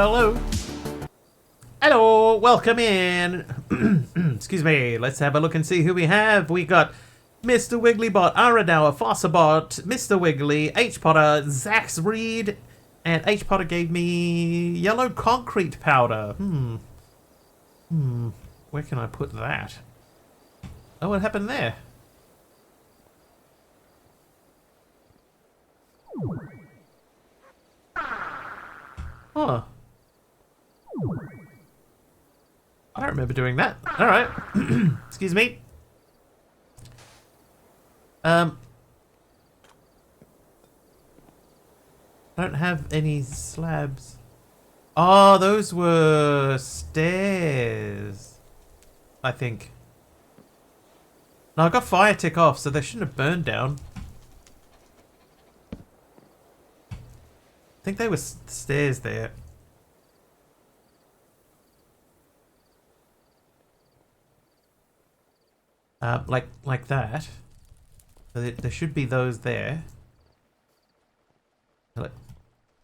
hello. Hello, welcome in. Excuse me, let's have a look and see who we have. We got Mr. Wigglybot, Aradauer, Fossabot, Mr. Wiggly, H. Potter, Zax Reed, and H. Potter gave me yellow concrete powder. Where can I put that? Oh, what happened there? Oh. I don't remember doing that. Alright. Excuse me. I don't have any slabs. Oh, those were stairs. I think. No, I got fire tick off, so they shouldn't have burned down. I think they were stairs there. Like that. So there should be those there.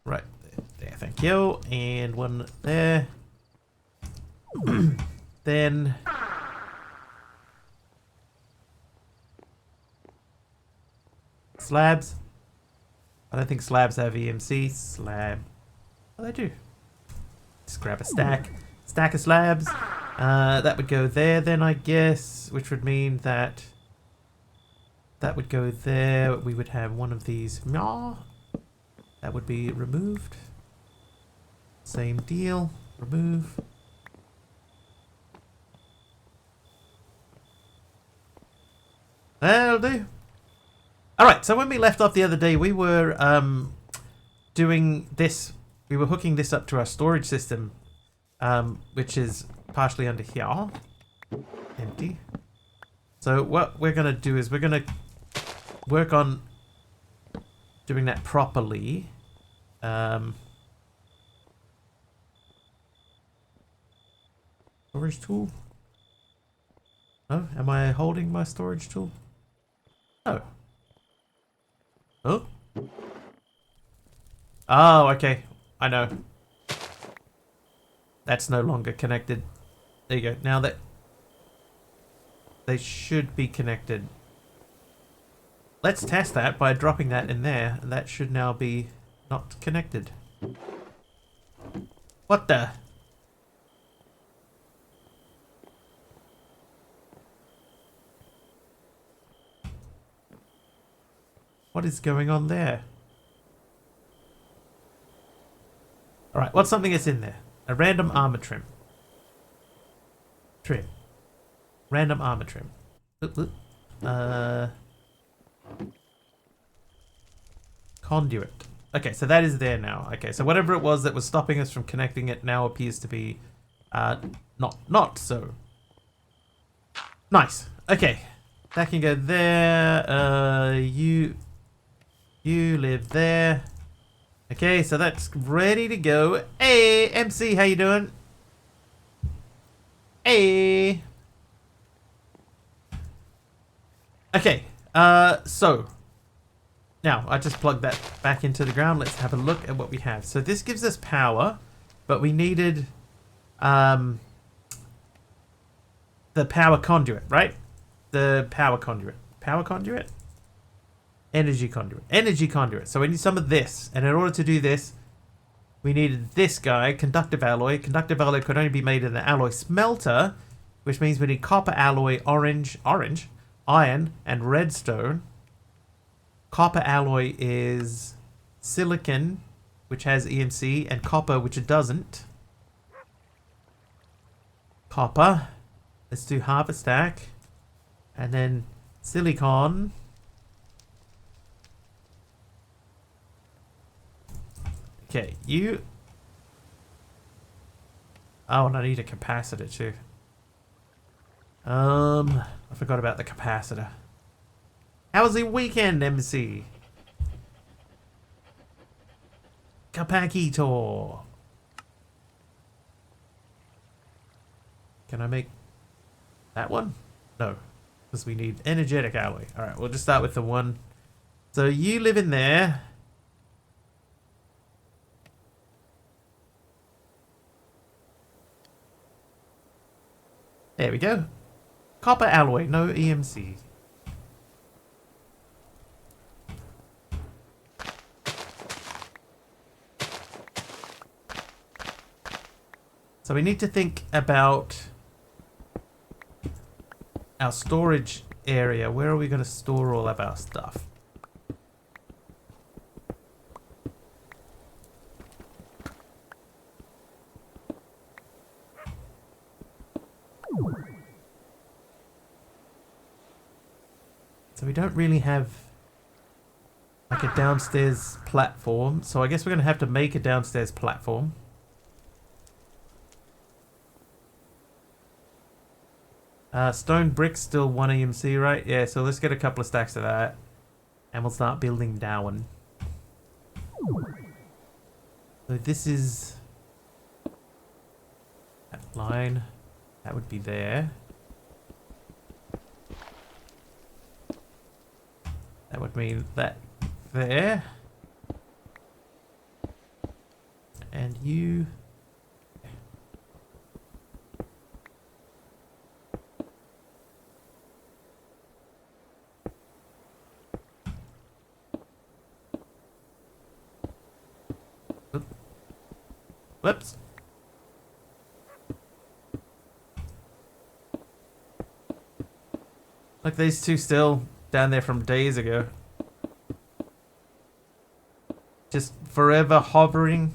Right there, thank you. And one there. Then slabs. I don't think slabs have EMC. Slab. Oh, they do. Just grab a stack. Stack of slabs. That would go there then, I guess, which would mean that that would go there. We would have one of these. That would be removed. Same deal. Remove. That'll do. Alright, so when we left off the other day, we were doing this. We were hooking this up to our storage system, which is partially under here. Empty. So what we're going to do is we're going to work on doing that properly. Storage tool? Oh, am I holding my storage tool? Oh. Oh? Oh, okay. I know. That's no longer connected. There you go. Now that they should be connected. Let's test that by dropping that in there. That should now be not connected. What the? What is going on there? Alright, what's something that's in there? A random armor trim. Trim. Random armor trim. Conduit. Okay, so that is there now. Okay, so whatever it was that was stopping us from connecting it now appears to be not so. Nice. Okay. That can go there. You live there. Okay, so that's ready to go. Hey, MC, how you doing? Hey. Okay, so now I just plugged that back into the ground. Let's have a look at what we have. So this gives us power, but we needed the power conduit, right? The power conduit. Power conduit? Energy conduit. Energy conduit. So we need some of this. And in order to do this, we needed this guy, conductive alloy. Conductive alloy could only be made in the alloy smelter, which means we need copper alloy, orange, iron, and redstone. Copper alloy is silicon, which has EMC, and copper, which it doesn't. Copper. Let's do half a stack. And then silicon. Okay, you... Oh, and I need a capacitor too. I forgot about the capacitor. How was the weekend, MC? Capacito. Can I make that one? No, because we need energetic alloy. All right, we'll just start with the one. So you live in there. There we go. Copper alloy, no EMC. So we need to think about our storage area. Where are we going to store all of our stuff? So we don't really have like a downstairs platform. So I guess we're going to have to make a downstairs platform. Stone bricks still 1 EMC, right? Yeah, so let's get a couple of stacks of that. And we'll start building down. So this is that line. That would be there. That would mean that there. And you... Whoops. Look, these two still down there from days ago. Just forever hovering.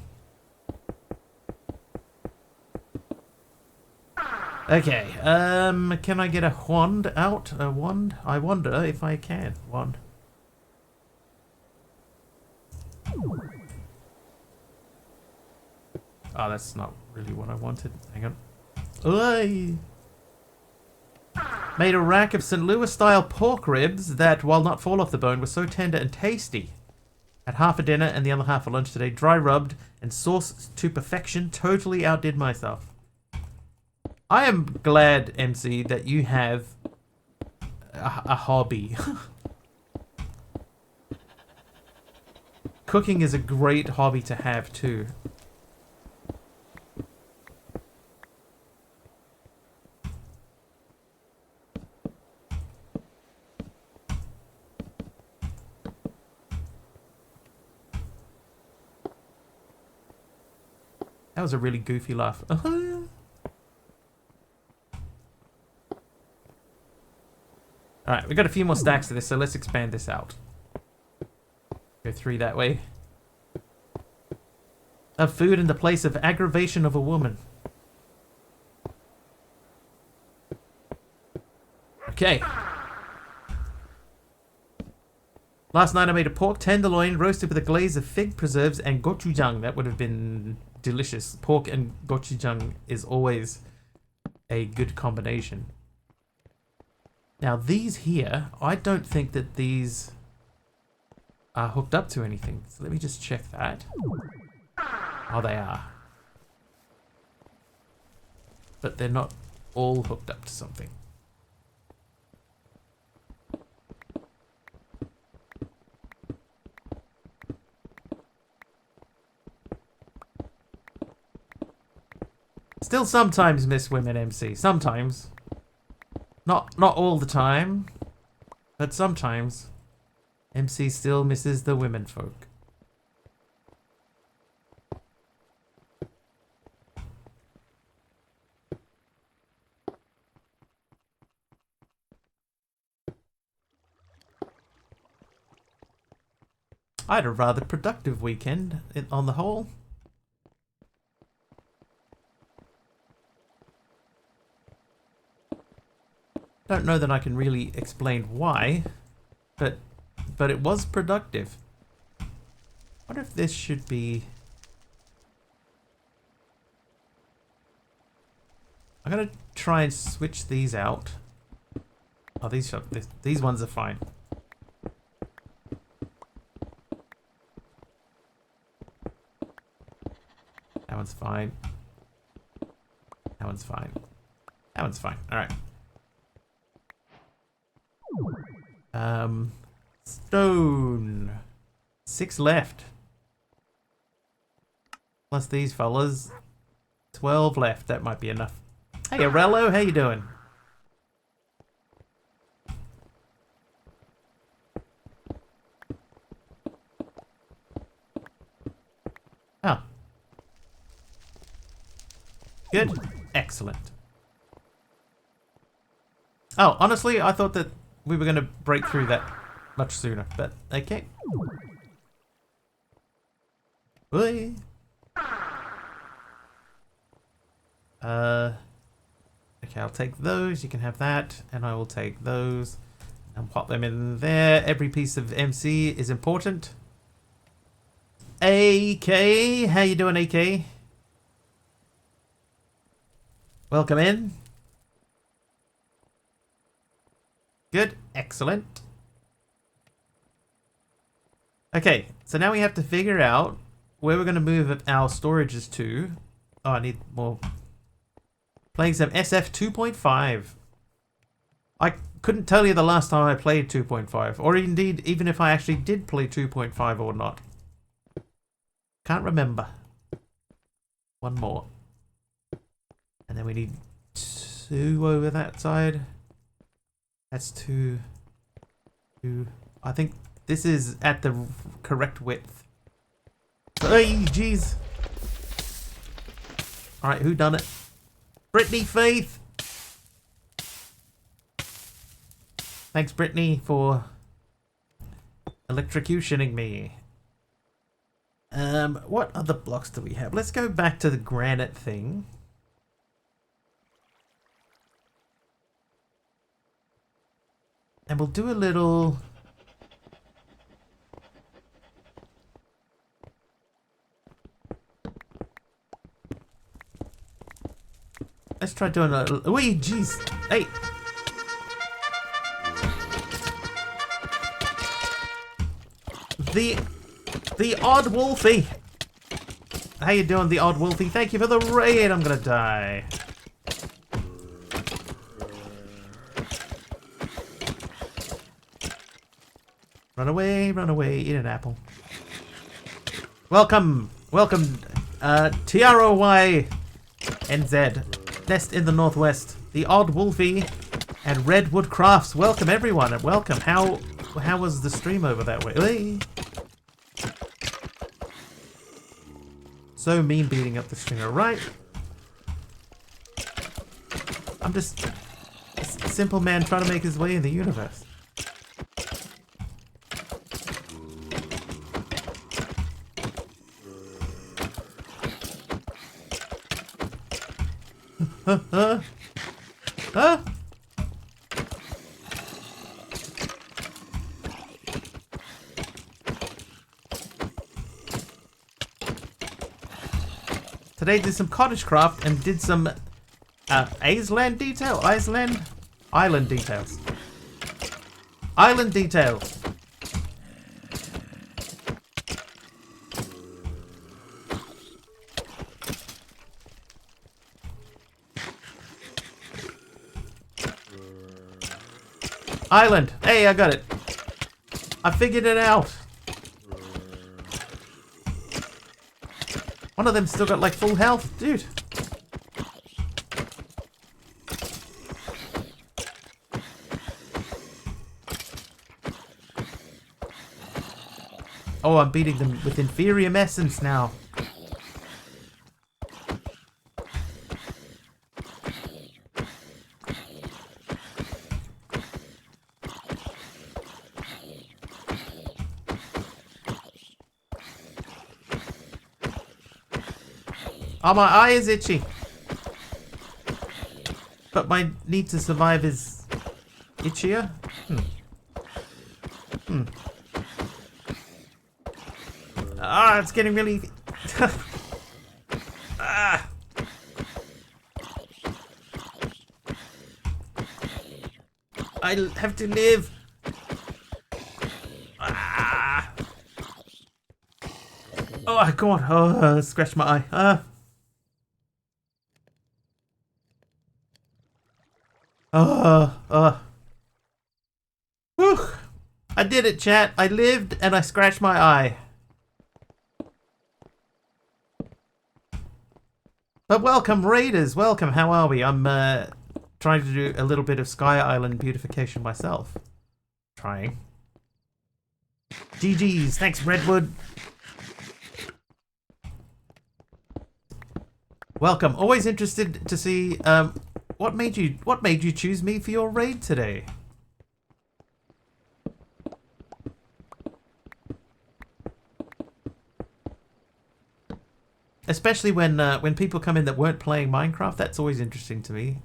Okay, can I get a wand out? A wand? I wonder if I can. Wand. Oh, that's not really what I wanted. Hang on. Oi! Made a rack of St. Louis style pork ribs that, while not fall off the bone, were so tender and tasty. Had half for dinner and the other half for lunch today. Dry rubbed and sauced to perfection. Totally outdid myself. I am glad, MC, that you have a hobby. Cooking is a great hobby to have too. That was a really goofy laugh. Alright, we got a few more stacks of this, so let's expand this out. Go 3 that way. Of food in the place of aggravation of a woman. Okay. Last night I made a pork tenderloin roasted with a glaze of fig preserves and gochujang. That would have been delicious. Pork and gochujang is always a good combination. Now these here, I don't think that these are hooked up to anything. So let me just check that. Oh, they are. But they're not all hooked up to something. Still sometimes miss women, MC. Sometimes. Not all the time. But sometimes. MC still misses the women folk. I had a rather productive weekend on the whole. Don't know that I can really explain why, but it was productive. I wonder if this should be... I'm gonna try and switch these out. Oh, these ones are fine. That one's fine. That one's fine. That one's fine. All right. Stone. 6 left. Plus these fellas. 12 left. That might be enough. Hey, Arello, how you doing? Good. Excellent. Oh, honestly, I thought that we were going to break through that much sooner, but okay. Whee. Okay, I'll take those. You can have that, and I will take those and pop them in there. Every piece of MC is important. AK, how you doing, AK? Welcome in. Good, excellent. Okay, so now we have to figure out where we're going to move our storages to. Oh, I need more. Playing some SF 2.5. I couldn't tell you the last time I played 2.5, or indeed even if I actually did play 2.5 or not. Can't remember. One more. And then we need 2 over that side. That's 2. 2. I think this is at the correct width. Hey, jeez. Alright, who done it? Brittany Faith! Thanks, Brittany, for electrocutioning me. What other blocks do we have? Let's go back to the granite thing. And we'll do a little... Let's try doing a... Wee, jeez! Hey! The Odd Wolfie! How you doing, the Odd Wolfie? Thank you for the raid! I'm gonna die. Run away, eat an apple. Welcome! Welcome, TROY NZ. Nest in the Northwest. The Odd Wolfie and Redwood Crafts. Welcome everyone, and welcome. How was the stream over that way? Hey. So mean beating up the stringer, right? I'm just a simple man trying to make his way in the universe. Huh? Today did some cottage craft and did some Island details. Island details. Island. Hey, I got it. I figured it out. One of them still got like full health, dude. Oh, I'm beating them with Inferium Essence now. Oh, my eye is itchy. But my need to survive is itchier? Ah, it's getting really... ah. I have to live. Ah. Oh, God. Oh, scratch my eye. Whew. I did it, chat. I lived and I scratched my eye. But welcome, raiders. Welcome. How are we? I'm trying to do a little bit of Sky Island beautification myself. Trying. GG's. Thanks, Redwood. Welcome. Always interested to see what made you choose me for your raid today. Especially when people come in that weren't playing Minecraft, that's always interesting to me.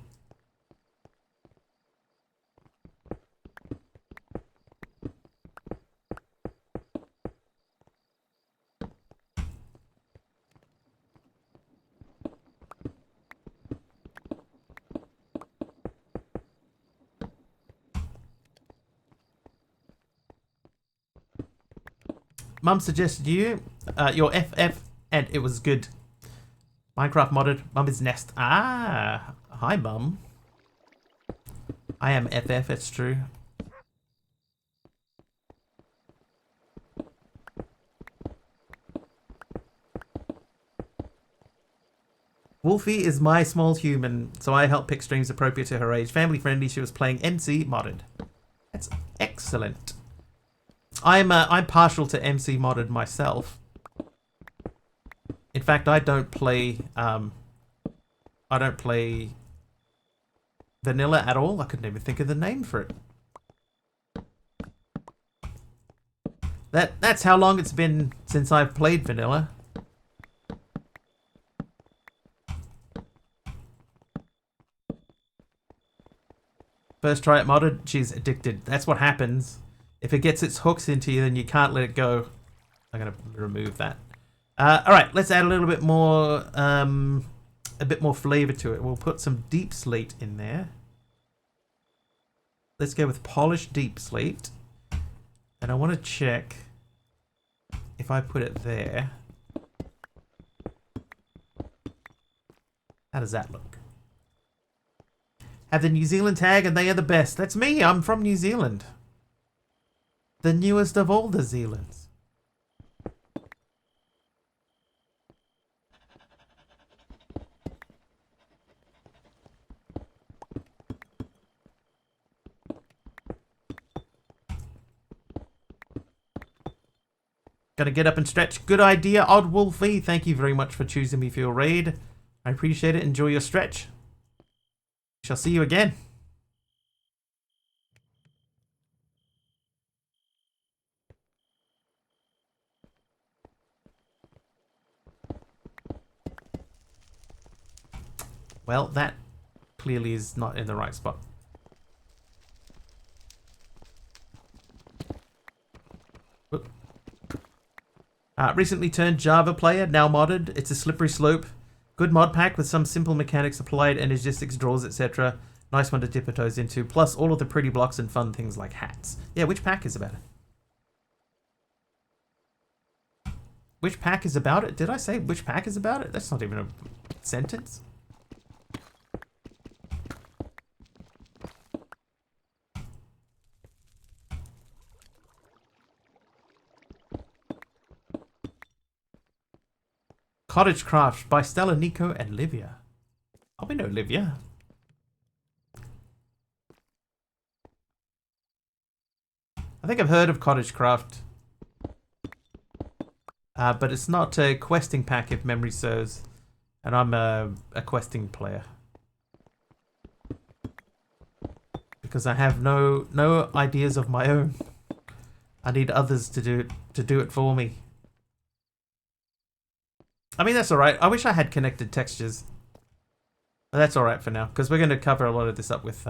Mum suggested your FF, and it was good. Minecraft modded. Mum is Nest. Ah, hi, Mum. I am FF. It's true. Wolfie is my small human, so I help pick streams appropriate to her age. Family friendly. She was playing MC modded. That's excellent. I'm partial to MC modded myself. In fact, I don't play vanilla at all. I couldn't even think of the name for it. That's how long it's been since I've played vanilla. First try it modded, she's addicted. That's what happens. If it gets its hooks into you, then you can't let it go. I'm gonna remove that. All right, let's add a little bit more, flavor to it. We'll put some deep slate in there. Let's go with polished deep slate. And I want to check if I put it there. How does that look? Have the New Zealand tag and they are the best. That's me. I'm from New Zealand. The newest of all the Zealands. Gotta get up and stretch. Good idea, Odd Wolfie. Thank you very much for choosing me for your raid. I appreciate it. Enjoy your stretch. Shall see you again. Well, that clearly is not in the right spot. Recently turned Java player, now modded. It's a slippery slope. Good mod pack with some simple mechanics applied, energistics, draws, etc. Nice one to dip your toes into. Plus all of the pretty blocks and fun things like hats. Yeah, which pack is about it? Which pack is about it? Did I say which pack is about it? That's not even a sentence. Cottage Craft by Stella, Nico, and Livia. Oh, we know Livia. I think I've heard of Cottage Craft. But it's not a questing pack if memory serves. And I'm a questing player. Because I have no ideas of my own. I need others to do it for me. I mean, that's alright. I wish I had connected textures. But that's alright for now, because we're going to cover a lot of this up with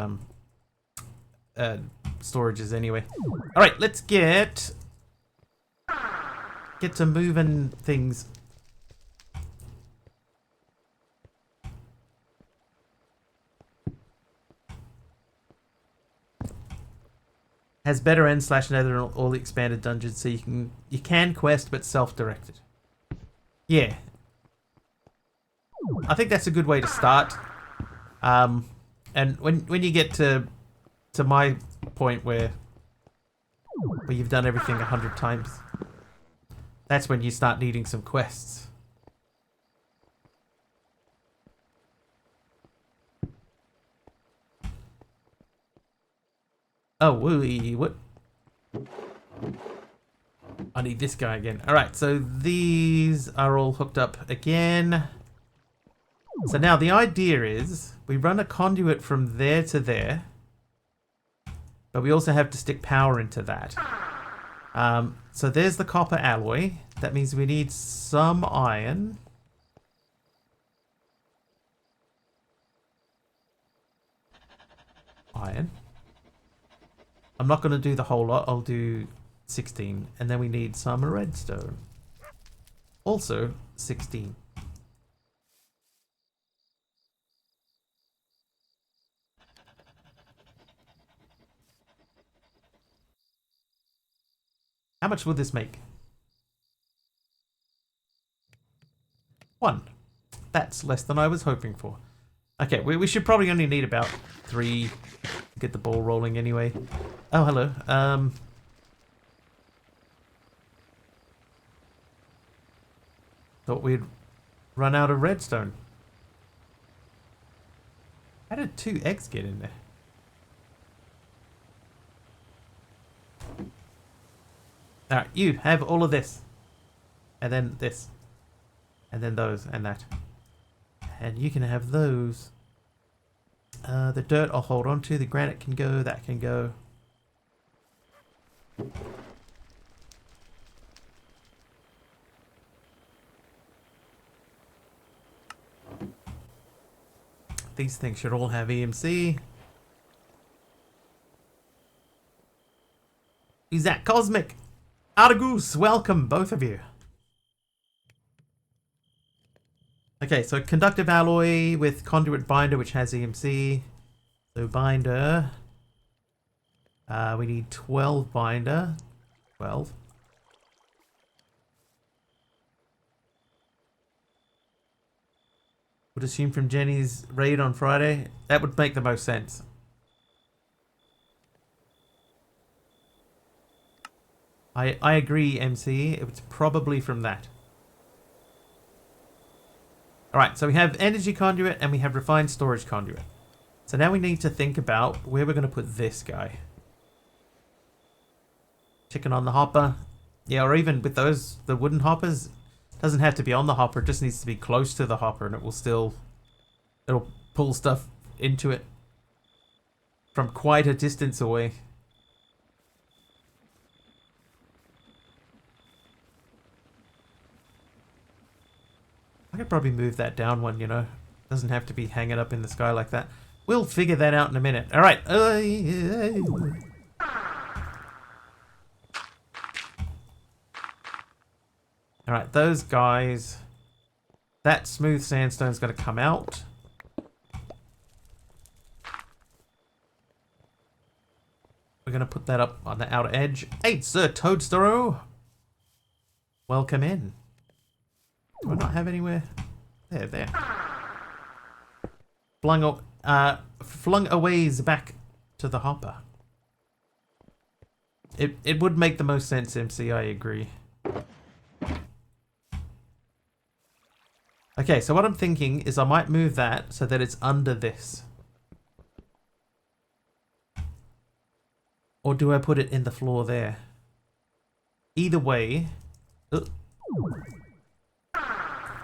storages anyway. Alright, let's get to moving things. Has better end/nether and all the expanded dungeons, so you can quest, but self-directed. Yeah. I think that's a good way to start. And when you get to my point where you've done everything 100 times, that's when you start needing some quests. Oh, wooey, what? I need this guy again. Alright, so these are all hooked up again. So now the idea is we run a conduit from there to there, but we also have to stick power into that. So there's the copper alloy. That means we need some iron. Iron. I'm not going to do the whole lot. I'll do 16. And then we need some redstone. Also 16. How much will this make? 1. That's less than I was hoping for. Okay, we should probably only need about 3 to get the ball rolling anyway. Oh, hello. Thought we'd run out of redstone. How did 2 eggs get in there? Alright, you have all of this. And then this. And then those and that. And you can have those. The dirt I'll hold on to. The granite can go. That can go. These things should all have EMC. Is that Cosmic? Argus, welcome, both of you. Okay, so conductive alloy with conduit binder, which has EMC. So binder. We need 12 binder. 12. Would assume from Jenny's raid on Friday. That would make the most sense. I agree, MC. It's probably from that. Alright, so we have energy conduit and we have refined storage conduit. So now we need to think about where we're going to put this guy. Chicken on the hopper. Yeah, or even with those, the wooden hoppers, doesn't have to be on the hopper, it just needs to be close to the hopper and it will still, it'll pull stuff into it from quite a distance away. I could probably move that down one, you know. Doesn't have to be hanging up in the sky like that. We'll figure that out in a minute. All right. All right, those guys. That smooth sandstone's going to come out. We're going to put that up on the outer edge. Hey, Sir Toadstoro. Welcome in. Do I not have anywhere? There. Flung away back to the hopper. It would make the most sense, MC, I agree. Okay, so what I'm thinking is I might move that so that it's under this. Or do I put it in the floor there? Either way...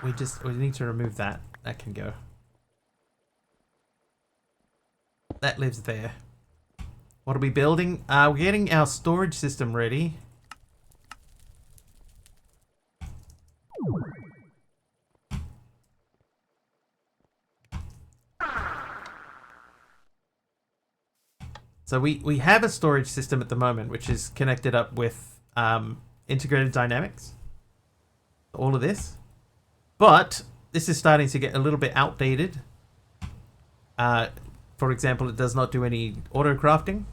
We need to remove that. That can go. That lives there. What are we building? We're getting our storage system ready. So we have a storage system at the moment, which is connected up with integrated dynamics. All of this. But this is starting to get a little bit outdated. For example, it does not do any auto crafting.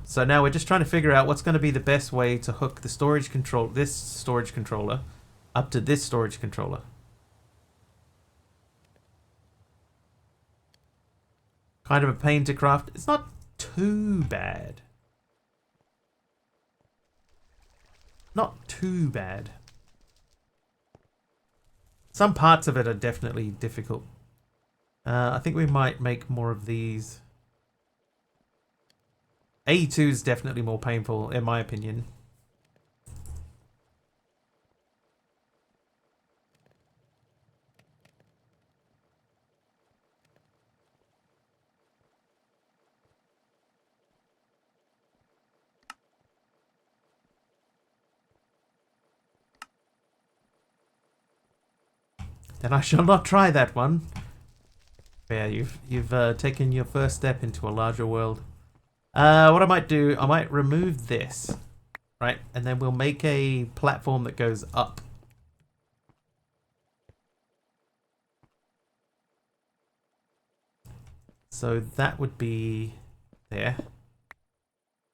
So now we're just trying to figure out what's going to be the best way to hook the storage this storage controller up to this storage controller. Kind of a pain to craft. It's not too bad. Not too bad. Some parts of it are definitely difficult. I think we might make more of these. A2 is definitely more painful, in my opinion. then I shall not try that one. Yeah, you've taken your first step into a larger world. What I might do, I might remove this, right? And then we'll make a platform that goes up. So that would be there.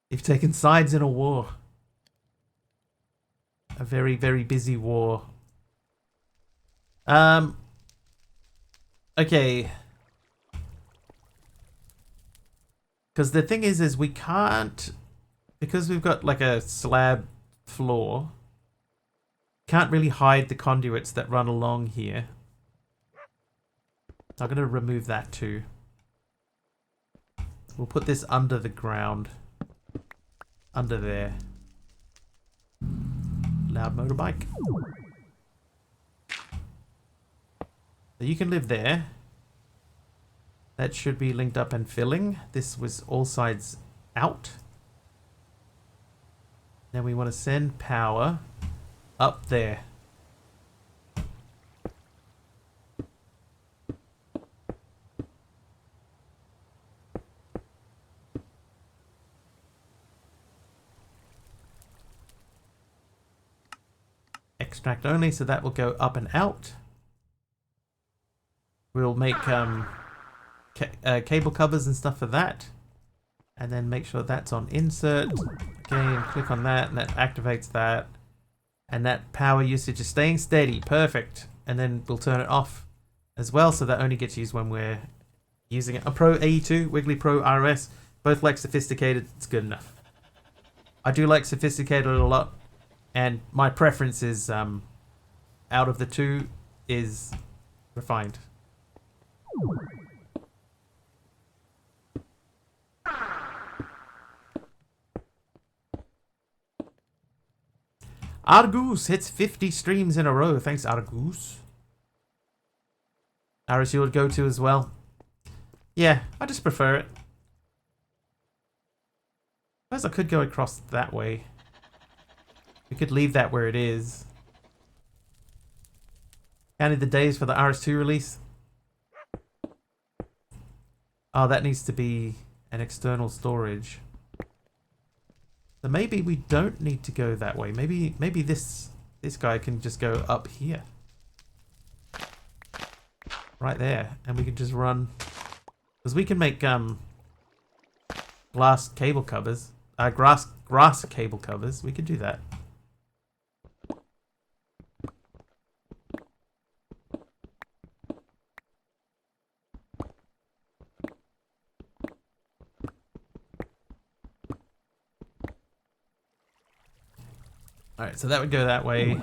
You've taken sides in a war. A very, very busy war. Okay. Because the thing is we can't, because we've got like a slab floor, can't really hide the conduits that run along here. So I'm going to remove that too. We'll put this under the ground. Under there. Loud motorbike. So you can live there. That should be linked up and filling. This was all sides out. Now we want to send power up there. Extract only, so that will go up and out. We'll make cable covers and stuff for that, and then make sure that's on insert. Again, click on that, and that activates that, and that power usage is staying steady. Perfect. And then we'll turn it off as well, so that only gets used when we're using it. A Pro AE2, Wiggly Pro RS, both like sophisticated. It's good enough. I do like sophisticated a lot, and my preference is out of the two is refined. Argus hits 50 streams in a row. Thanks, Argus. Aris, you would go to as well. Yeah, I just prefer it. I suppose I could go across that way. We could leave that where it is. Counted the days for the RS2 release. Oh, that needs to be an external storage. So maybe we don't need to go that way. Maybe this guy can just go up here. Right there. And we can just run. Because we can make glass cable covers. Grass cable covers. We could do that. Alright, so that would go that way.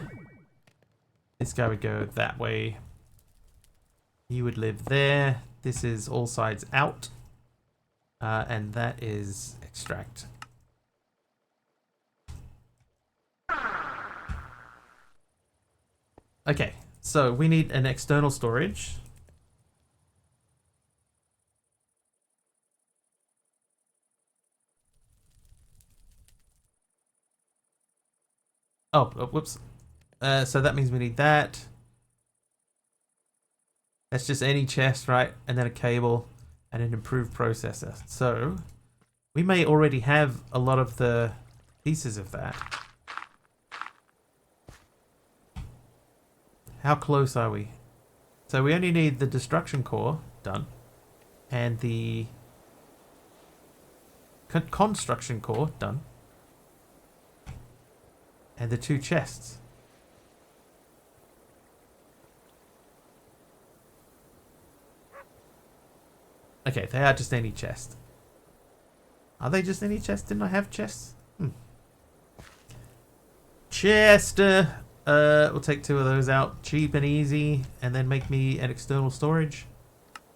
This guy would go that way. You would live there. This is all sides out. And that is extract. Okay, so we need an external storage. Oh, whoops. So that means we need that. That's just any chest, right? And then a cable and an improved processor. So we may already have a lot of the pieces of that. How close are we? So we only need the destruction core done. And the construction core done. And the 2 chests. Okay, they are just any chest. Are they just any chest? Didn't I have chests? Chest! We'll take 2 of those out. Cheap and easy. And then make me an external storage.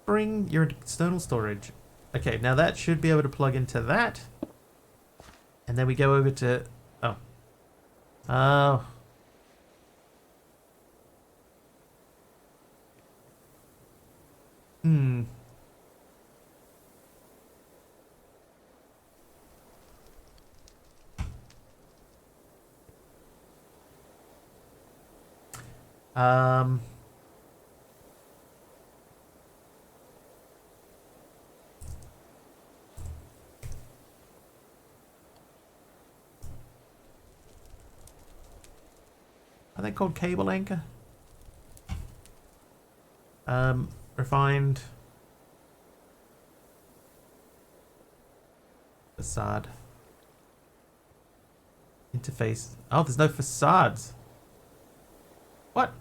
Bring your external storage. Okay, now that should be able to plug into that. And then we go over to... Oh. Oh. they called cable anchor? Refined facade interface. Oh, there's no facades. What?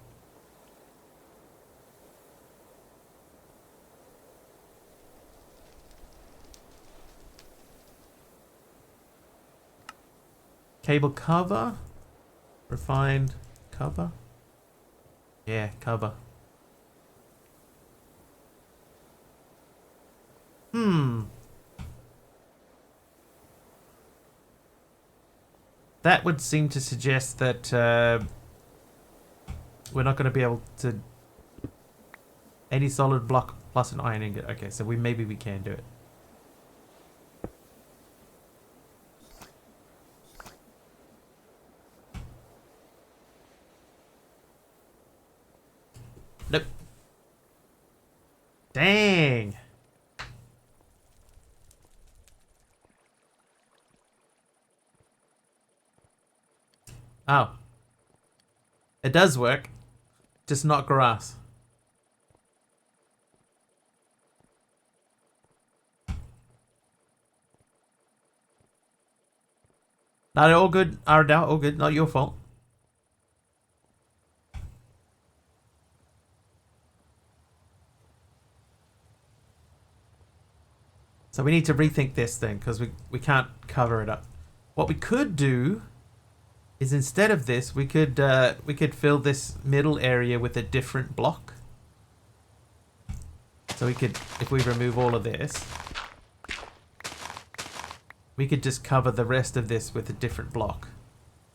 Cable cover. Refined cover. Yeah, cover. That would seem to suggest that we're not going to be able to... Any solid block plus an iron ingot. Okay, so maybe we can do it. Nope. Dang. Oh. It does work. Just not grass. Not all good. Ardell, all good. Not your fault. So we need to rethink this thing because we can't cover it up. What we could do is instead of this, we could fill this middle area with a different block. So we could, if we remove all of this, we could just cover the rest of this with a different block.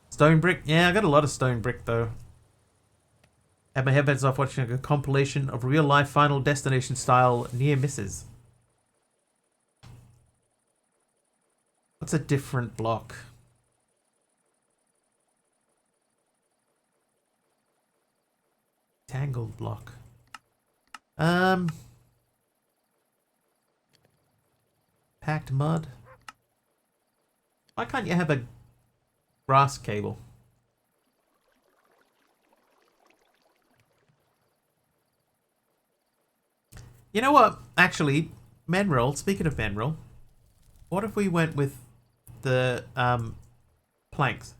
Stone brick? Yeah, I got a lot of stone brick though. Had my headphones off watching a compilation of real life Final Destination style near misses. What's a different block? Tangled block. Packed mud. Why can't you have a grass cable? You know what? Actually, Menroll, speaking of Menroll, what if we went with the planks?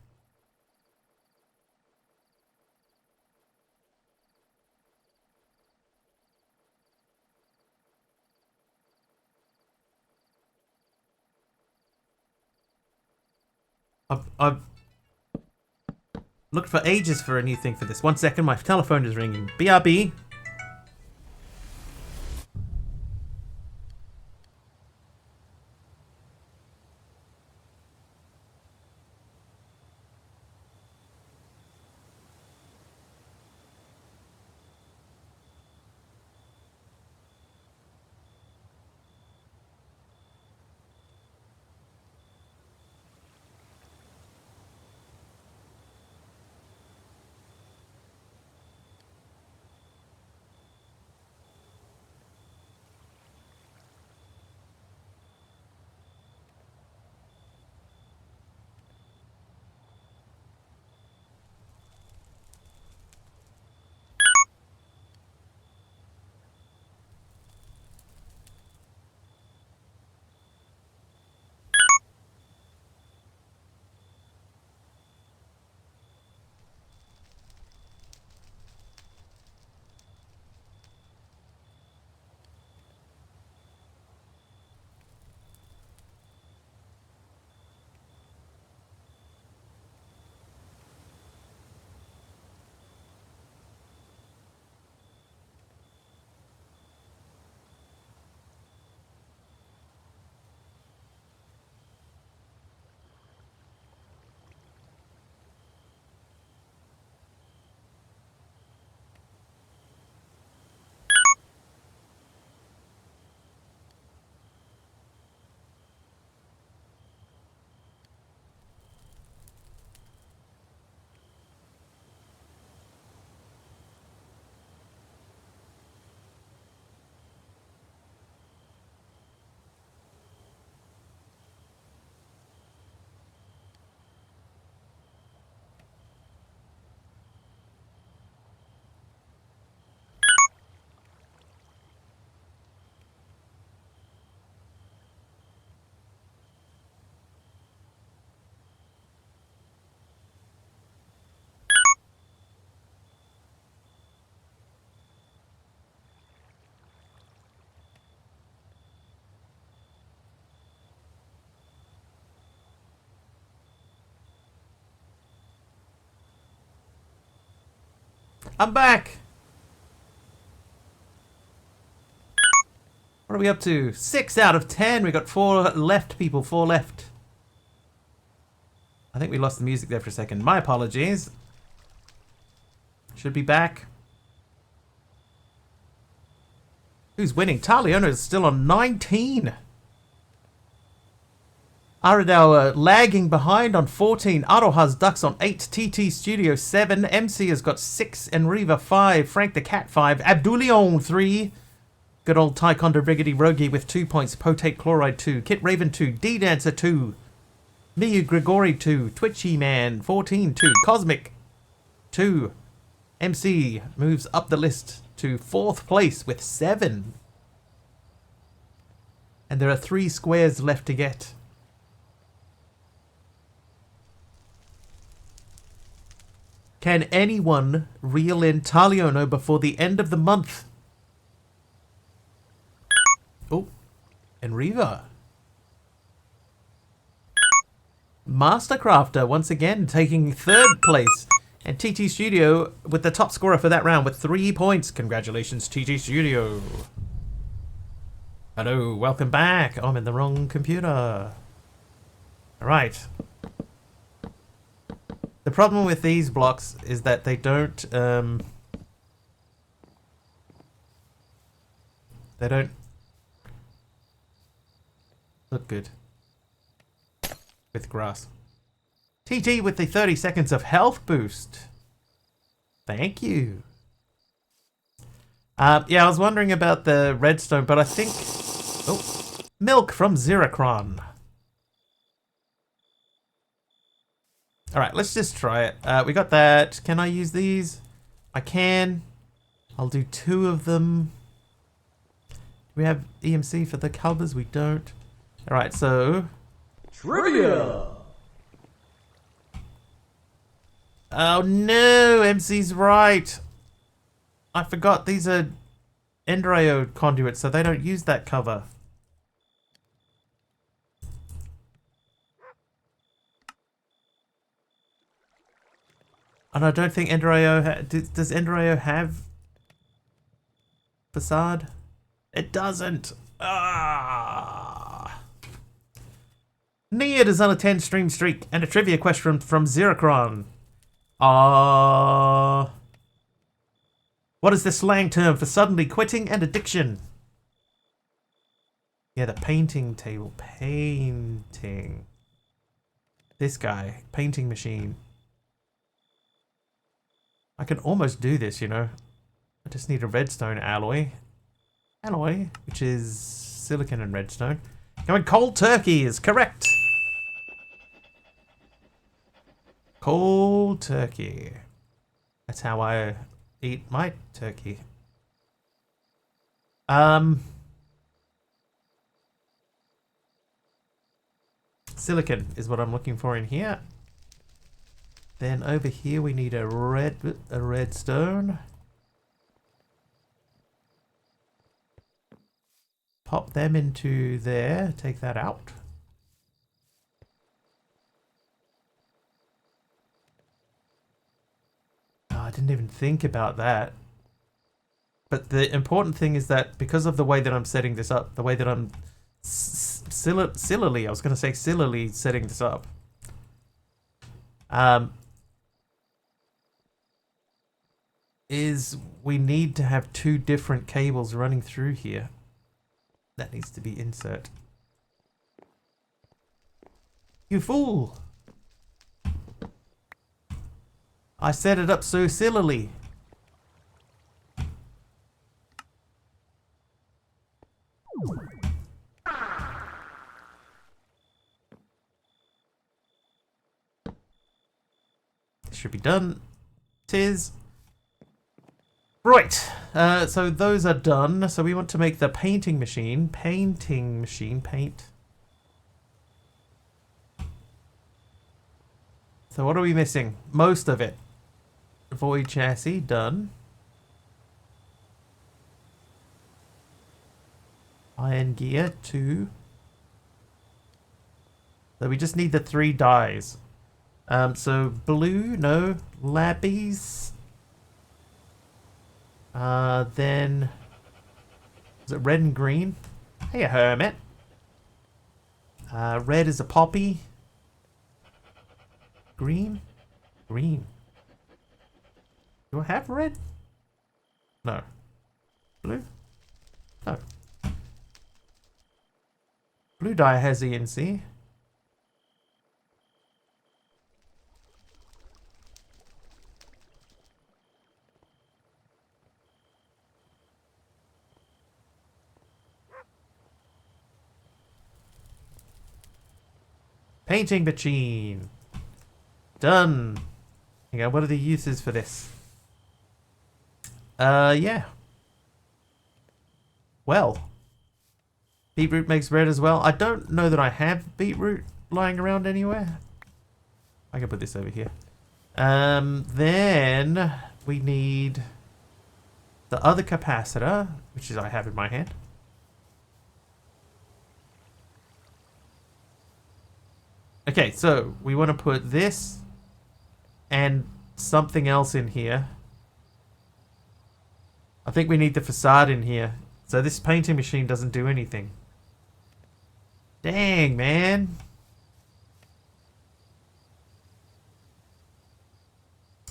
I've looked for ages for a new thing for this. 1 second, my telephone is ringing. BRB. I'm back. What are we up to? 6 out of 10. We got 4 left, people. 4 left. I think we lost the music there for a second. My apologies. Should be back. Who's winning? Taliona is still on 19. Aradao lagging behind on 14. Aroha's Ducks on 8. TT Studio 7. MC has got 6. Enriva 5. Frank the Cat 5. Abdulion 3. Good old Taekwondo Brigady Rogi with 2 points. Potate Chloride 2. Kit Raven 2. D-Dancer 2. Miyu Grigori 2. Twitchy Man 14 2. Cosmic 2. MC moves up the list to 4th place with 7. And there are 3 squares left to get. Can anyone reel in Taliono before the end of the month? Oh, Enriva. Mastercrafter once again taking 3rd place. And TT Studio with the top scorer for that round with 3 points. Congratulations, TT Studio. Hello, welcome back. Oh, I'm in the wrong computer. Alright. The problem with these blocks is that they don't look good with grass. TT with the 30 seconds of health boost. Thank you. Yeah, I was wondering about the redstone, but I think... Oh, milk from Zeracron. Alright, let's just try it. We got that. Can I use these? I can. I'll do 2 of them. Do we have EMC for the covers? We don't. Alright, so... Trivia! Oh no, MC's right. I forgot these are Endrayo conduits, so they don't use that cover. And I don't think Endrayo does Endrayo have facade? It doesn't. Ah. Nia is on a 10 stream streak and a trivia question from Zeracron. What is the slang term for suddenly quitting and addiction? Yeah, the painting table. Painting. This guy. Painting machine. I can almost do this, you know. I just need a redstone alloy. Alloy, which is silicon and redstone. Going cold turkey is correct. Cold turkey. That's how I eat my turkey. Silicon is what I'm looking for in here. Then over here we need a redstone. Pop them into there. Take that out. Oh, I didn't even think about that. But the important thing is that because of the way that I'm setting this up, the way that I'm sillily, I was going to say sillily setting this up. Is we need to have 2 different cables running through here. That needs to be insert. You fool! I set it up so sillily. Should be done. Tis. Right, so those are done. So we want to make the painting machine. Paint. So what are we missing? Most of it. Void chassis, done. Iron gear, 2. So we just need the 3 dyes. So blue, no. Labbies. Then is it red and green? Hey, a hermit. Red is a poppy. Green? Green. Do I have red? No. Blue? No. Blue dye has ENC. Painting machine. Done. Okay, what are the uses for this? Yeah. Well. Beetroot makes red as well. I don't know that I have beetroot lying around anywhere. I can put this over here. Then we need the other capacitor, which is I have in my hand. Okay, so we want to put this and something else in here. I think we need the facade in here. So this painting machine doesn't do anything. Dang, man.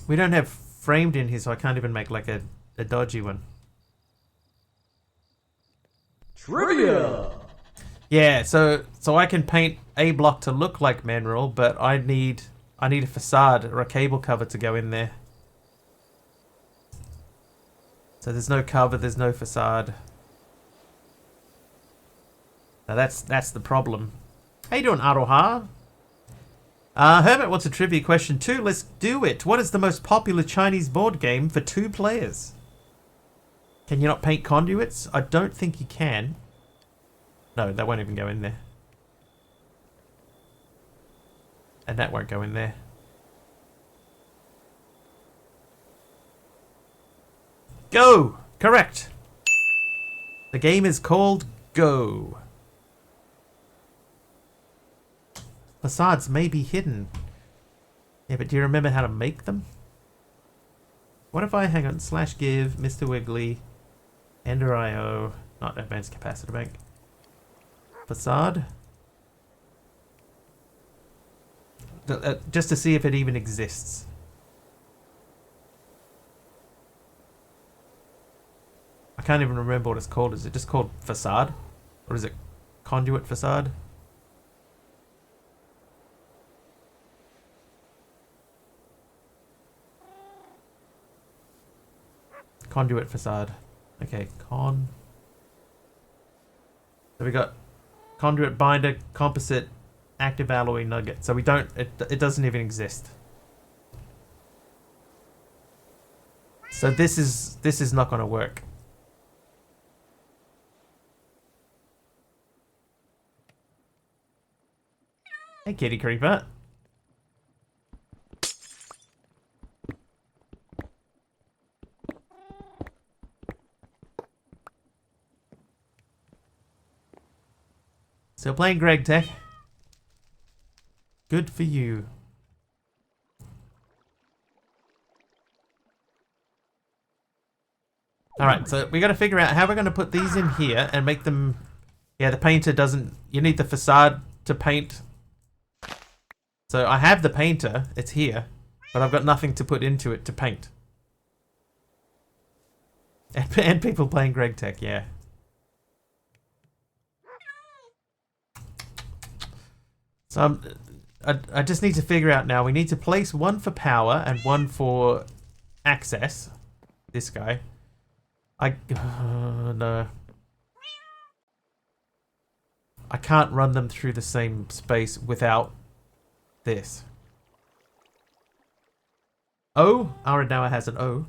We don't have framed in here, so I can't even make like a dodgy one. Trivia! Yeah, so I can paint a block to look like mineral, but I need a facade or a cable cover to go in there. So there's no cover, there's no facade. Now that's the problem. How you doing, Aroha? Hermit wants a trivia question too. Let's do it. What is the most popular Chinese board game for 2 players? Can you not paint conduits? I don't think you can. No, that won't even go in there. And that won't go in there. Go! Correct. The game is called Go. Facades may be hidden. Yeah, but do you remember how to make them? What if I hang on /give Mr. Wiggly Ender.io, not Advanced Capacitor Bank. Facade. Just to see if it even exists. I can't even remember what it's called. Is it just called facade? Or is it conduit facade? Conduit facade. Okay, So we got conduit binder, composite, active alloy nugget. So we don't, it doesn't even exist. So this is not going to work. Hey, kitty creeper. Still playing Greg Tech. Good for you. Alright, so we got to figure out how we're going to put these in here and make them... Yeah, the painter doesn't... You need the facade to paint. So I have the painter. It's here. But I've got nothing to put into it to paint. And people playing Greg Tech, yeah. So I just need to figure out now. We need to place one for power and one for access. This guy. No. I can't run them through the same space without this. O? Aradauer has an O.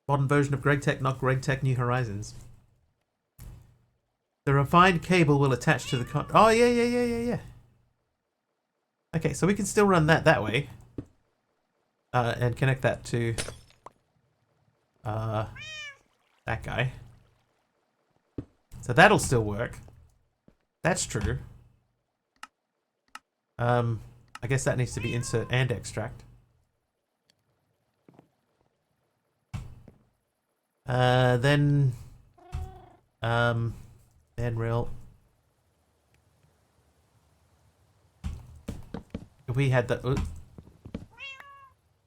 Modern version of Greg Tech, not Greg Tech New Horizons. The refined cable will attach to the oh, yeah. Okay, so we can still run that way. And connect that to that guy. So that'll still work. That's true. I guess that needs to be insert and extract. Then rail. If we had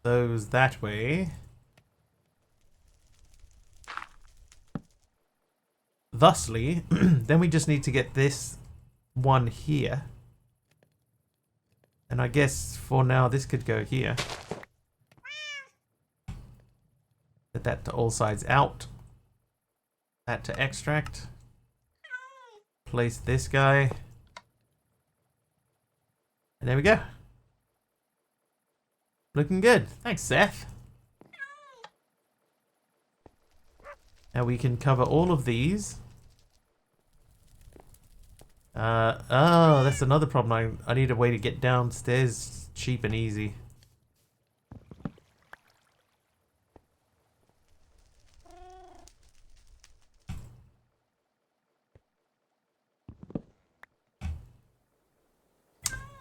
those that way. Thusly, then we just need to get this one here. And I guess for now this could go here. Set that to all sides out. That to extract. Place this guy. And there we go. Looking good. Thanks, Seth. Now we can cover all of these. Oh, that's another problem. I need a way to get downstairs cheap and easy.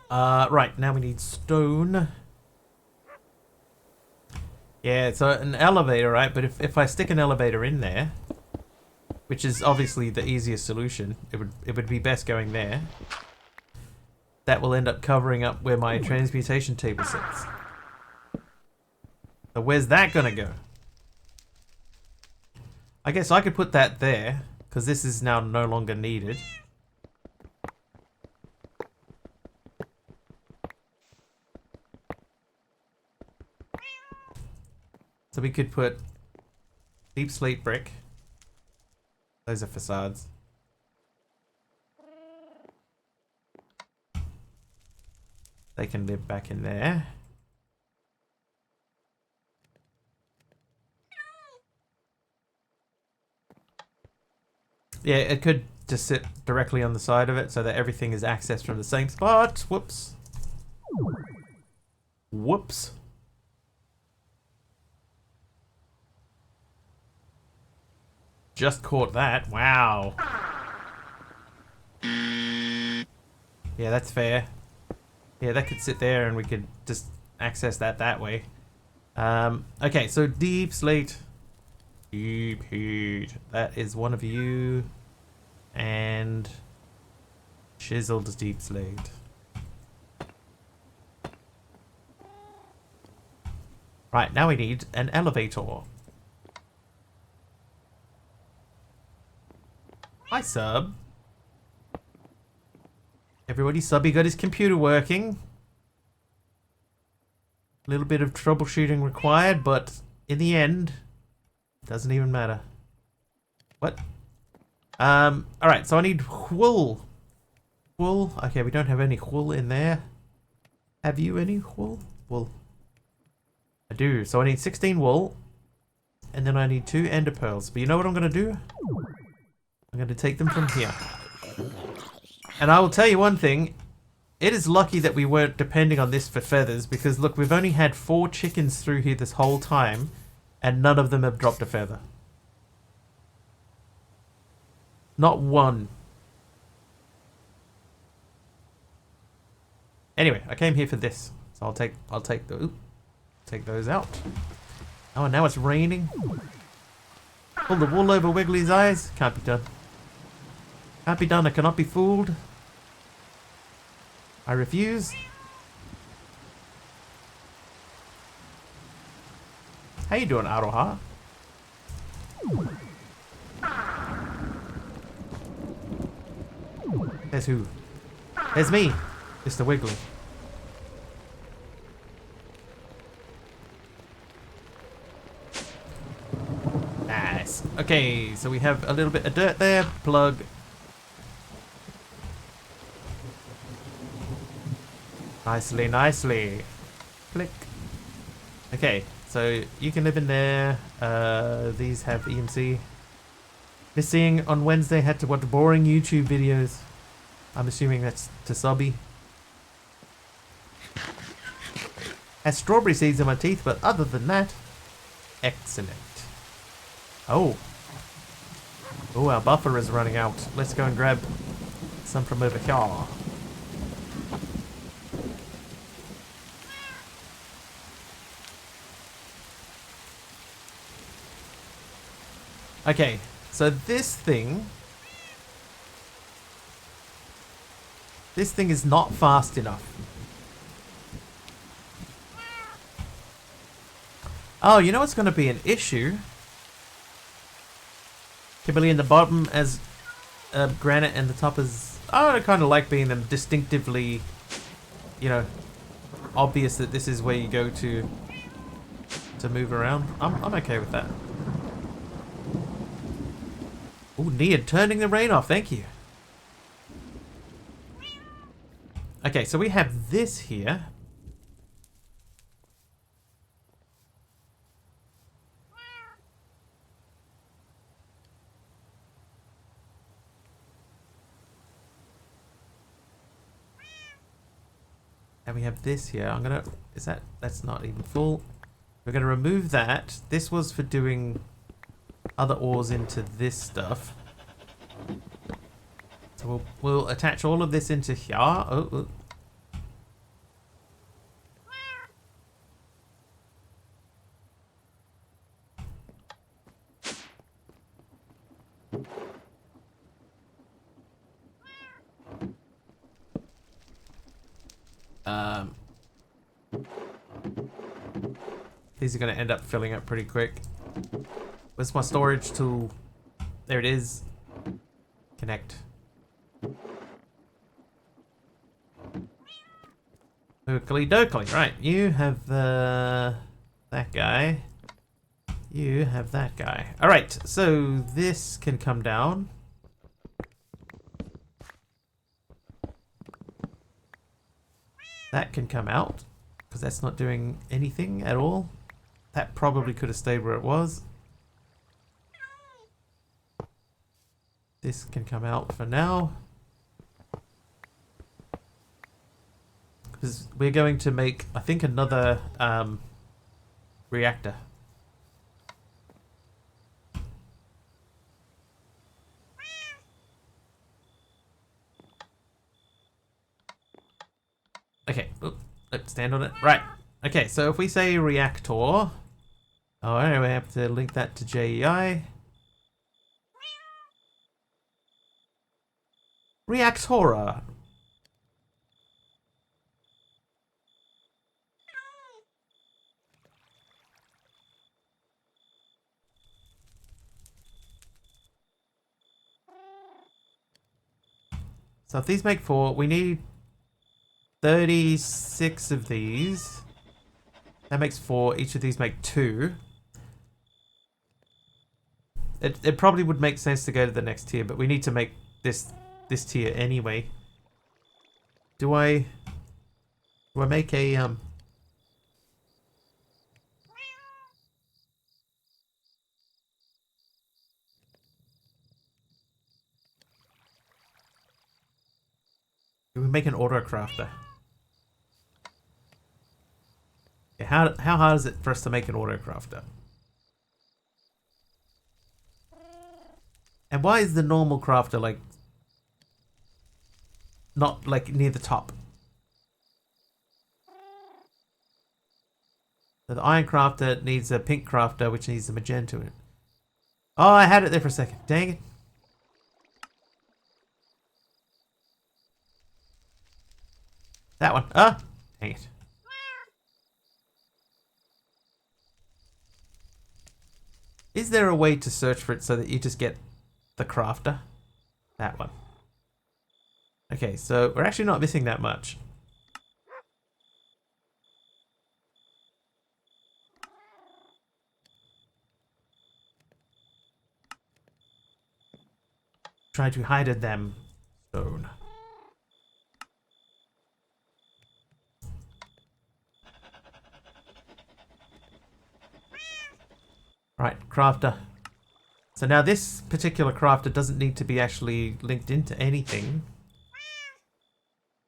Right, now we need stone. Yeah, it's an elevator, right? But if I stick an elevator in there, which is obviously the easiest solution, it would be best going there. That will end up covering up where my transmutation table sits. So where's that gonna go? I guess I could put that there, because this is now no longer needed. So we could put deep slate brick. Those are facades. They can live back in there. Yeah, it could just sit directly on the side of it so that everything is accessed from the same spot. Whoops. Whoops. Just caught that. Wow. Yeah, that's fair. Yeah, that could sit there and we could just access that way. Okay, so deep slate. Deep heat. That is one of you. And chiseled deep slate. Right, now we need an elevator. Hi, Sub. Everybody, Subby got his computer working. A little bit of troubleshooting required, but in the end, it doesn't even matter. What? Alright, so I need wool. Wool. Okay, we don't have any wool in there. Have you any wool? Wool. I do. So I need 16 wool. And then I need 2 ender pearls. But you know what I'm going to do? I'm going to take them from here. And I will tell you one thing. It is lucky that we weren't depending on this for feathers. Because look, we've only had 4 chickens through here this whole time. And none of them have dropped a feather. Not one. Anyway, I came here for this. So I'll take those out. Oh, and now it's raining. Pull the wool over Wiggly's eyes. Can't be done. Can't be done. I cannot be fooled. I refuse. How you doing, Aroha? There's who? There's me, Mr. Wiggly. Nice. Okay, so we have a little bit of dirt there. Plug. Nicely, nicely. Click. Okay, so you can live in there. These have EMC. Missing on Wednesday, had to watch boring YouTube videos. I'm assuming that's to Subby. Has strawberry seeds in my teeth, but other than that, excellent. Oh. Oh, our buffer is running out. Let's go and grab some from over here. Okay, so this thing is not fast enough. Oh, you know what's going to be an issue? Kimberly in the bottom as granite and the top is... Oh, I kind of like being them distinctively, you know, obvious that this is where you go to move around. I'm okay with that. Oh, Nia turning the rain off. Thank you. Okay, so we have this here. And we have this here. I'm gonna... That's not even full. We're gonna remove that. This was for doing other ores into this stuff. So we'll attach all of this into here. Oh. These are going to end up filling up pretty quick. Where's my storage tool? There it is. Connect. Oakley dokley. Right, you have that guy. You have that guy. Alright, so this can come down. That can come out, because that's not doing anything at all. That probably could have stayed where it was. This can come out for now. Because we're going to make, I think, another reactor. Okay, let's stand on it. Right. Okay, so if we say reactor, oh, anyway, we have to link that to JEI. Reactora. So if these make 4, we need 36 of these. That makes 4. Each of these make 2. It probably would make sense to go to the next tier, but we need to make this tier anyway. Do I make a do we make an auto crafter? Yeah, how hard is it for us to make an auto crafter? And why is the normal crafter like not like near the top? So the iron crafter needs a pink crafter, which needs a magenta in it. Oh, I had it there for a second. Dang it. That one. Ah, dang it. Is there a way to search for it so that you just get the crafter? That one. Okay, so we're actually not missing that much. Try to hide them. Stone. Right, crafter. So now this particular crafter doesn't need to be actually linked into anything.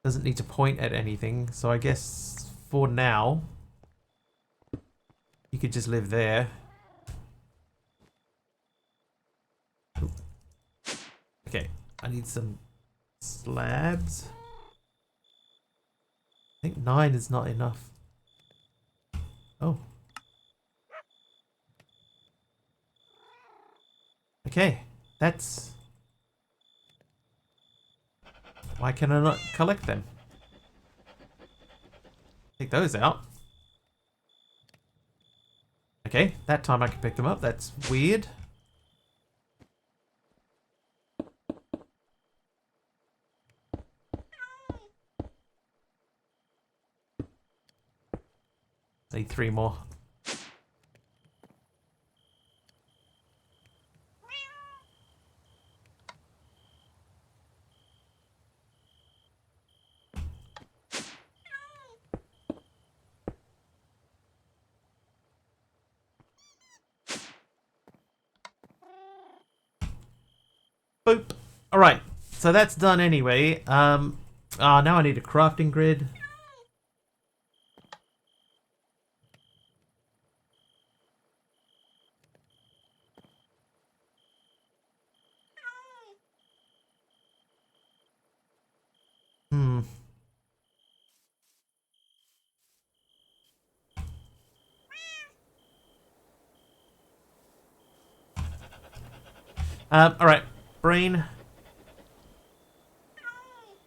Doesn't need to point at anything. So I guess for now, you could just live there. Okay, I need some slabs. I think 9 is not enough. Oh. Okay, that's... Why can I not collect them? Take those out. Okay, that time I can pick them up. That's weird. Need 3 more. Boop. Alright, so that's done anyway. Now I need a crafting grid. Alright, brain.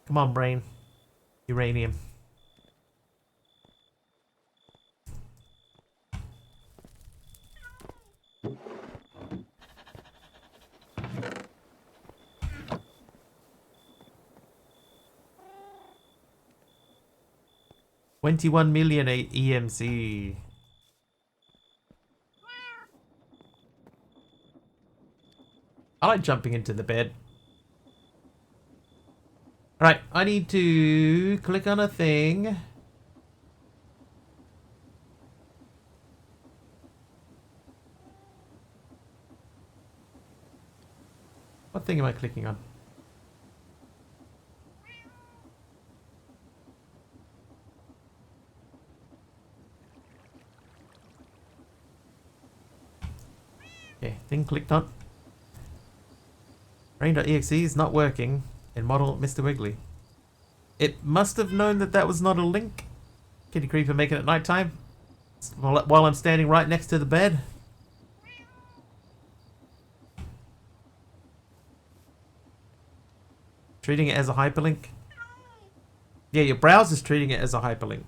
Come on, brain. Uranium. $21 million EMC. I like jumping into the bed. Alright, I need to click on a thing. What thing am I clicking on? Okay, thing clicked on. Brain.exe is not working in model Mr. Wiggly. It must have known that that was not a link. Kitty Creeper making it nighttime while I'm standing right next to the bed. Treating it as a hyperlink. Yeah, your browser's treating it as a hyperlink.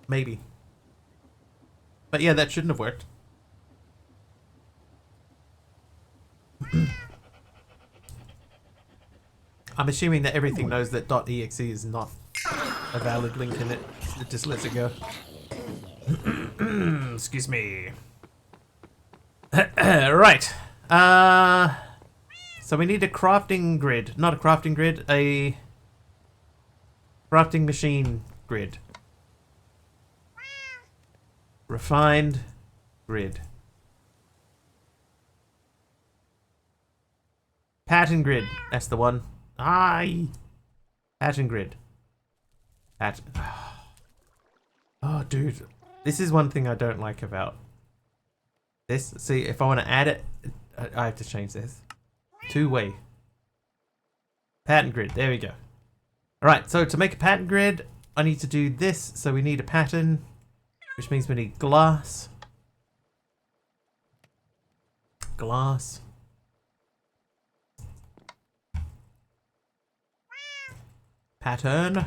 Maybe. But yeah, that shouldn't have worked. I'm assuming that everything knows that .exe is not a valid link in it. It just lets it go. Excuse me. Right. So we need a crafting grid. Not a crafting grid, a crafting machine grid. Refined grid. Pattern grid. That's the one. Aye. Pattern grid. Pattern. Oh, dude. This is one thing I don't like about this. See, if I want to add it, I have to change this. Two-way. Pattern grid. There we go. Alright, so to make a pattern grid, I need to do this. So we need a pattern, which means we need glass. Glass. Pattern.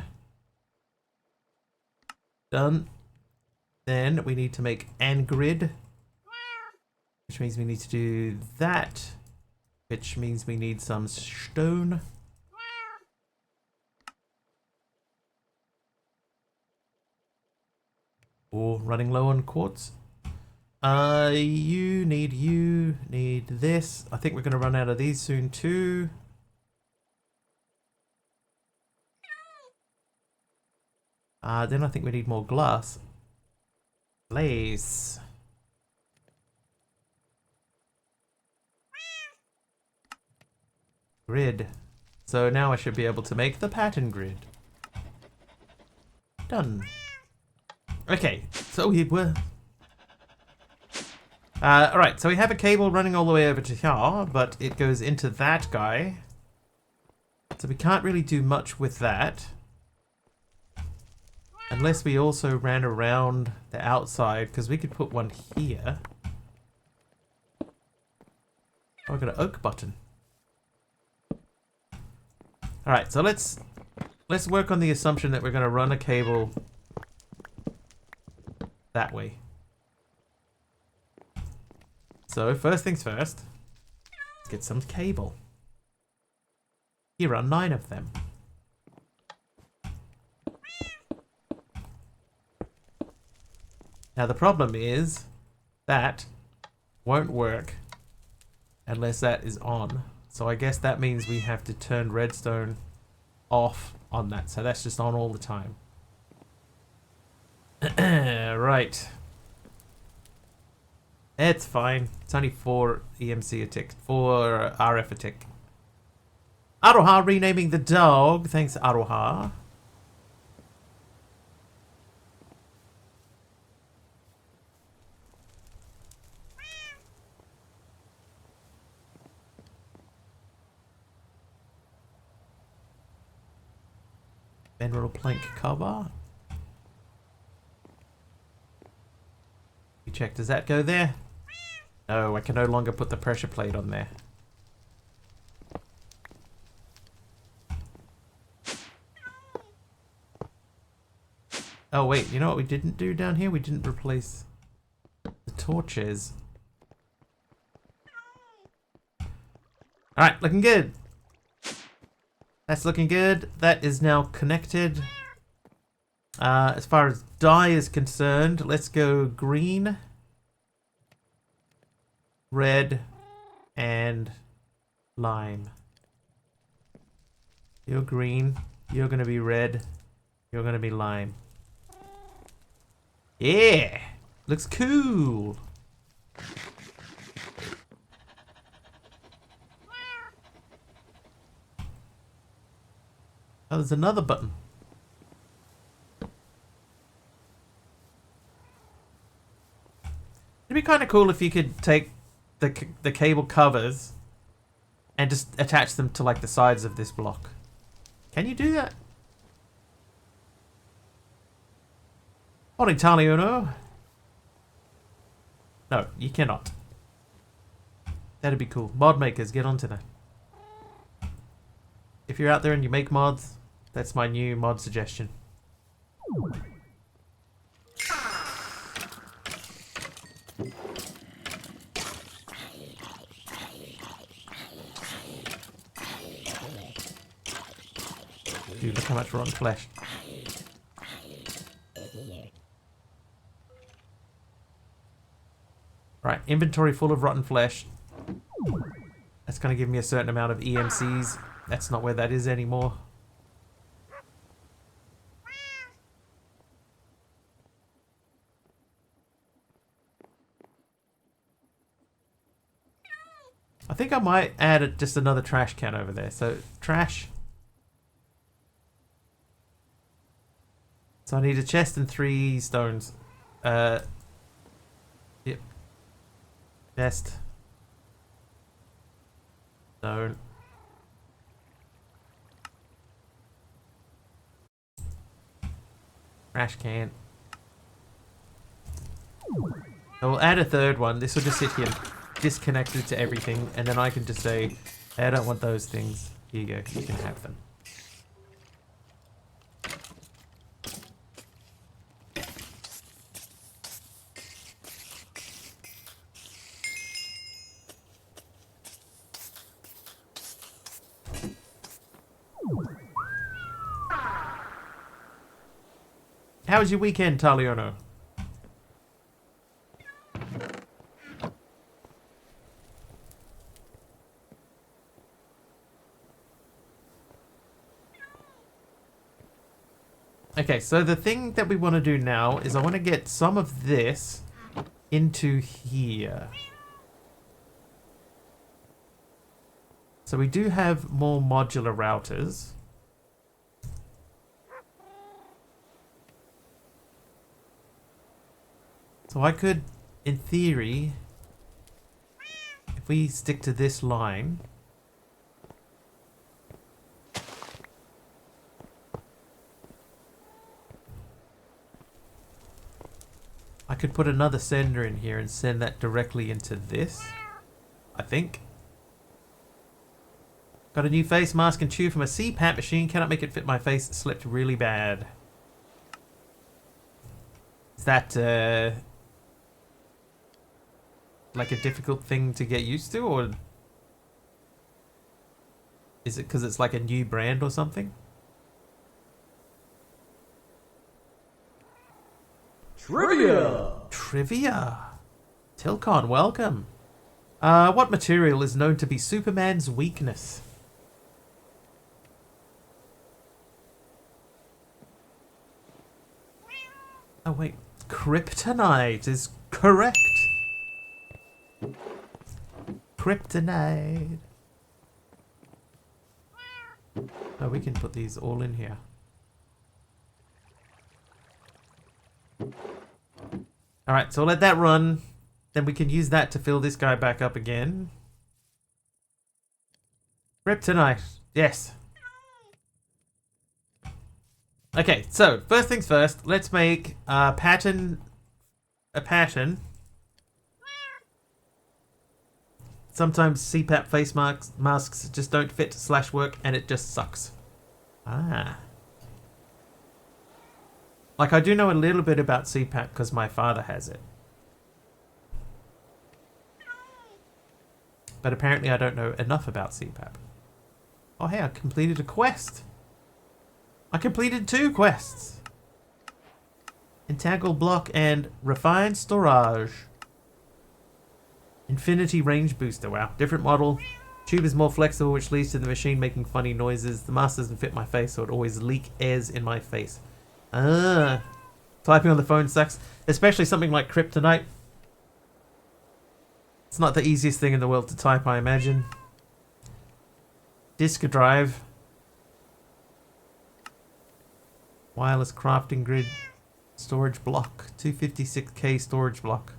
Done. Then we need to make an grid, which means we need to do that, which means we need some stone. Or running low on quartz. You need this. I think we're going to run out of these soon too. Then I think we need more glass. Glaze. Grid. So now I should be able to make the pattern grid. Done. Okay, so we were... alright, so we have a cable running all the way over to here, but it goes into that guy. So we can't really do much with that. Unless we also ran around the outside, because we could put one here. Oh, I got an oak button. Alright, so let's work on the assumption that we're going to run a cable that way. So, first things first, let's get some cable. Here are 9 of them. Now the problem is that won't work unless that is on. So I guess that means we have to turn redstone off on that. So that's just on all the time. Right. It's fine. It's only 4 EMC a tick. 4 RF a tick. Aroha renaming the dog. Thanks, Aroha. Mineral plank cover. You check, does that go there? No, I can no longer put the pressure plate on there. Oh wait, you know what we didn't do down here? We didn't replace the torches. Alright, looking good. That's looking good. That is now connected. As far as dye is concerned, let's go green, red, and lime. You're green. You're going to be red. You're going to be lime. Yeah! Looks cool! Oh, there's another button. It'd be kind of cool if you could take the cable covers and just attach them to like the sides of this block. Can you do that? Morning, Taliono. No, you cannot. That'd be cool. Mod makers, get onto that. If you're out there and you make mods, that's my new mod suggestion. Dude, look how much rotten flesh. Right, inventory full of rotten flesh. That's going to give me a certain amount of EMCs. That's not where that is anymore. I think I might add just another trash can over there. So, trash. So I need a chest and 3 stones. Yep. Chest. Stone. Trash can. So we'll add a 3rd one. This will just sit here disconnected to everything, and then I can just say, hey, I don't want those things. Here you go. You can have them. How was your weekend, Taliono? Okay, so the thing that we want to do now is I want to get some of this into here. So we do have more modular routers. So I could, in theory, if we stick to this line, could put another sender in here and send that directly into this. I think. Got a new face mask and tube from a CPAP machine. Cannot make it fit my face. It slipped really bad. Is that like a difficult thing to get used to, or is it because it's like a new brand or something? Trivia! Trivia. Tilcon, welcome. What material is known to be Superman's weakness? Oh wait, kryptonite is correct. Kryptonite. Oh, we can put these all in here. Alright, so let that run. Then we can use that to fill this guy back up again. Kryptonite. Yes. Okay, so first things first, let's make a pattern. Sometimes CPAP face masks just don't fit / work and it just sucks. Ah. Like, I do know a little bit about CPAP because my father has it. But apparently I don't know enough about CPAP. Oh hey, I completed a quest. I completed 2 quests. Entangle block and refine storage. Infinity range booster. Wow, different model. Tube is more flexible, which leads to the machine making funny noises. The mask doesn't fit my face, so it always leak airs in my face. Ah, typing on the phone sucks, especially something like kryptonite. It's not the easiest thing in the world to type, I imagine. Disk drive. Wireless crafting grid. Storage block. 256K storage block.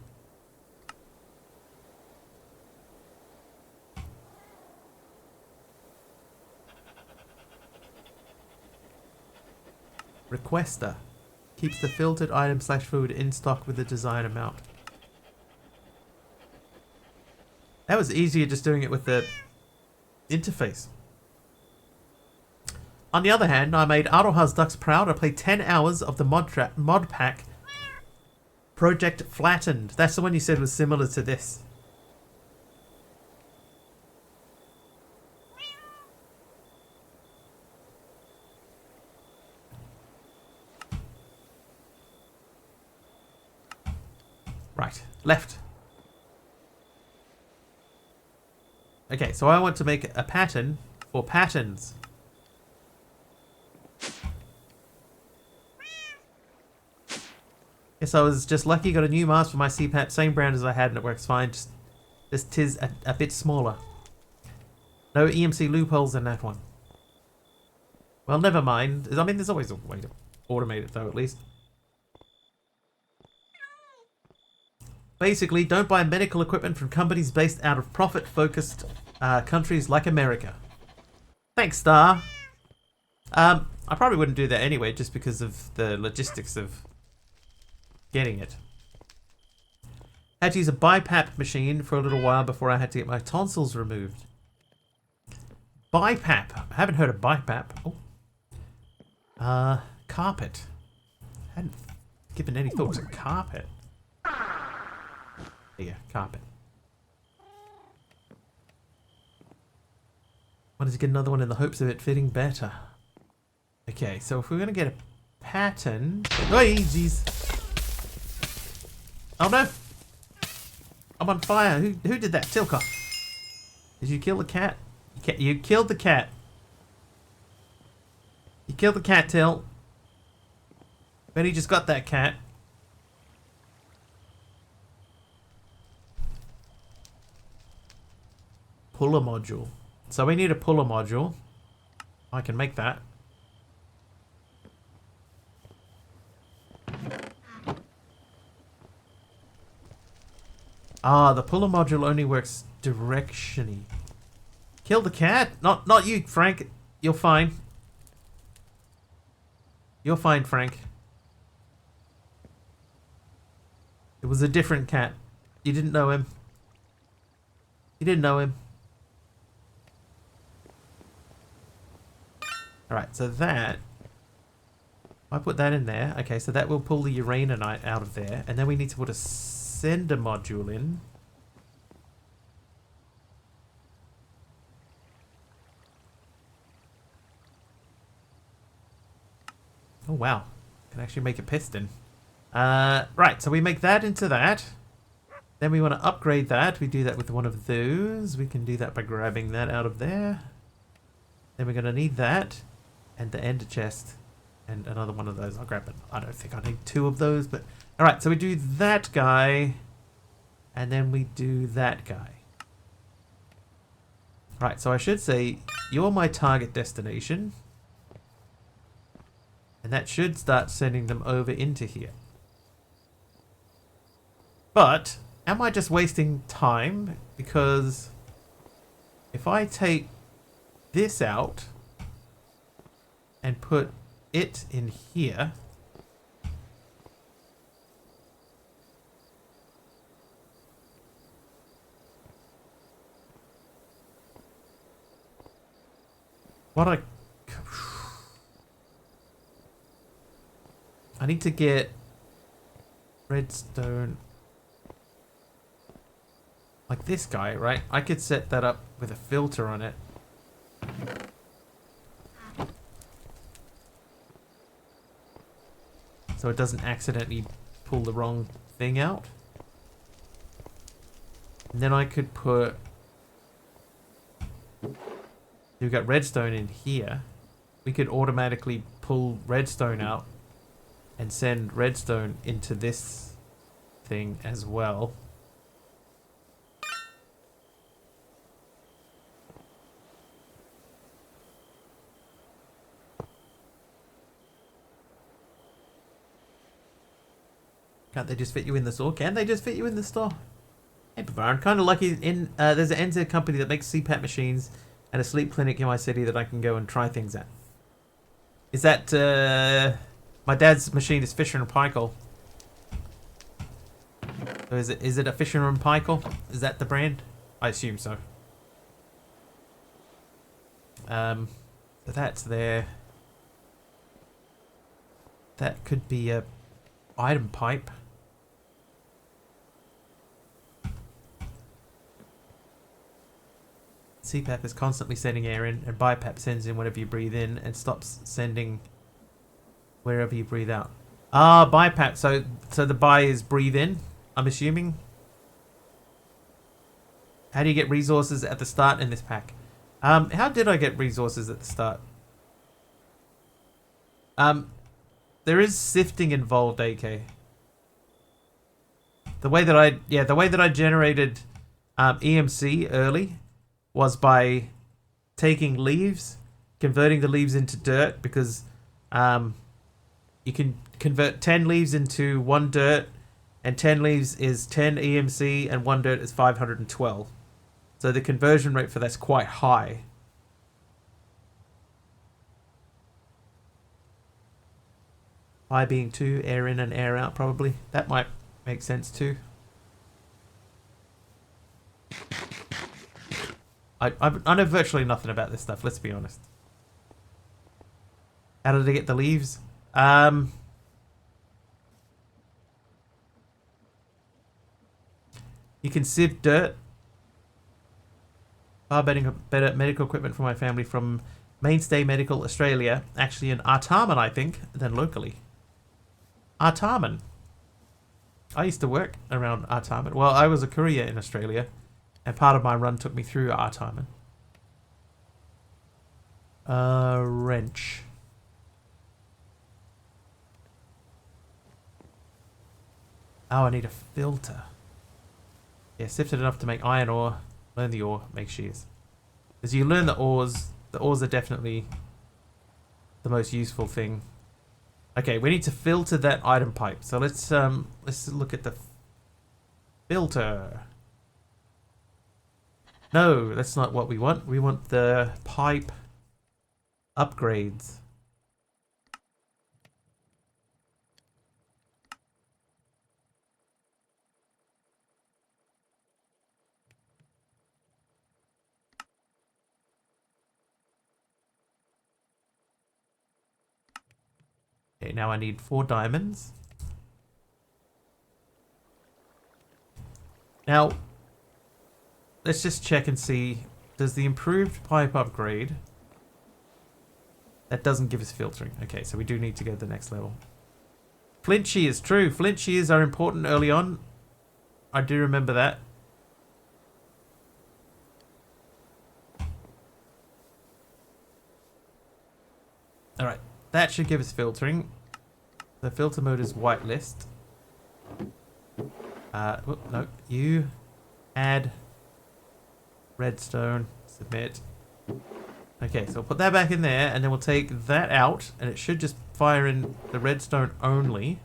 Requester. Keeps the filtered item / food in stock with the desired amount. That was easier just doing it with the interface. On the other hand, I made Aroha's Ducks proud. I played 10 hours of the mod pack Project Flattened. That's the one you said was similar to this. Right, left. Okay, so I want to make a pattern for patterns. Yes, I was just lucky, got a new mask for my CPAP, same brand as I had, and it works fine. Just tis a bit smaller. No EMC loopholes in that one. Well, never mind. I mean, there's always a way to automate it, though, at least. Basically, don't buy medical equipment from companies based out of profit-focused countries like America. Thanks, Star. I probably wouldn't do that anyway, just because of the logistics of getting it. Had to use a BiPAP machine for a little while before I had to get my tonsils removed. BiPAP. I haven't heard of BiPAP. Oh. Carpet. Hadn't given any thought to carpet. Yeah, carpet. Wanted to get another one in the hopes of it fitting better. Okay, so if we're gonna get a pattern. Oh, jeez. Oh no! I'm on fire. Who did that? Tilka. Did you kill the cat? You killed the cat. You killed the cat, Till. Bet he just got that cat. Puller module. So we need a puller module. I can make that. Ah, the puller module only works directionally. Kill the cat? Not you, Frank. You're fine. You're fine, Frank. It was a different cat. You didn't know him. You didn't know him. Alright, so that... I put that in there. Okay, so that will pull the uraninite out of there. And then we need to put a sender module in. Oh, wow. Can actually make a piston. Right, so we make that into that. Then we want to upgrade that. We do that with one of those. We can do that by grabbing that out of there. Then we're going to need that. And the ender chest. And another one of those. I'll grab it. I don't think I need two of those, but... Alright, so we do that guy. And then we do that guy. Right, so I should say, you're my target destination. And that should start sending them over into here. But, am I just wasting time? Because if I take this out and put it in here, what I need to get redstone like this guy, right? I could set that up with a filter on it. So it doesn't accidentally pull the wrong thing out. And then I could put... We've got redstone in here. We could automatically pull redstone out and send redstone into this thing as well. Can't they just fit you in the store? Can they just fit you in the store? Hey, Bavar, I'm kind of lucky in there's an NZ company that makes CPAP machines and a sleep clinic in my city that I can go and try things at. Is that my dad's machine is Fisher and Paykel. So is it a Fisher and Paykel? Is that the brand? I assume so. So that's there. That could be a item pipe. CPAP is constantly sending air in, and BiPAP sends in whatever you breathe in and stops sending wherever you breathe out. Ah, BiPAP. So the bi is breathe in, I'm assuming. How do you get resources at the start in this pack? How did I get resources at the start? There is sifting involved, AK. The way that I generated EMC early was by taking leaves, converting the leaves into dirt, because you can convert 10 leaves into 1 dirt, and 10 leaves is 10 EMC, and 1 dirt is 512. So the conversion rate for that's quite high. I being 2, air in and air out, probably. That might make sense too. I know virtually nothing about this stuff, let's be honest. How did I get the leaves? You can sieve dirt. Far better medical equipment for my family from Mainstay Medical Australia. Actually in Artarmon, I think, than locally. Artarmon. I used to work around Artarmon. Well, I was a courier in Australia, and part of my run took me through Artarmon. Wrench. Oh, I need a filter. Yeah, sifted enough to make iron ore. Learn the ore, make shears. As you learn the ores are definitely the most useful thing. Okay, we need to filter that item pipe. So let's look at the filter. No, that's not what we want. We want the pipe upgrades. Okay, now I need 4 diamonds. Now, let's just check and see. Does the improved pipe upgrade... That doesn't give us filtering. Okay, so we do need to go to the next level. Flint shears, true. Flint shears are important early on. I do remember that. Alright, that should give us filtering. The filter mode is whitelist. No, you add redstone, submit. Okay, so we'll put that back in there, and then we'll take that out, and it should just fire in the redstone only.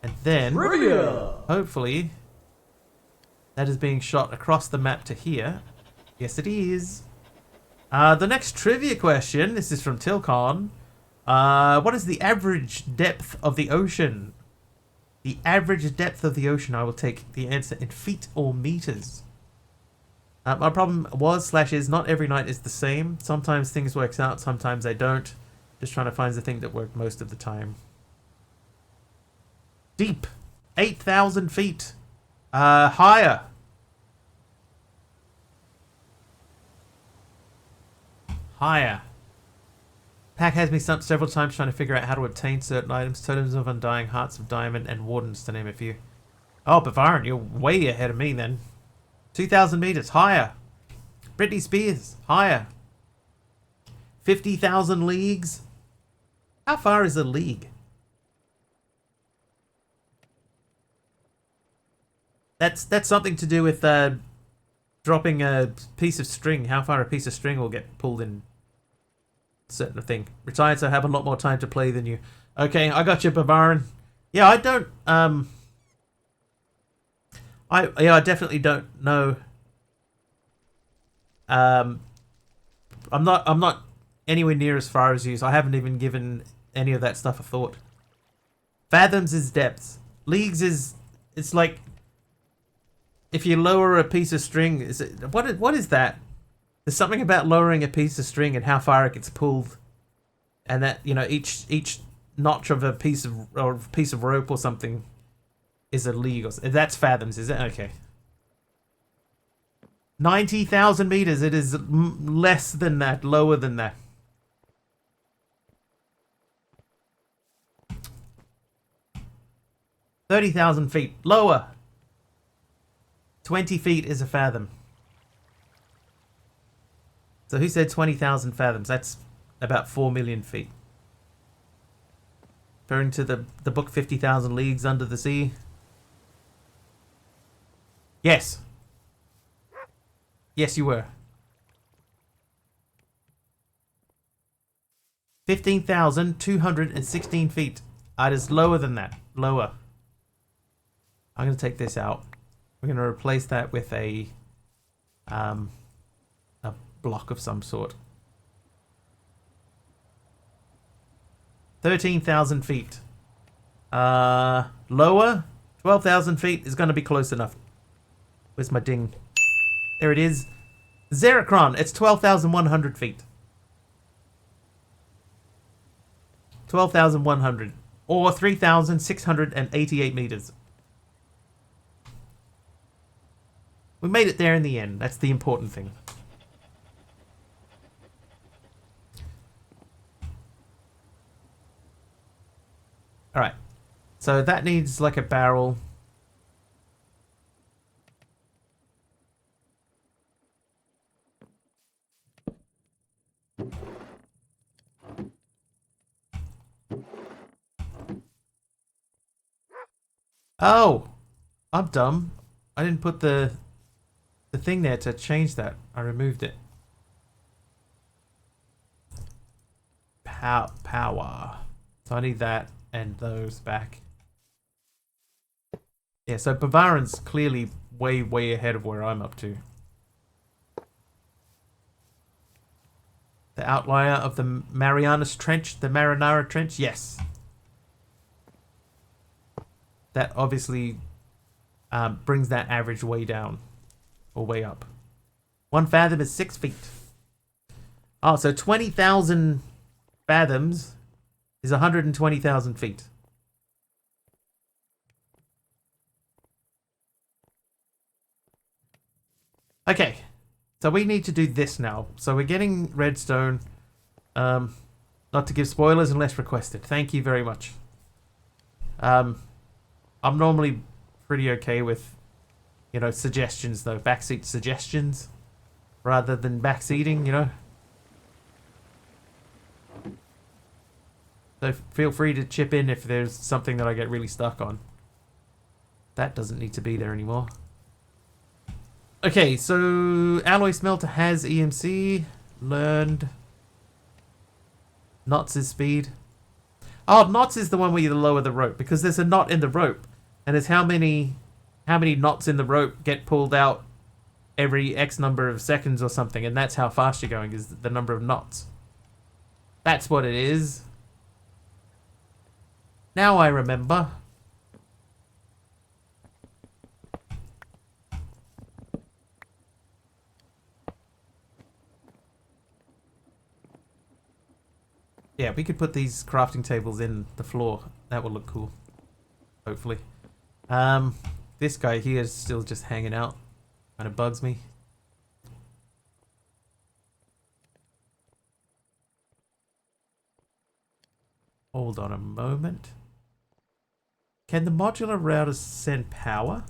And then, Trivia! hopefully, that is being shot across the map to here. Yes, it is. The next trivia question, this is from Tilcon. What is the average depth of the ocean? The average depth of the ocean, I will take the answer in feet or meters. My problem was / is not every night is the same. Sometimes things works out, sometimes they don't. Just trying to find the thing that worked most of the time. Deep. 8,000 feet. Higher. Higher. Pack has me stumped several times trying to figure out how to obtain certain items. Totems of Undying, Hearts of Diamond, and Wardens, to name a few. Oh, Bavarian, you're way ahead of me then. 2,000 meters, higher. Britney Spears, higher. 50,000 leagues. How far is a league? That's something to do with dropping a piece of string. How far a piece of string will get pulled in. Certain thing. Retired, so I have a lot more time to play than you. Okay, I got you, Bavarian. Yeah, I don't. I definitely don't know. I'm not anywhere near as far as you, so I haven't even given any of that stuff a thought. Fathoms is depths. Leagues is, it's like if you lower a piece of string. Is it what is that? There's something about lowering a piece of string and how far it gets pulled, and that, you know, each notch of a piece of rope or something is a league. Or that's fathoms, is it? Okay. 90,000 meters. It is less than that, lower than that. $30,000 feet, lower. 20 feet is a fathom. So who said 20,000 fathoms? That's about 4 million feet. Referring to the book 50,000 Leagues Under the Sea. Yes. Yes, you were. 15,216 feet. It is lower than that. Lower. I'm going to take this out. We're going to replace that with a block of some sort. 13,000 feet. Lower. 12,000 feet is going to be close enough. Where's my ding? There it is. Zeracron. It's 12,100 feet. 12,100. Or 3,688 meters. We made it there in the end. That's the important thing. Alright. So that needs like a barrel. Oh! I'm dumb. I didn't put the thing there to change that. I removed it. Power. So I need that and those back. Yeah, so Bavarian's clearly way, way ahead of where I'm up to. The outlier of the Marianas Trench, the Marinara Trench, yes. That obviously brings that average way down. Or way up. 1 fathom is 6 feet. Oh, so 20,000 fathoms is 120,000 feet. Okay, so we need to do this now. So we're getting redstone. Not to give spoilers unless requested. Thank you very much. I'm normally pretty okay with, you know, suggestions though. Backseat suggestions rather than backseating, you know. So feel free to chip in if there's something that I get really stuck on. That doesn't need to be there anymore. Okay, so alloy smelter has EMC. Learned. Knots is speed. Oh, knots is the one where you lower the rope, because there's a knot in the rope, and it's how many knots in the rope get pulled out every X number of seconds or something, and that's how fast you're going, is the number of knots. That's what it is. Now I remember. Yeah, we could put these crafting tables in the floor. That will look cool. Hopefully. This guy here is still just hanging out. Kind of bugs me. Hold on a moment. Can the modular routers send power?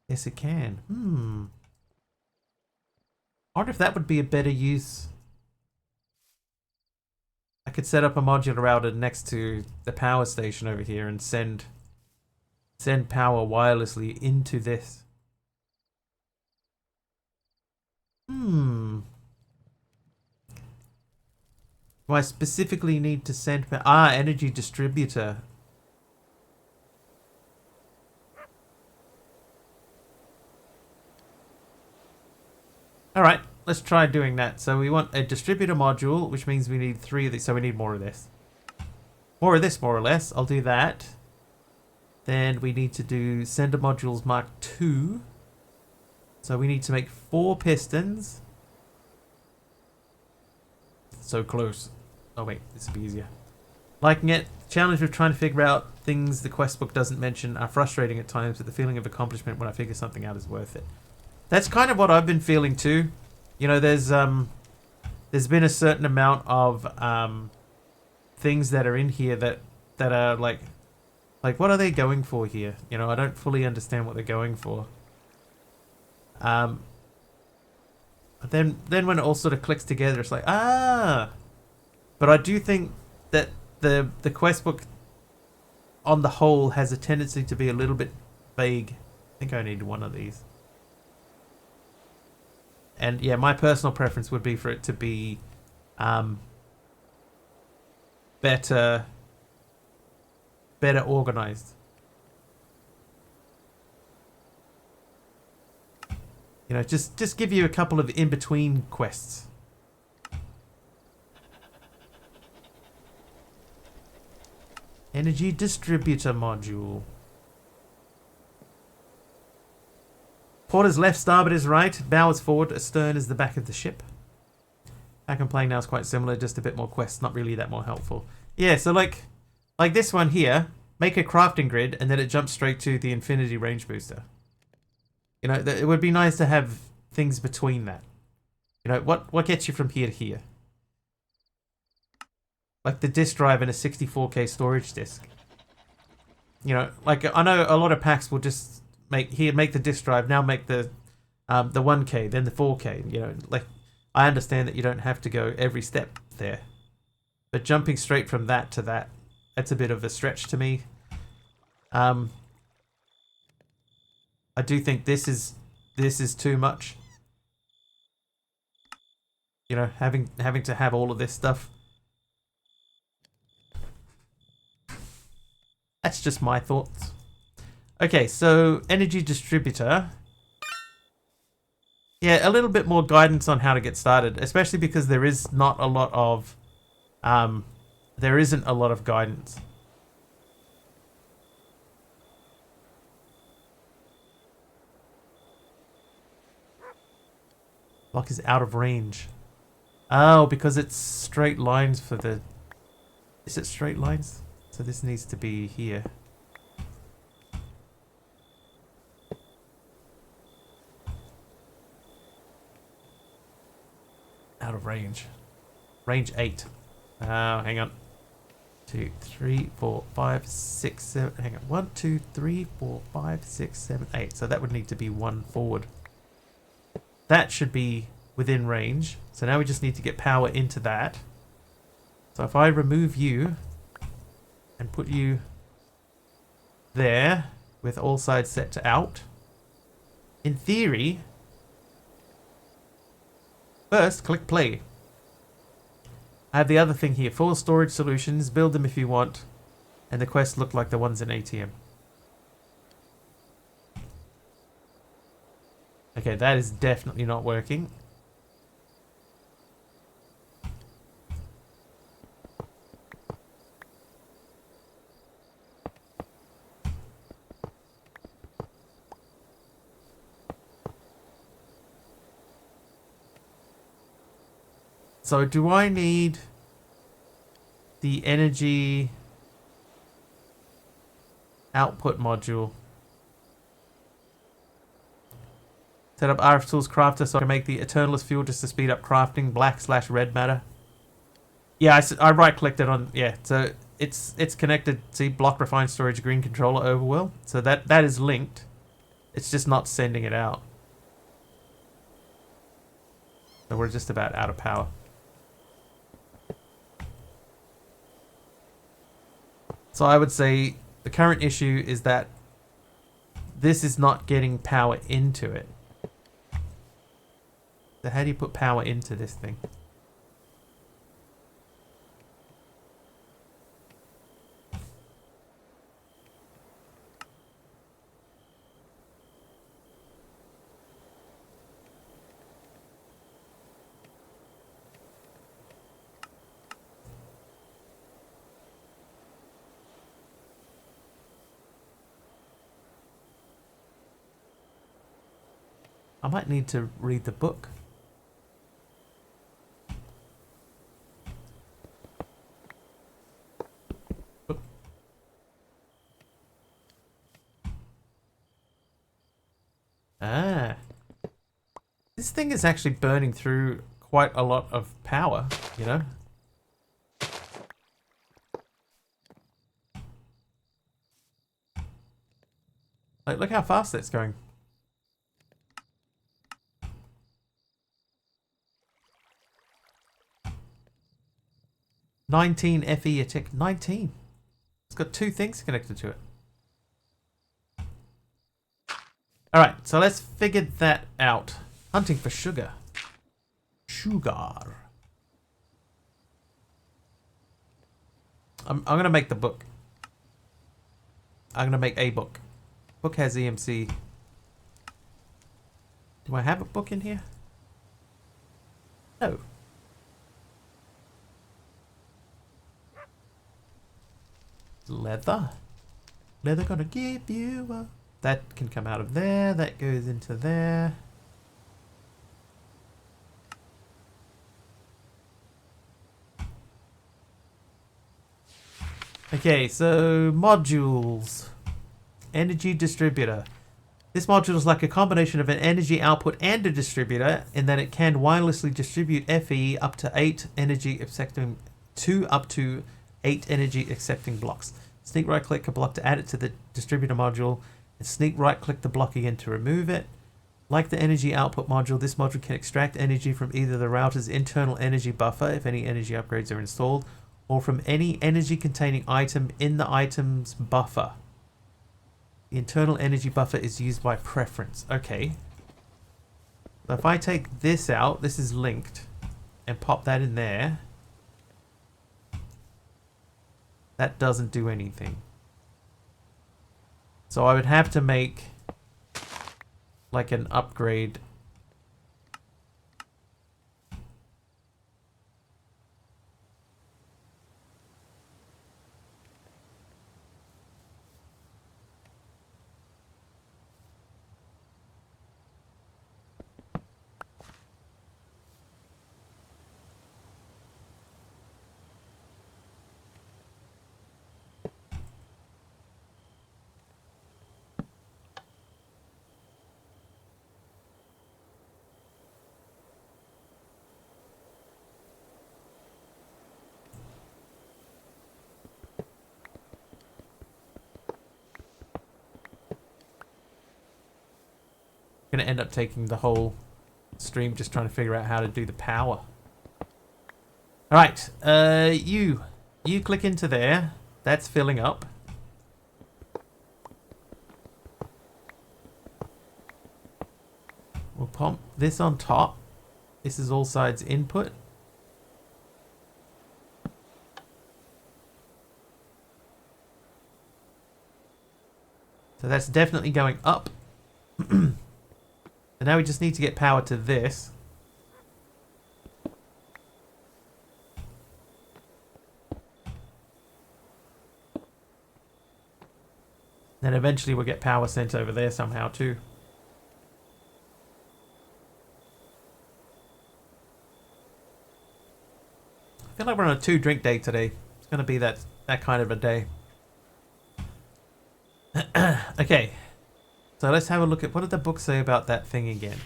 Yes, it can. I wonder if that would be a better use. I could set up a modular router next to the power station over here and send power wirelessly into this. Do I specifically need to send energy distributor. Alright, let's try doing that. So we want a distributor module, which means we need 3 of these, so we need more of this. More of this, more or less. I'll do that. Then we need to do sender modules Mark II. So we need to make 4 pistons. So close. Oh wait, this will be easier. Liking it. Challenge with trying to figure out things the quest book doesn't mention are frustrating at times, but the feeling of accomplishment when I figure something out is worth it. That's kind of what I've been feeling too. You know, there's been a certain amount of things that are in here that are like what are they going for here? You know, I don't fully understand what they're going for. Then when it all sort of clicks together, it's like, ah. But I do think that the quest book on the whole has a tendency to be a little bit vague. I think I need one of these. And yeah, my personal preference would be for it to be better organized. You know, just give you a couple of in-between quests. Energy distributor module. Port is left, starboard is right, bow is forward, astern is the back of the ship. Back and playing now is quite similar, just a bit more quests, not really that more helpful. Yeah, so like this one here, make a crafting grid and then it jumps straight to the infinity range booster. You know, it would be nice to have things between that. You know, what gets you from here to here? Like the disk drive and a 64K storage disk. You know, like I know a lot of packs will just make the disk drive, now make the 1K, then the 4K. You know, like I understand that you don't have to go every step there, but jumping straight from that to that, that's a bit of a stretch to me. I do think this is too much. You know, having to have all of this stuff. That's just my thoughts. Okay, so energy distributor. Yeah, a little bit more guidance on how to get started, especially because there is not a lot of there isn't a lot of guidance. Block is out of range. Oh, because it's straight lines for the... Is it straight lines? So this needs to be here. Out of range. Range 8. Oh, hang on. 2, 3, 4, 5, 6, 7. Hang on. 1, 2, 3, 4, 5, 6, 7, 8. So that would need to be 1 forward. That should be within range. So now we just need to get power into that. So if I remove you and put you there with all sides set to out, in theory, first click play. I have the other thing here, 4 storage solutions, build them if you want, and the quests look like the ones in ATM. Okay, that is definitely not working. So do I need the energy output module? Set up RF Tools Crafter so I can make the Eternalist fuel just to speed up crafting, black/red matter. Yeah, I right clicked it on, yeah, so it's connected, see, block refined storage green controller overwhelm. So that is linked. It's just not sending it out. So we're just about out of power. So I would say the current issue is that this is not getting power into it. So how do you put power into this thing? I might need to read the book. Ah. This thing is actually burning through quite a lot of power, you know? Like, look how fast that's going. "19 FE a tick." 19. It's got 2 things connected to it. Alright, so let's figure that out. Hunting for sugar. Sugar. I'm gonna make the book. I'm gonna make a book. Book has EMC. Do I have a book in here? No. Leather. Leather gonna give you a... That can come out of there. That goes into there. Okay, so modules. Energy distributor. This module is like a combination of an energy output and a distributor in that it can wirelessly distribute FE up to 8 energy accepting up to 8 energy accepting blocks. Sneak right click a block to add it to the distributor module, and sneak right click the block again to remove it. Like the energy output module, this module can extract energy from either the router's internal energy buffer if any energy upgrades are installed, or from any energy containing item in the item's buffer. The internal energy buffer is used by preference. Okay. So if I take this out, this is linked, and pop that in there, that doesn't do anything. So I would have to make like an upgrade. going to end up taking the whole stream just trying to figure out how to do the power. Alright, you click into there. That's filling up. We'll pump this on top. This is all sides input. So that's definitely going up. And now we just need to get power to this. Then eventually we'll get power sent over there somehow too. I feel like we're on a 2-drink day today. It's going to be that kind of a day. Okay. So let's have a look at what did the book say about that thing again.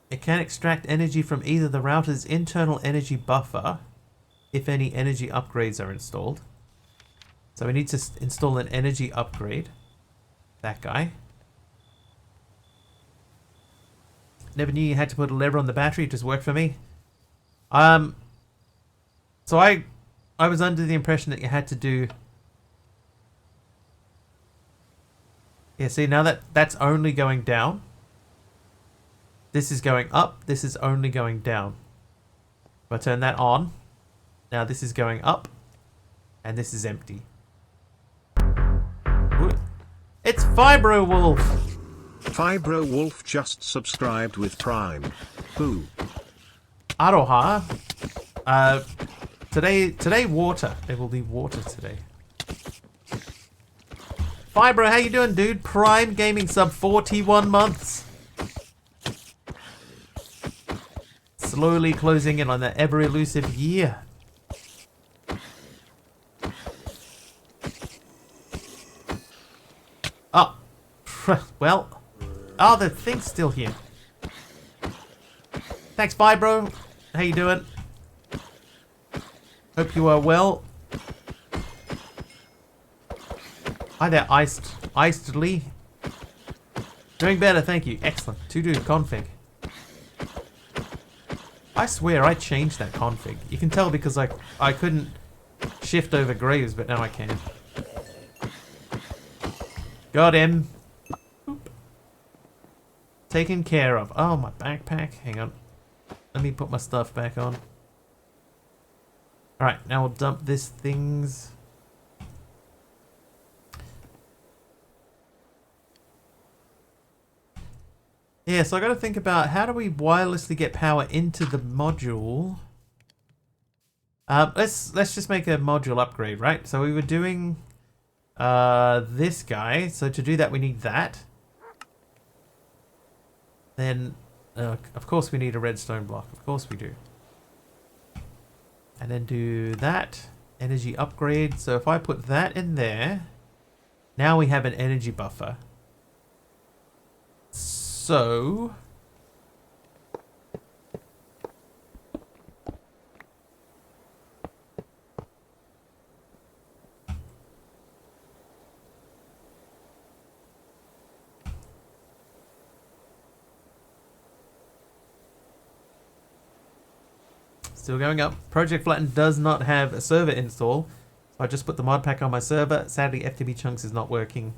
It can extract energy from either the router's internal energy buffer if any energy upgrades are installed. So we need to install an energy upgrade. That guy. Never knew you had to put a lever on the battery. It just worked for me. So I was under the impression that you had to do. Yeah, see now that's only going down. This is going up. This is only going down. If I turn that on, now this is going up, and this is empty. Ooh. It's Fibro Wolf. Fibro Wolf just subscribed with Prime. Boo. Aroha. Today water. There will be water today. Fibro, how you doing, dude? Prime Gaming sub 41 months. Slowly closing in on that ever elusive year. Oh, well. Oh, the thing's still here. Thanks, Fibro. How you doing? Hope you are well. Hi there, Iced Lee. Doing better, thank you. Excellent. To-do config. I swear I changed that config. You can tell because I couldn't shift over graves, but now I can. Got him. Boop. Taken care of. Oh, my backpack. Hang on. Let me put my stuff back on. Alright, now we'll dump this things. Yeah, so I got to think about how do we wirelessly get power into the module. Let's just make a module upgrade, right? So we were doing this guy. So to do that, we need that. Then, of course, we need a redstone block. Of course we do. And then do that energy upgrade. So if I put that in there, now we have an energy buffer. So still going up. Project Flatten does not have a server install. So I just put the mod pack on my server. Sadly, FTP Chunks is not working.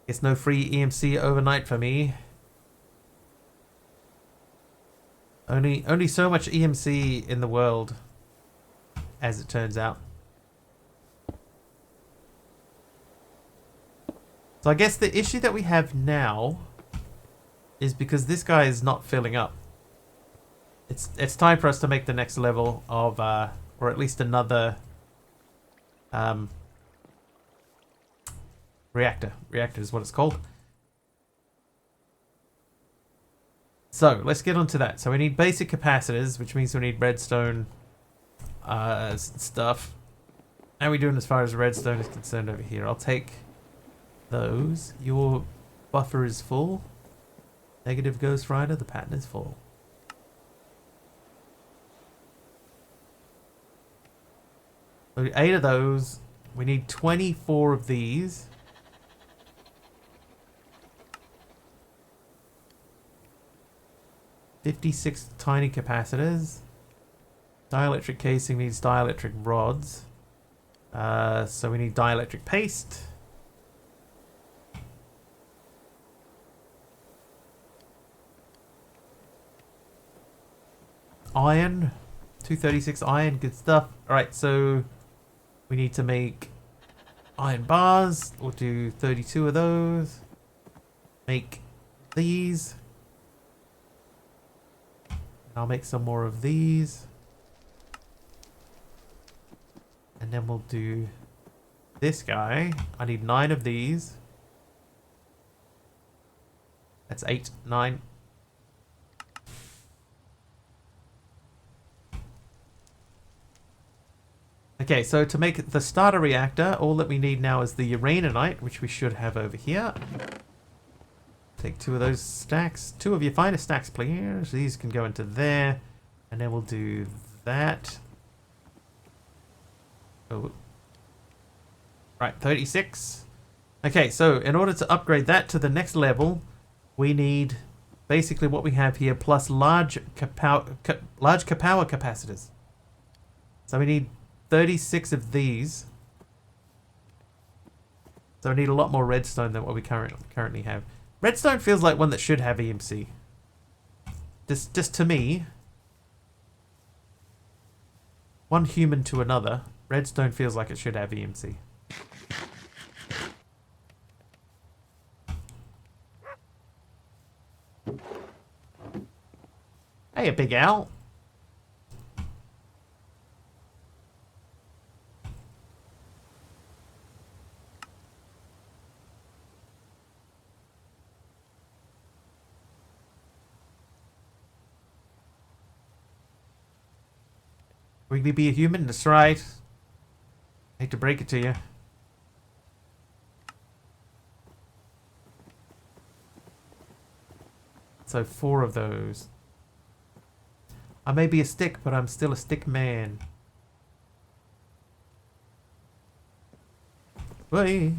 It's no free EMC overnight for me. Only so much EMC in the world, as it turns out. So I guess the issue that we have now is because this guy is not filling up. It's time for us to make the next level of, or at least another reactor. Reactor is what it's called. So let's get onto that. So we need basic capacitors, which means we need redstone stuff. How are we doing as far as redstone is concerned over here? I'll take those. Your buffer is full. Negative Ghost Rider, the pattern is full. So 8 of those. We need 24 of these. 56 tiny capacitors. Dielectric casing needs dielectric rods. So we need dielectric paste. Iron. 236 iron, good stuff. Alright, so we need to make iron bars. We'll do 32 of those. Make these. I'll make some more of these. And then we'll do this guy. I need 9 of these. That's 8, 9. Okay, so to make the starter reactor, all that we need now is the uraninite, which we should have over here. Take 2 of those stacks. 2 of your finest stacks, please. These can go into there. And then we'll do that. Oh. Right, 36. Okay, so in order to upgrade that to the next level, we need basically what we have here, plus large power capacitors. So we need 36 of these. So we need a lot more redstone than what we currently have. Redstone feels like one that should have EMC. Just to me, one human to another, redstone feels like it should have EMC. Hey, a big owl. Will we be a human? That's right. Hate to break it to you. So 4 of those. I may be a stick, but I'm still a stick man. Wait.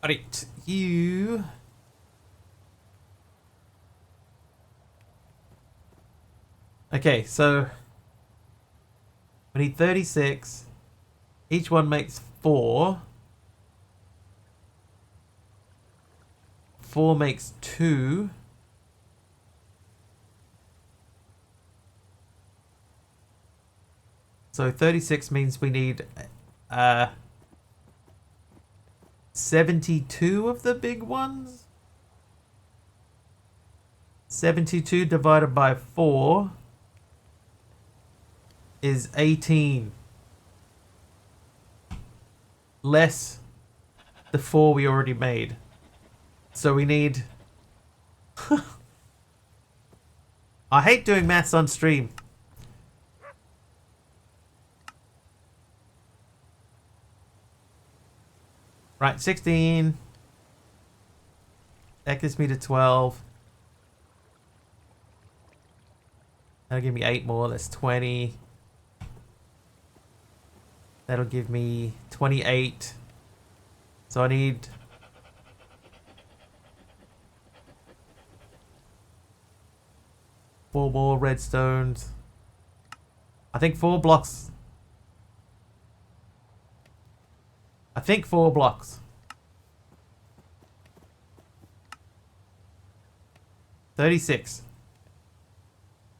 Alright, you... Okay, so we need 36. Each one makes 4. 4 makes 2. So 36 means we need 72 of the big ones. 72 divided by 4 is 18. Less the 4 we already made. So we need... I hate doing maths on stream. Right, 16. That gives me to 12. That'll give me 8 more. That's 20. That'll give me 28. So I need... four more redstones. I think 4 blocks. I think 4 blocks. 36.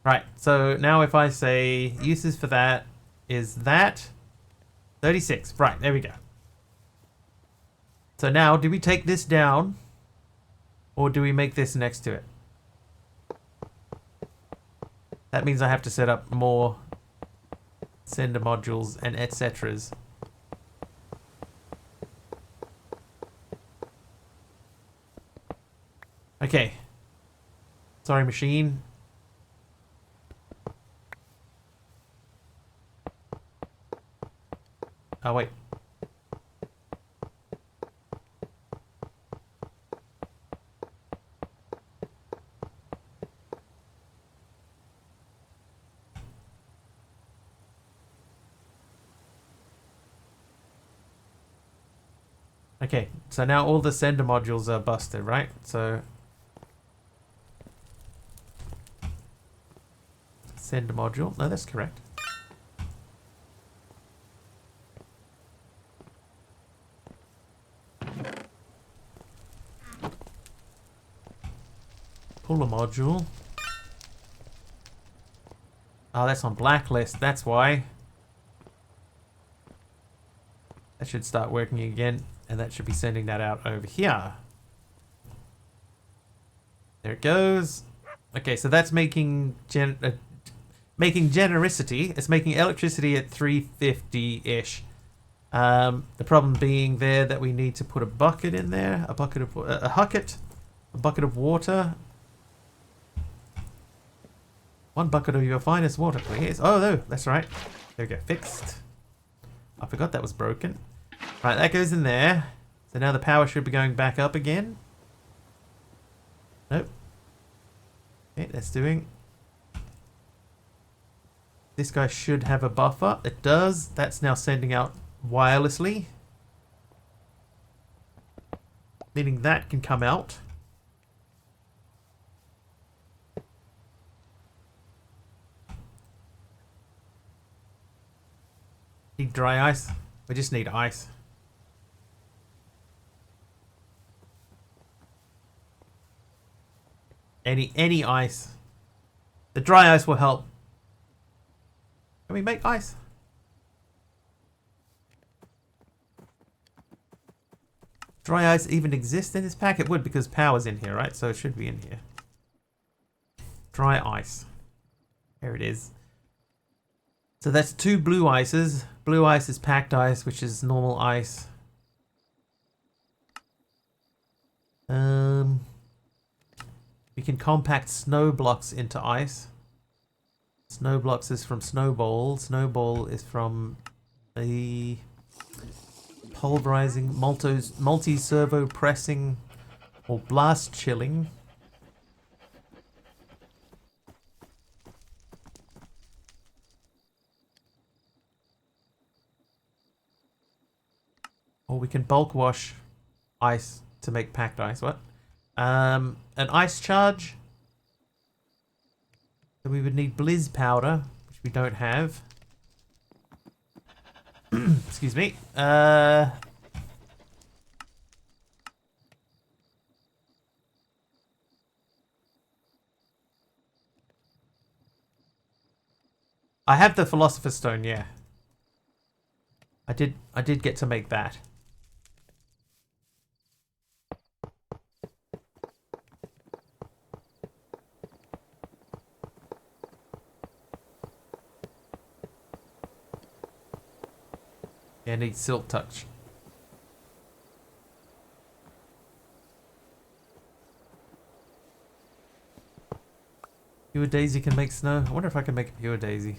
Right, so now if I say uses for that is that 36. Right, there we go. So now, do we take this down or do we make this next to it? That means I have to set up more sender modules and etceteras. Okay. Sorry, machine. Oh, wait. Okay, so now all the sender modules are busted, right? So sender module. No, that's correct. Pull a module. Oh, that's on blacklist. That's why. That should start working again, and that should be sending that out over here. There it goes. Okay, so that's making genericity. It's making electricity at 350-ish. The problem being there that we need to put a bucket in there, a bucket of a bucket of water. One bucket of your finest water, please. Oh no, that's right. There we go, fixed. I forgot that was broken. Right, that goes in there. So now the power should be going back up again. Nope. Okay, that's doing. This guy should have a buffer. It does. That's now sending out wirelessly. Meaning that can come out. Need dry ice. We just need ice. Any ice. The dry ice will help. Can we make ice? Dry ice even exist in this pack? It would, because power's in here, right? So it should be in here. Dry ice. There it is. So that's 2 blue ices. Blue ice is packed ice, which is normal ice. We can compact snow blocks into ice. Snow blocks is from snowball. Snowball is from a pulverizing, multi-servo pressing, or blast chilling. Or we can bulk wash ice to make packed ice. What? An ice charge. So we would need blizz powder, which we don't have. Excuse me. I have the Philosopher's Stone, yeah. I did get to make that. Yeah, need Silk Touch. Pure Daisy can make snow. I wonder if I can make a Pure Daisy.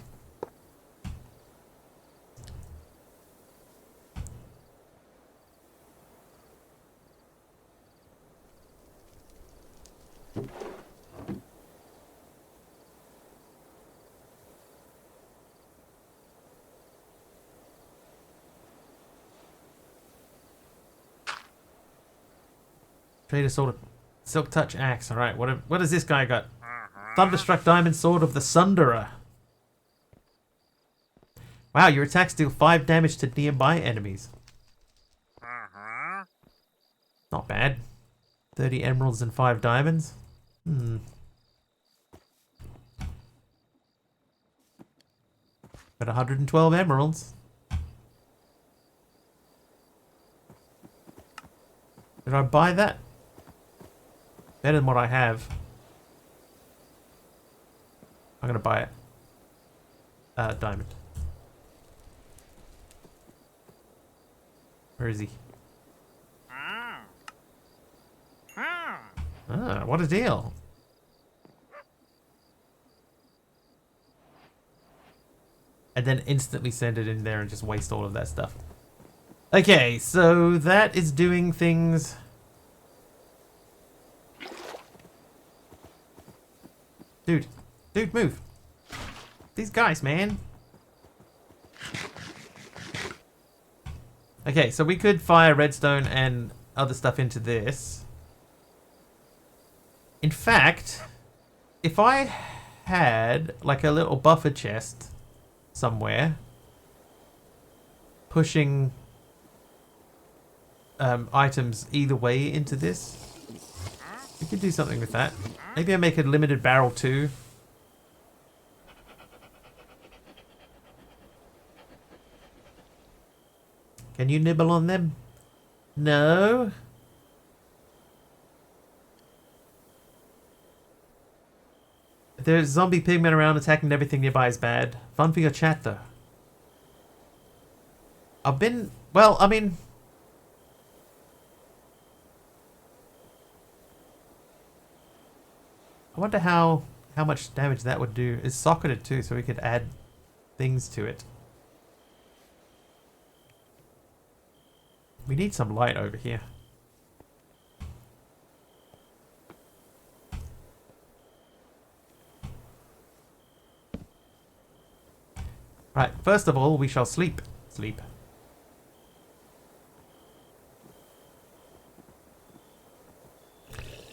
Trader Sword of Silk Touch Axe. Alright, what has this guy got? Thunderstruck Diamond Sword of the Sunderer. Wow, your attacks deal 5 damage to nearby enemies. Not bad. 30 emeralds and 5 diamonds. Got 112 emeralds. Did I buy that? Better than what I have. I'm gonna buy it. Diamond. Where is he? Ah, what a deal. And then instantly send it in there and just waste all of that stuff. Okay, so that is doing things. Dude, move. These guys, man. Okay, Okay, so we could fire redstone and other stuff into this. In fact, if I had like a little buffer chest somewhere pushing items either way into this, we could do something with that. Maybe I make a limited barrel too. Can you nibble on them? No. If there's zombie pigmen around attacking everything nearby is bad. Fun for your chat though. Well, I mean, I wonder how much damage that would do. It's socketed too, so we could add things to it. We need some light over here. Right, first of all, we shall sleep. Sleep.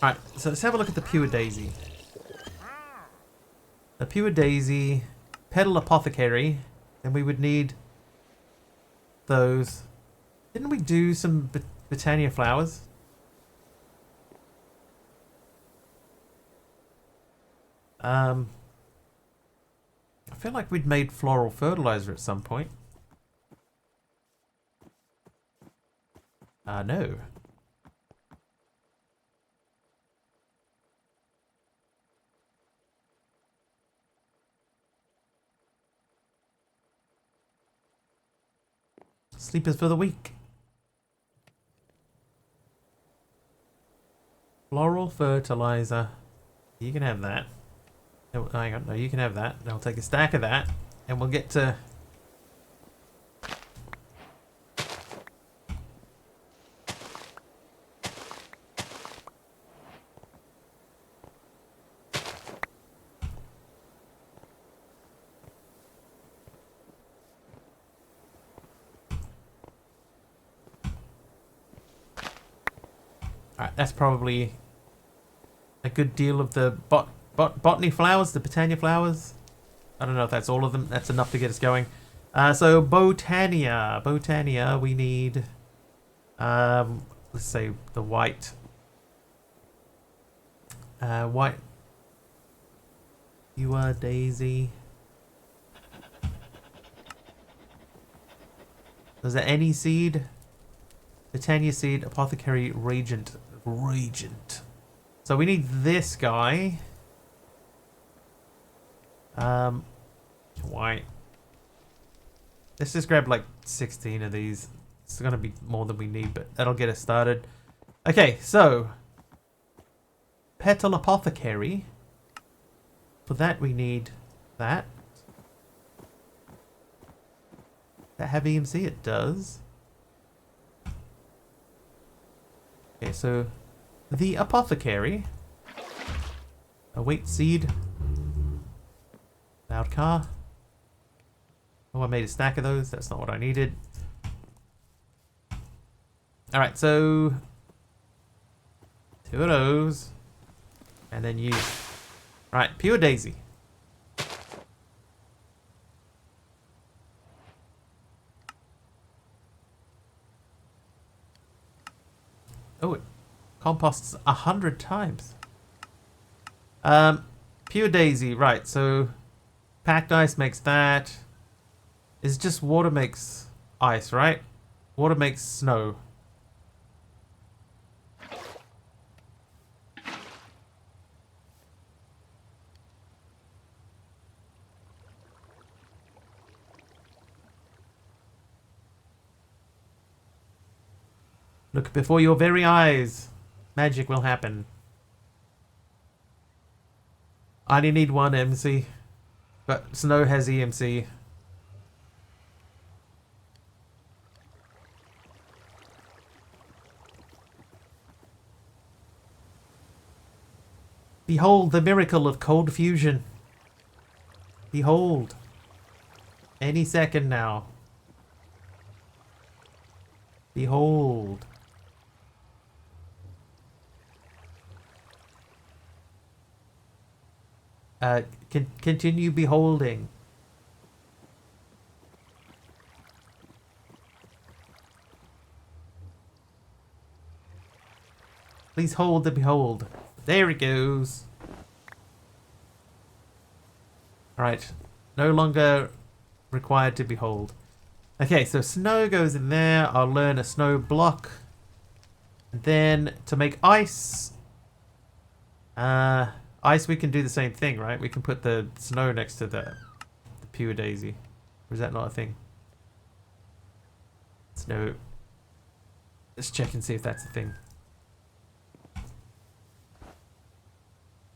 Alright, so let's have a look at the Pure Daisy. The Pure Daisy, Petal Apothecary, and we would need those. Didn't we do some Botania flowers? I feel like we'd made floral fertilizer at some point. No. Sleepers for the week. Floral fertilizer. You can have that. No, hang on. No, you can have that. I'll take a stack of that, and we'll get to. Alright, that's probably a good deal of the botany flowers, the Botania flowers. I don't know if that's all of them. That's enough to get us going. So Botania, we need, let's say the white. White. You are Daisy. Is there any seed? Botania seed, apothecary, regent. So we need this guy. White. Let's just grab like 16 of these. It's gonna be more than we need, but that'll get us started. Okay, so Petal Apothecary. For that we need that. That have EMC? It does. Okay, so the apothecary. A wheat seed. Loud car. Oh, I made a stack of those. That's not what I needed. Alright, so 2 of those. And then you. Right, Pure Daisy. Oh, it composts 100 times. Pure Daisy, right, so packed ice makes that. It's just water makes ice, right? Water makes snow. Look before your very eyes. Magic will happen. I only need 1 MC. But Snow has EMC. Behold the miracle of cold fusion. Behold. Any second now. Behold. Continue beholding. Please hold the behold. There it goes. Alright. No longer required to behold. Okay, so snow goes in there. I'll learn a snow block. And then to make ice. Ice, we can do the same thing, right? We can put the snow next to the pure daisy. Or is that not a thing? Snow. Let's check and see if that's a thing.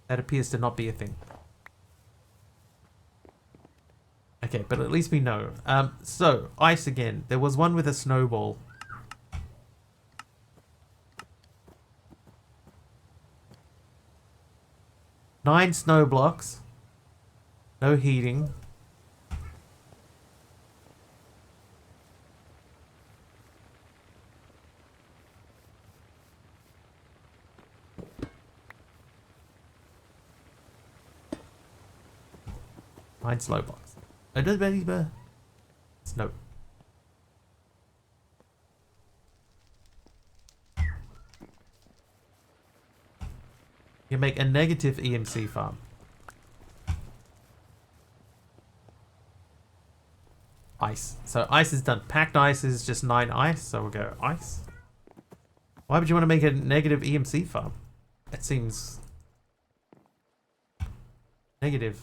That appears to not be a thing. Okay, but at least we know. So, ice again. There was one with a snowball. Nine snow blocks. No heating. Nine slow blocks. Snow. You make a negative EMC farm. Ice. So ice is done. Packed ice is just 9 ice, so we'll go ice. Why would you want to make a negative EMC farm? That seems negative.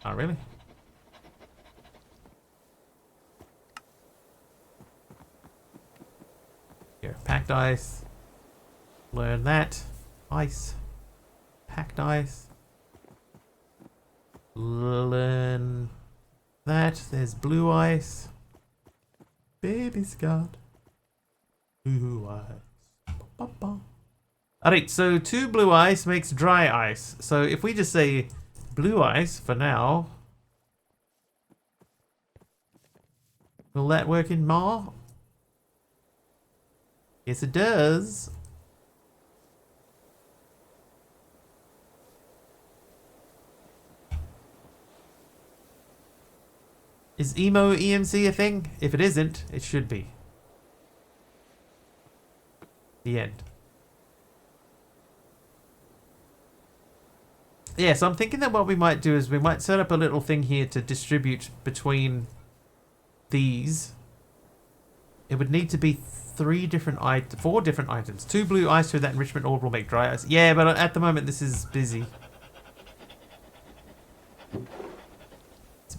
Oh, really? Here, packed ice. Learn that. Ice. Packed ice. Learn that. There's blue ice. Baby Scott. Blue ice. Ba, ba, ba. Alright, so 2 blue ice makes dry ice. So if we just say blue ice for now, will that work in more? Yes, it does. Is emo EMC a thing? If it isn't, it should be. The end. Yeah, so I'm thinking that what we might do is we might set up a little thing here to distribute between these. It would need to be 4 different items. 2 blue ice through that enrichment orb will make dry ice. Yeah, but at the moment this is busy.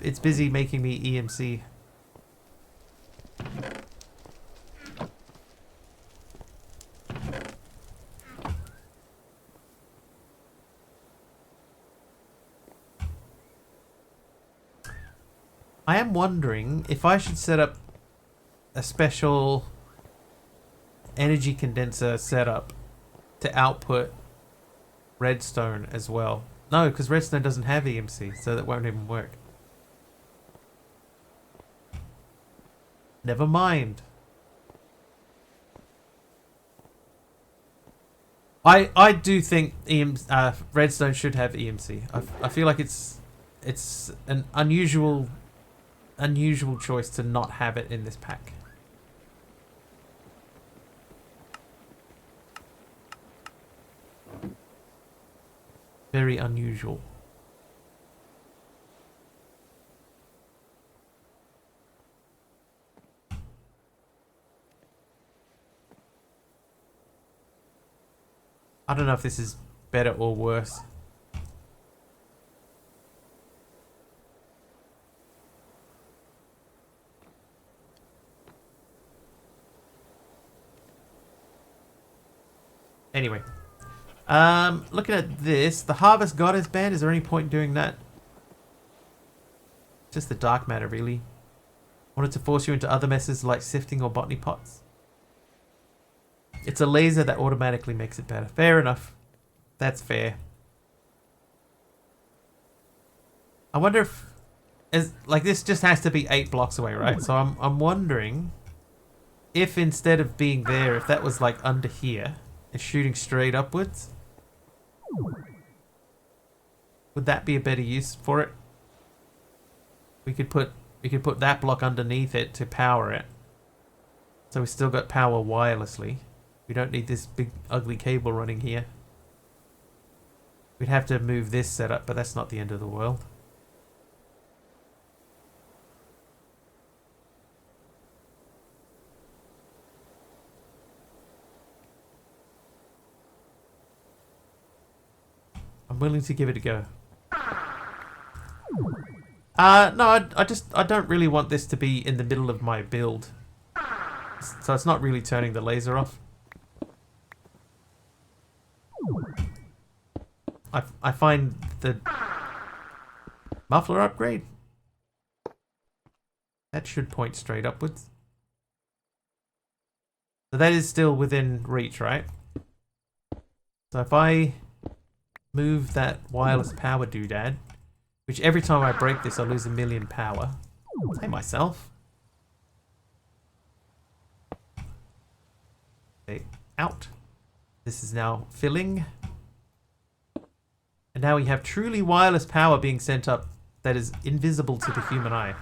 It's busy making me EMC. I am wondering if I should set up a special energy condenser setup to output redstone as well. No, because redstone doesn't have EMC, so that won't even work. Never mind. I do think redstone should have EMC. I feel like it's an unusual choice to not have it in this pack. Very unusual. I don't know if this is better or worse. Anyway. Looking at this, the Harvest Goddess Band, is there any point in doing that? Just the dark matter, really. Wanted to force you into other messes like sifting or botany pots. It's a laser that automatically makes it better. Fair enough. That's fair. I wonder if... like, this just has to be 8 blocks away, right? So I'm wondering if instead of being there, if that was like under here and shooting straight upwards, would that be a better use for it? We could put that block underneath it to power it. So we still got power wirelessly. We don't need this big ugly cable running here. We'd have to move this setup, but that's not the end of the world. I'm willing to give it a go. No, I don't really want this to be in the middle of my build. So it's not really turning the laser off. I find the muffler upgrade, that should point straight upwards. So that is still within reach, right? So if I move that wireless power doodad, which every time I break this I lose 1,000,000 power. Hey myself. Okay, out. This is now filling. And now we have truly wireless power being sent up that is invisible to the human eye.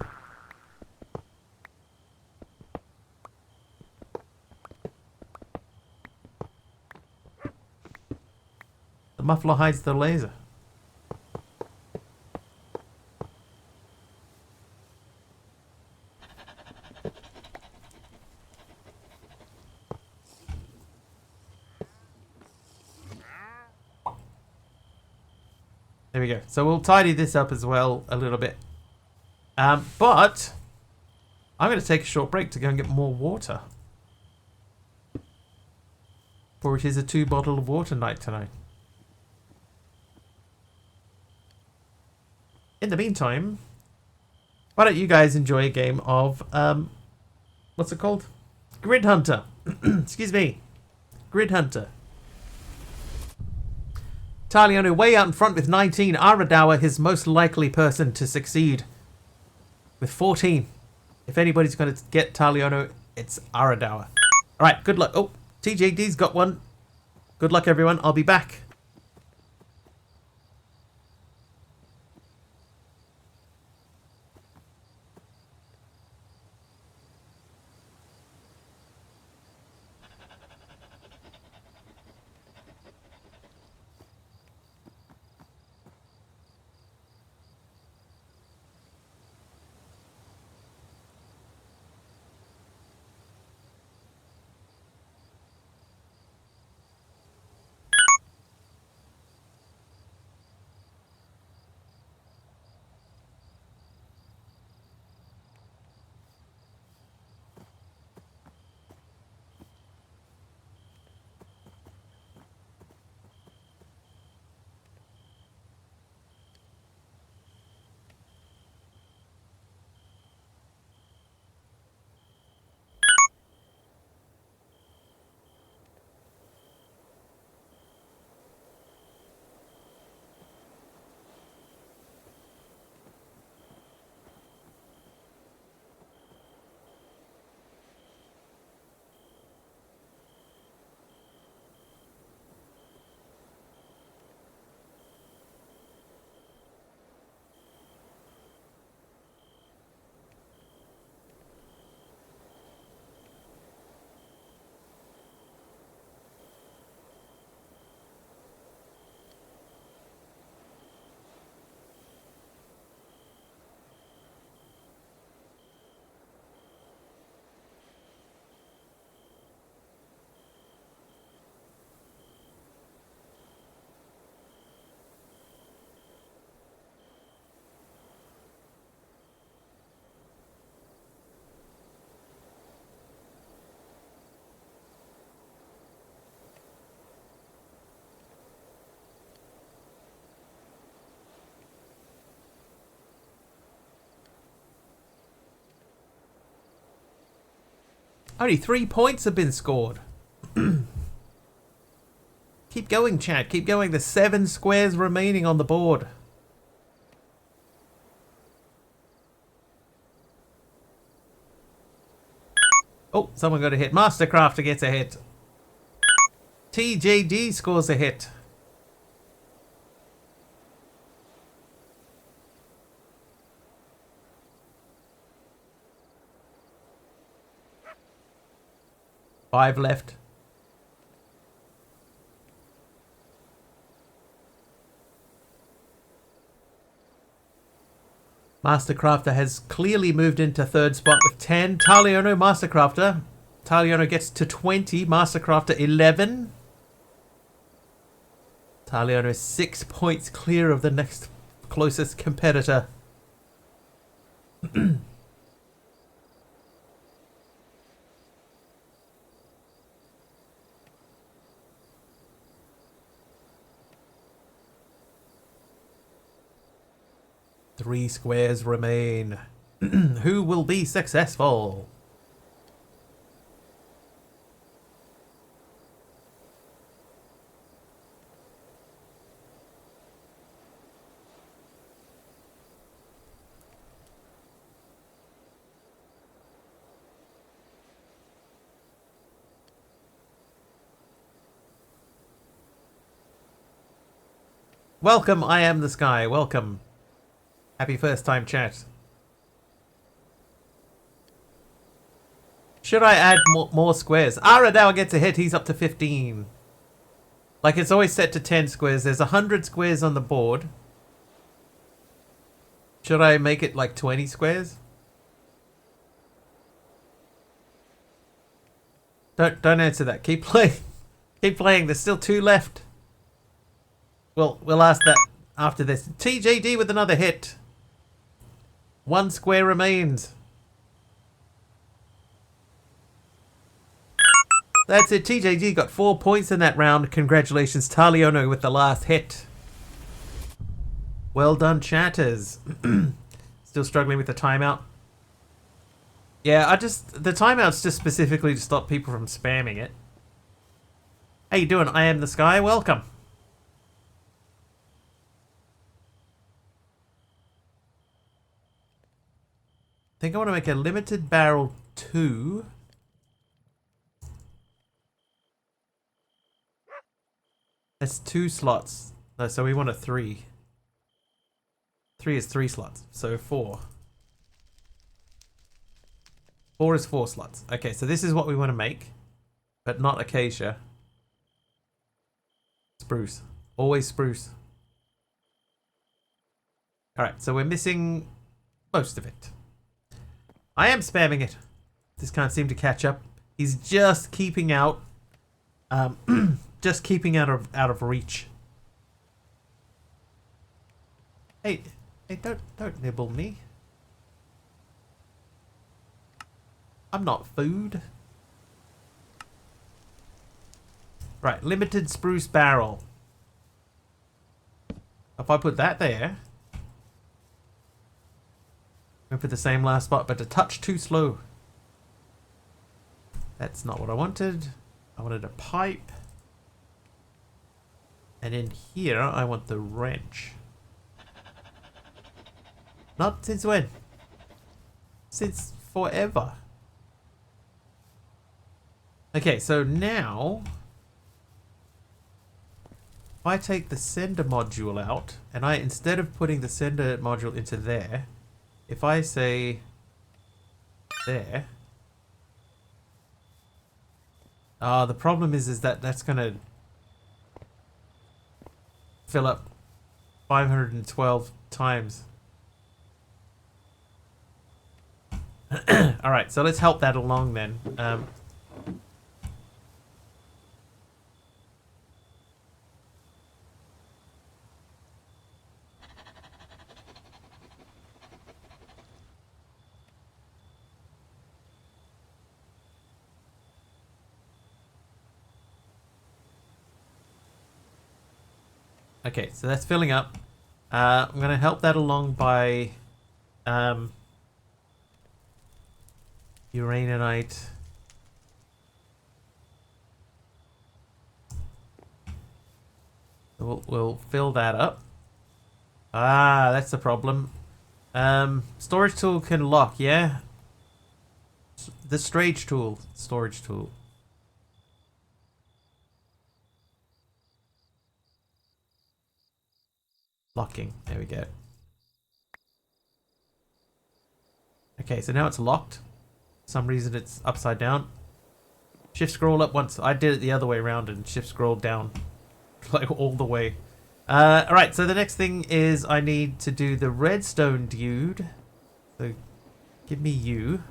The muffler hides the laser. There we go. So we'll tidy this up as well a little bit. But I'm going to take a short break to go and get more water. For it is a 2-bottle of water night tonight. In the meantime, why don't you guys enjoy a game of, what's it called? Grid Hunter. Excuse me. Grid Hunter. Taliano way out in front with 19. Aradawa, his most likely person to succeed, with 14. If anybody's going to get Taliano, it's Aradawa. Alright, good luck. Oh, TJD's got one. Good luck, everyone. I'll be back. Only 3 points have been scored. Keep going, chat. Keep going. There's 7 squares remaining on the board. Oh, someone got a hit. Mastercrafter gets a hit. TJD scores a hit. Five left. Mastercrafter has clearly moved into third spot with 10. Taliano, Mastercrafter. Taliano gets to 20. Mastercrafter 11. Taliano is 6 points clear of the next closest competitor. Three squares remain. Who will be successful? Welcome, I am the sky. Welcome. Happy first time chat. Should I add more squares? Aradao gets a hit. He's up to 15. Like, it's always set to 10 squares. There's 100 squares on the board. Should I make it like 20 squares? Don't answer that. Keep playing. Keep playing. There's still 2 left. We'll ask that after this. TJD with another hit. 1 square remains. That's it. TJD got 4 points in that round. Congratulations, Taliano, with the last hit. Well done, chatters. Still struggling with the timeout. Yeah, the timeout's just specifically to stop people from spamming it. How you doing? I am the sky. Welcome. I think I want to make a limited barrel 2. That's 2 slots. No, so we want a 3. 3 is 3 slots, so 4. 4 is 4 slots. Okay, so this is what we want to make, but not acacia. Spruce. Always spruce. Alright, so we're missing most of it. I am spamming it. This can't seem to catch up. He's just keeping out, just keeping out of reach. Hey, don't nibble me. I'm not food. Right, limited spruce barrel. If I put that there. Go for the same last spot, but a touch too slow. That's not what I wanted. I wanted a pipe. And in here, I want the wrench. Not since when? Since forever. Okay, so now, if I take the sender module out, and instead of putting the sender module into there, if I say there, the problem is that that's gonna fill up 512 times. All right, so let's help that along then. Okay, so that's filling up. I'm going to help that along by uraninite. We'll fill that up. Ah, that's the problem. Storage tool can lock, yeah? The storage tool. Storage tool. Locking. There we go. Okay, so now it's locked. For some reason it's upside down. Shift scroll up once. I did it the other way around and shift scroll down. Like all the way. Alright, so the next thing is I need to do the redstone dude. So give me you.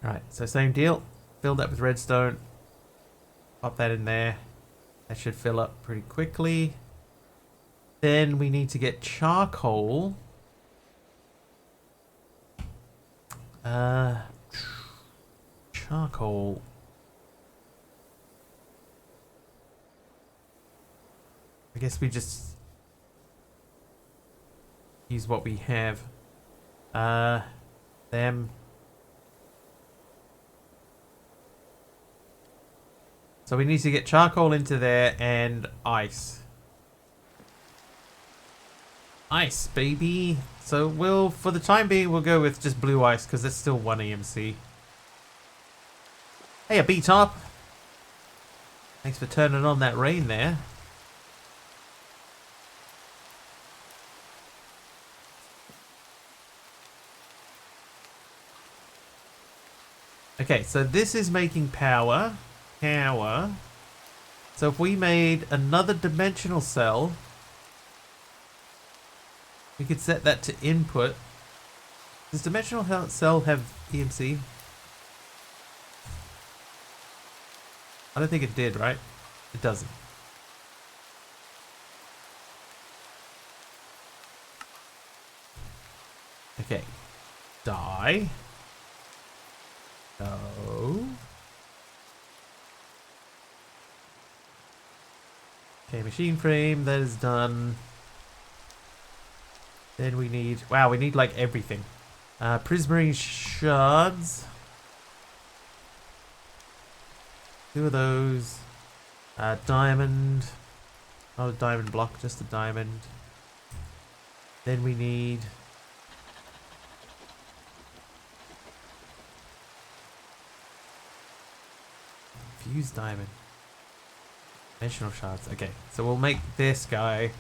Alright, so same deal. Fill that with redstone. Pop that in there. That should fill up pretty quickly. Then we need to get charcoal. Charcoal. I guess we just use what we have. Them. So we need to get charcoal into there and ice. Ice, baby. So we'll, for the time being, we'll go with just blue ice because it's still 1 EMC. Hey, a B-top. Thanks for turning on that rain there. Okay, so this is making power. So if we made another dimensional cell, we could set that to input. Does dimensional cell have EMC? I don't think it did, right? It doesn't. Okay. Die. No. Okay, machine frame, that is done. Then we need, wow, we need like everything. Prismarine shards. 2 of those. Diamond. Not a diamond block, just a diamond. Then we need fused diamond. Dimensional shards. Okay, so we'll make this guy.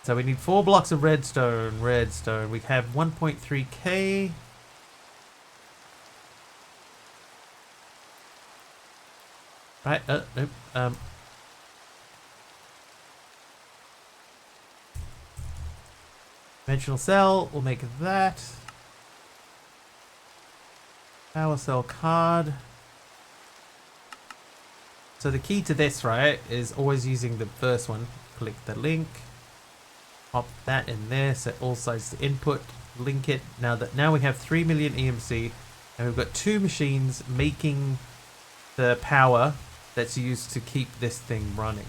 So we need 4 blocks of redstone. Redstone. We have 1.3k. Right. Nope. Dimensional cell. We'll make that. Power cell card. So the key to this, right, is always using the first one. Click the link. Pop that in there. Set all sides to input. Link it. Now we have 3 million EMC, and we've got 2 machines making the power that's used to keep this thing running.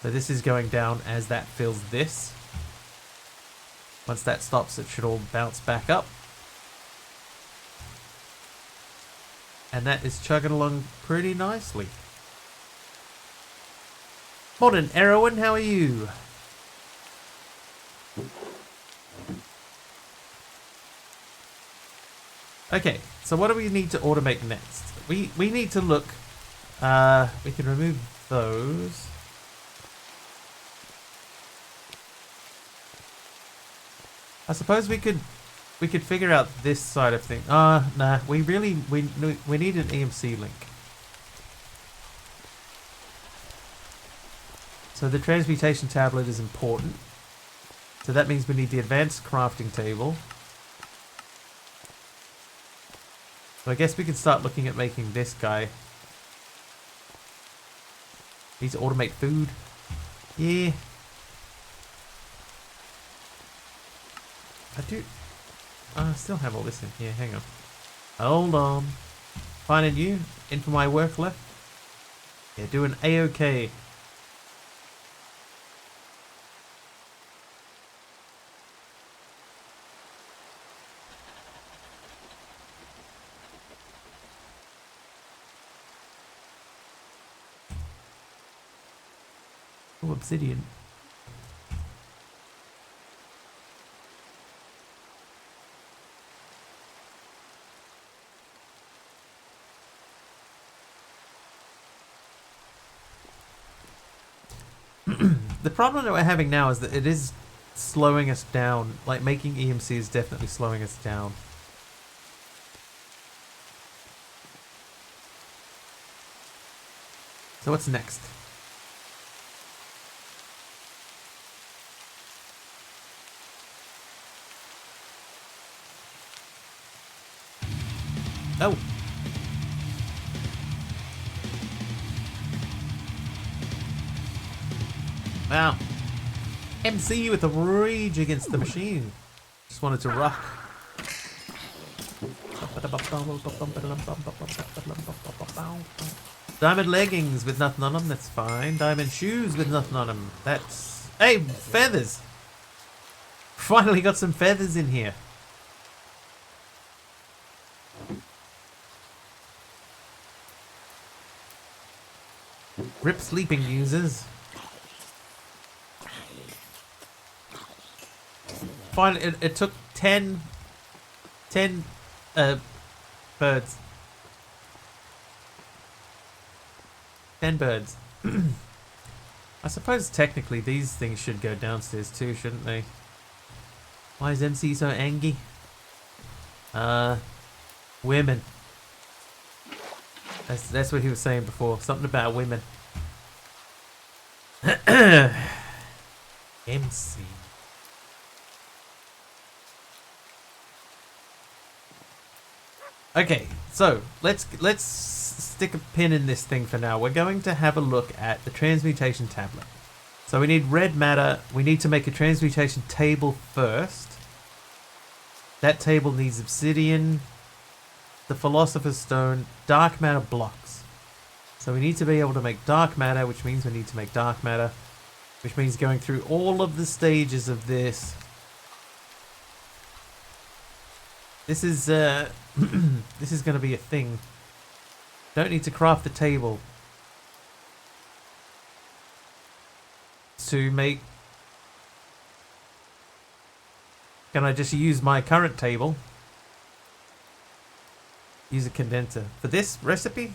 So this is going down as that fills this. Once that stops, it should all bounce back up. And that is chugging along pretty nicely. Modern Heroine, how are you? Okay, so what do we need to automate next? We need to look. We can remove those. I suppose we could figure out this side of things. Nah, we need an EMC link. So the transmutation tablet is important. So that means we need the advanced crafting table. So I guess we can start looking at making this guy. Need to automate food. Yeah. I still have all this in here. Hang on. Hold on. Finding you. In for my work left. Yeah, doing A-OK. Oh, obsidian. The problem that we're having now is that it is slowing us down. Like, making EMC is definitely slowing us down. So what's next? Oh. Wow. MC with a rage against the machine. Just wanted to rock. Diamond leggings with nothing on them, that's fine. Diamond shoes with nothing on them, that's... Hey, feathers! Finally got some feathers in here. Rip sleeping users. Finally, it took 10 birds. 10 birds. I suppose technically these things should go downstairs too, shouldn't they? Why is MC so angry? Women. That's what he was saying before. Something about women. MC. Okay, so let's stick a pin in this thing for now. We're going to have a look at the transmutation tablet. So we need red matter. We need to make a transmutation table first. That table needs obsidian, the philosopher's stone, dark matter blocks. So we need to be able to make dark matter, which means we need to make dark matter, which means going through all of the stages of this. This is this is going to be a thing. Don't need to craft the table to make. Can I just use my current table? Use a condenser for this recipe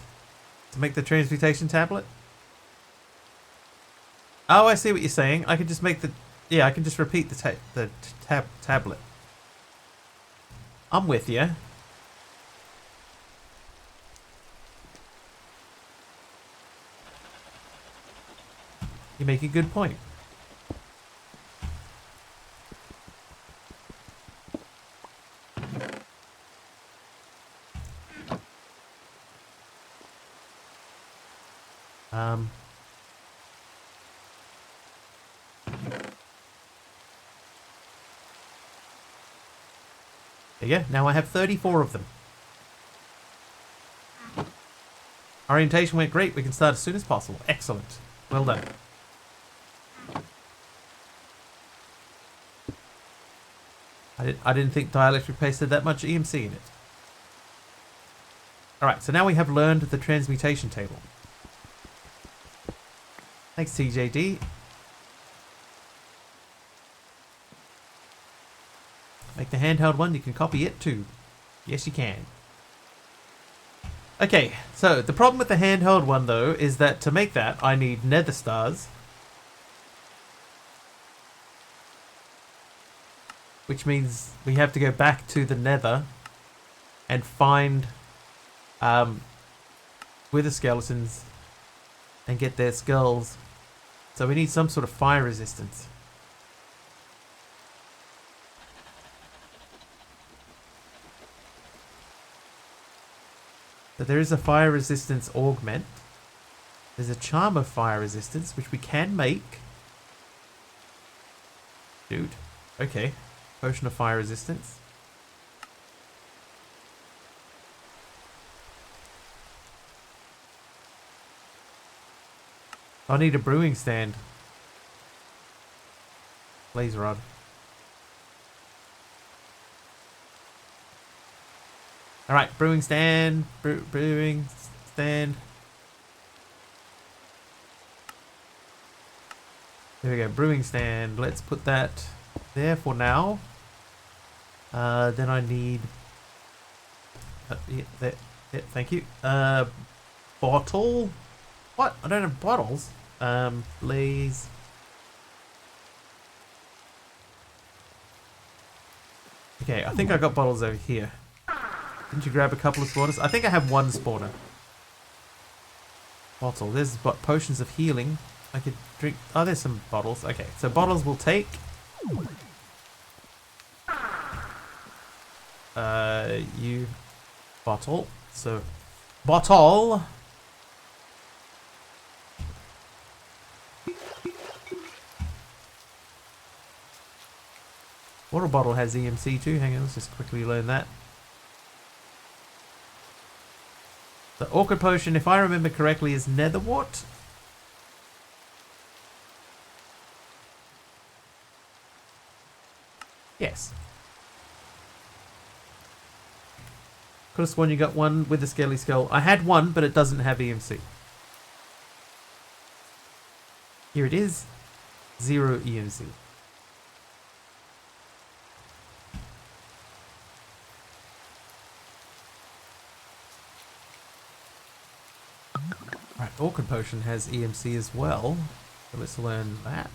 to make the transmutation tablet. Oh, I see what you're saying. I can just make the... Yeah, I can just repeat the tablet. I'm with you. You make a good point. There you go. Now I have 34 of them. Orientation went great. We can start as soon as possible. Excellent. Well done. I didn't think dielectric paste had that much EMC in it. Alright, so now we have learned the transmutation table. Thanks, TJD. Make the handheld one, you can copy it too. Yes, you can. Okay, so the problem with the handheld one though is that to make that I need nether stars. Which means we have to go back to the nether and find wither skeletons and get their skulls. So we need some sort of fire resistance. So there is a fire resistance augment. There's a charm of fire resistance, which we can make. Dude. Okay. Potion of fire resistance. I need a brewing stand. Blaze rod. Alright, brewing stand. Brewing stand. There we go, brewing stand. Let's put that there for now. Then I need... yeah, there, yeah, thank you. Bottle? What? I don't have bottles. Please. Okay, I think I got bottles over here. Didn't you grab a couple of spawners? I think I have one spawner. Bottle. There's potions of healing. I could drink. Oh, there's some bottles. Okay, so bottles will take. You bottle. So, bottle. Water bottle has EMC too. Hang on, let's just quickly learn that. The orchid potion, if I remember correctly, is netherwort. Yes. Could have sworn you got one with the scaly skull. I had one, but it doesn't have EMC. Here it is. 0 EMC. Right, orchid potion has EMC as well. So let's learn that.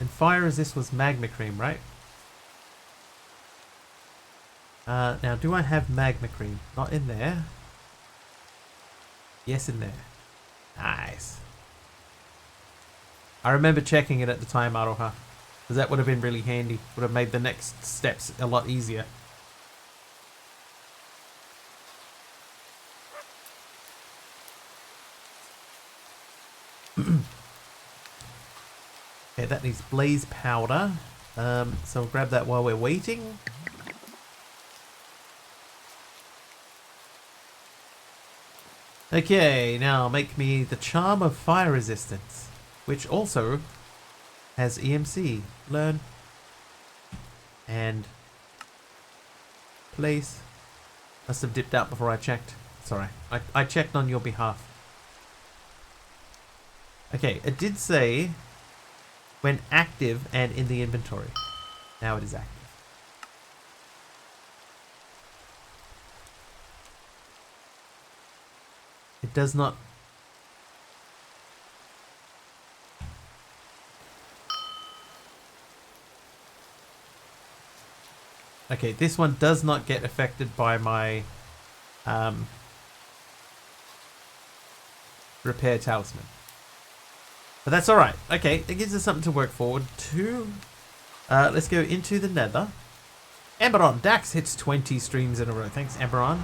And fire resist was magma cream, right? Now, do I have magma cream? Not in there. Yes, in there. Nice. I remember checking it at the time, Aroha. Because that would have been really handy. Would have made the next steps a lot easier. Okay, that needs blaze powder. So we'll grab that while we're waiting. Okay, now make me the charm of fire resistance, which also has EMC. Learn. And place. Must have dipped out before I checked. Sorry, I checked on your behalf. Okay, it did say when active and in the inventory. Now it is active. It does not. Okay, this one does not get affected by my repair talisman. But that's alright. Okay, it gives us something to work forward to. Let's go into the nether. Emberon, Dax hits 20 streams in a row. Thanks, Emberon.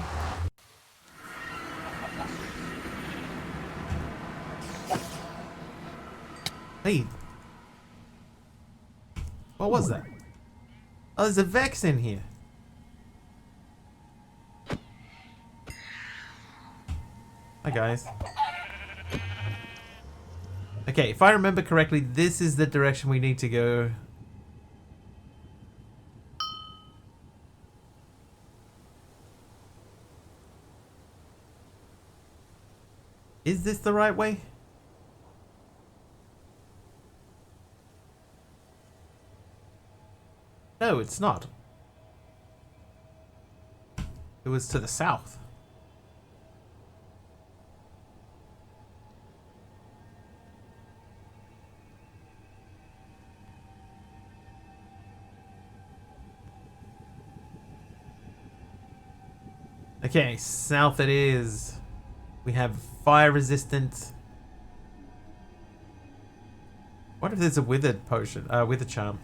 Hey. What was that? Oh, there's a Vex in here. Hi, guys. Okay, if I remember correctly, this is the direction we need to go. Is this the right way? No, it's not. It was to the south. Okay, south it is. We have fire resistant. What if there's a withered potion? Wither charm.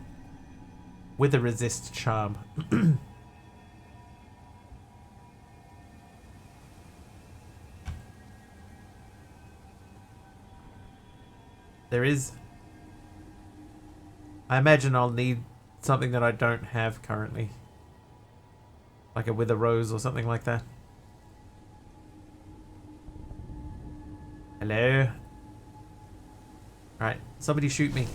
Wither resist charm. There is. I imagine I'll need something that I don't have currently. Like a wither rose or something like that. Hello? Alright, somebody shoot me.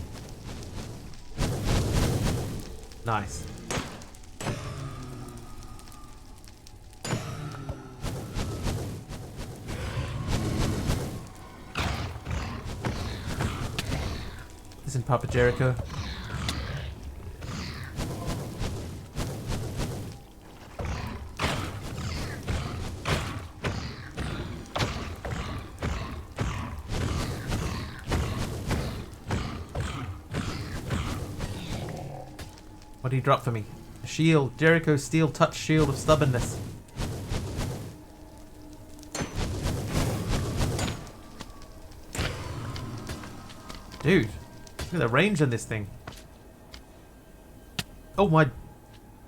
Nice. Papa Jericho. What did he drop for me? A shield. Jericho's steel touch shield of stubbornness. Dude, look at the range on this thing. Oh my...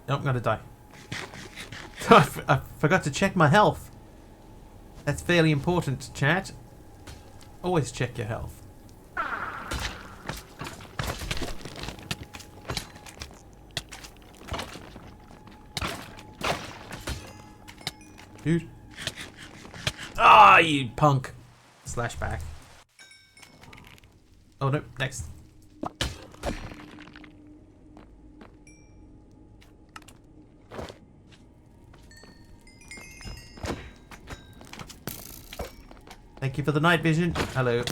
Oh, I'm gonna die. I forgot to check my health. That's fairly important, chat. Always check your health. Dude. Ah, you punk. Slash back. Oh no, next. Thank you for the night vision. Hello.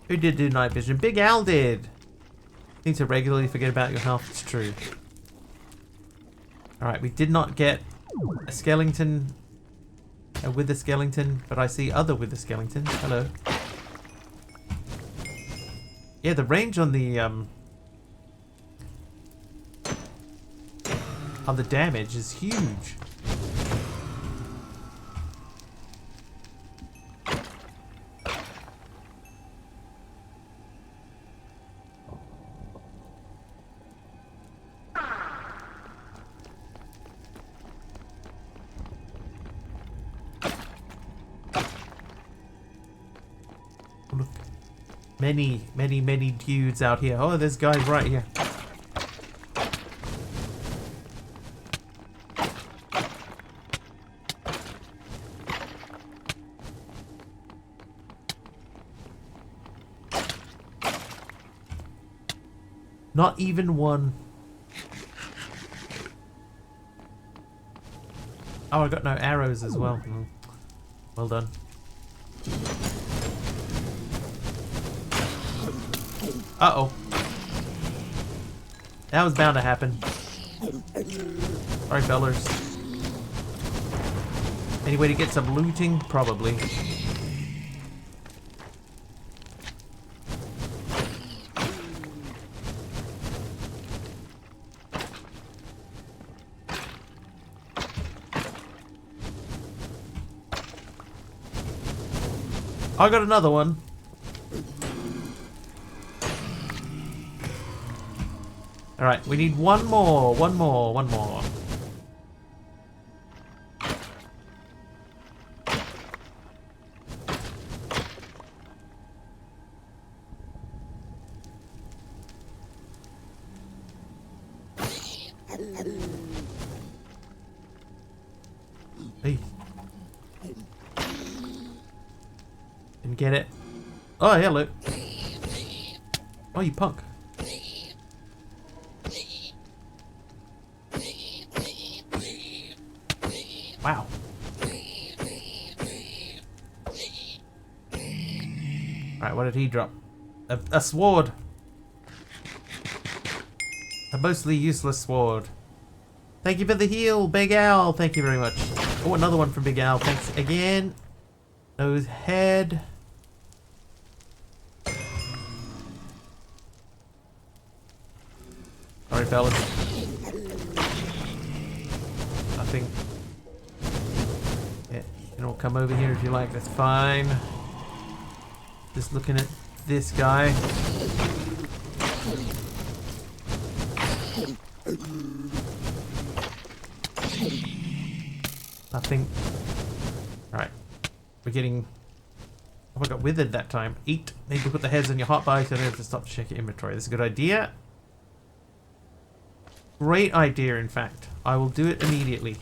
Who did do night vision? Big Al did. Need to regularly forget about your health. It's true. Alright, we did not get a skeleton, a wither skeleton, but I see other wither skeletons. Hello. Yeah, the range on the damage is huge. Look. Many dudes out here. Oh, there's guys right here. Not even one. Oh, I got no arrows as well. Well done. Uh-oh. That was bound to happen. Sorry, fellers. Any way to get some looting? Probably. I got another one. Alright, we need one more. Hey. Didn't get it. Oh, hello. Oh, you punk. Wow. Alright, what did he drop? A sword. A mostly useless sword. Thank you for the heal, Big Al. Thank you very much. Oh, another one from Big Al. Thanks again. Nose head. Sorry, fellas. Nothing. Yeah, you can all come over here if you like. That's fine. Just looking at this guy. Nothing. Alright. We're getting... Oh, I got withered that time. Eat. Maybe put the heads on your hotbar so I don't have to stop to check your inventory. That's a good idea. Great idea, in fact. I will do it immediately.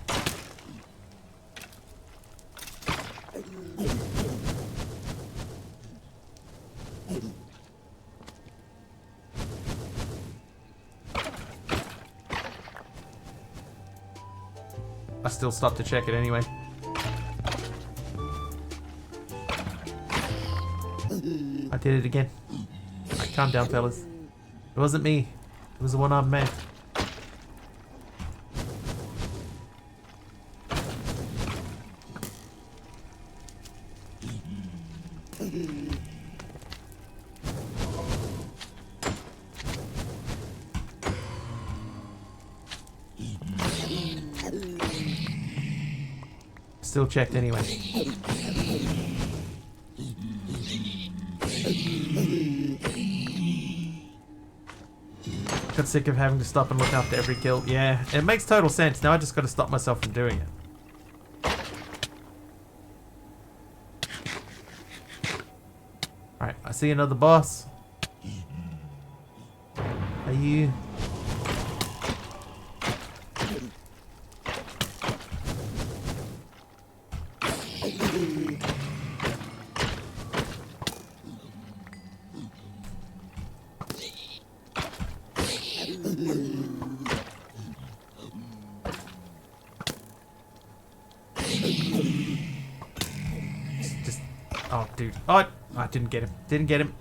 I still stopped to check it anyway. I did it again. Alright, calm down, fellas. It wasn't me. It was the one-armed man. Still checked anyway. Got sick of having to stop and look after every kill. Yeah, it makes total sense. Now I just got to stop myself from doing it. Alright, I see another boss. Are you... Just... Oh, dude. Oh, I didn't get him. Didn't get him.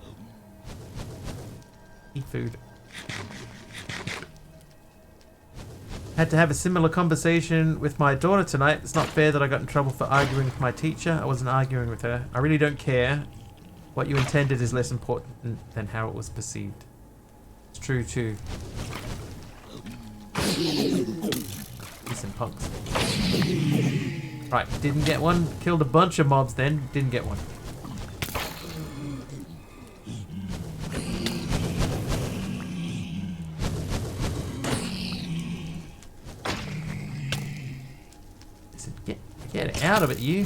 Eat food. Had to have a similar conversation with my daughter tonight. It's not fair that I got in trouble for arguing with my teacher. I wasn't arguing with her. I really don't care. What you intended is less important than how it was perceived. It's true too. Listen, punks. Right, didn't get one. Killed a bunch of mobs then. Didn't get one. Listen, get out of it, you.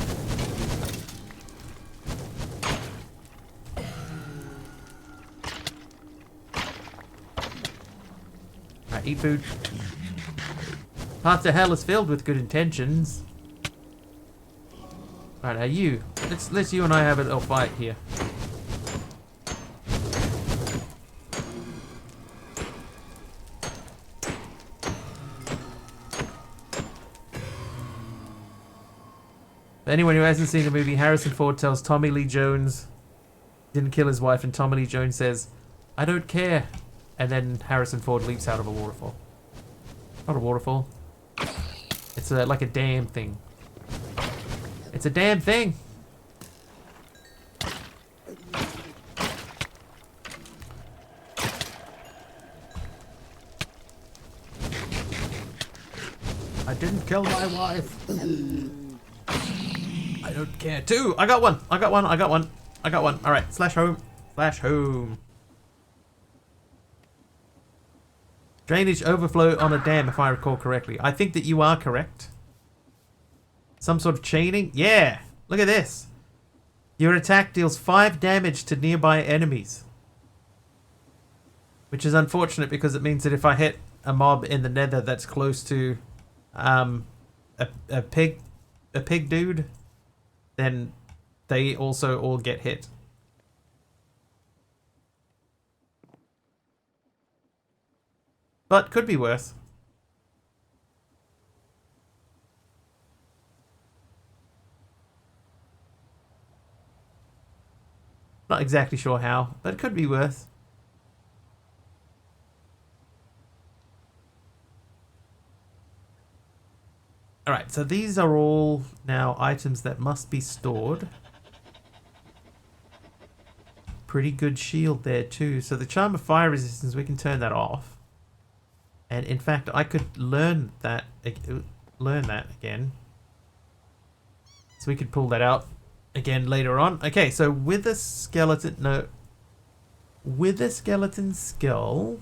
Right, eat food. Path to hell is filled with good intentions. Right, are you? Let's you and I have a little fight here. For anyone who hasn't seen the movie, Harrison Ford tells Tommy Lee Jones didn't kill his wife, and Tommy Lee Jones says, "I don't care," and then Harrison Ford leaps out of a waterfall. Not a waterfall. It's like a damn thing. It's a damn thing. I didn't kill my wife. I don't care too. I got one. I got one. I got one. I got one. All right. Slash home. Slash home. Drainage overflow on a dam, if I recall correctly. I think that you are correct. Some sort of chaining? Yeah! Look at this. Your attack deals 5 damage to nearby enemies. Which is unfortunate because it means that if I hit a mob in the nether that's close to a pig dude, then they also all get hit. But could be worse. Not exactly sure how, but it could be worse. Alright, so these are all now items that must be stored. Pretty good shield there too. So the charm of fire resistance, we can turn that off. And in fact, I could learn that again. So we could pull that out again later on. Okay, so with a skeleton, with a skeleton skull,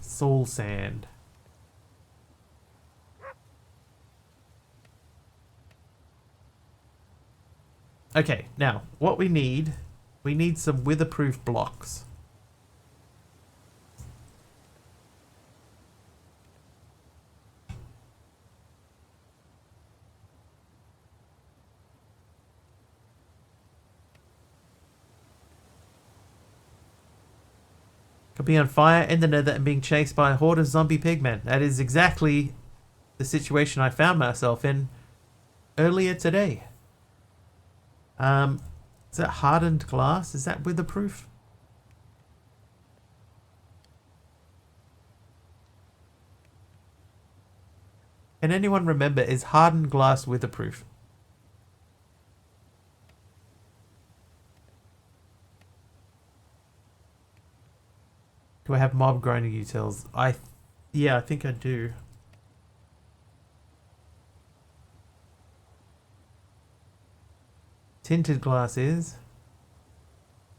soul sand. Okay, now what we need some witherproof blocks. Could be on fire in the nether and being chased by a horde of zombie pigmen. That is exactly the situation I found myself in earlier today. Is that hardened glass? Is that weatherproof? Can anyone remember, is hardened glass weatherproof? Do I have mob grinding utils? Yeah, I think I do. Tinted glass is?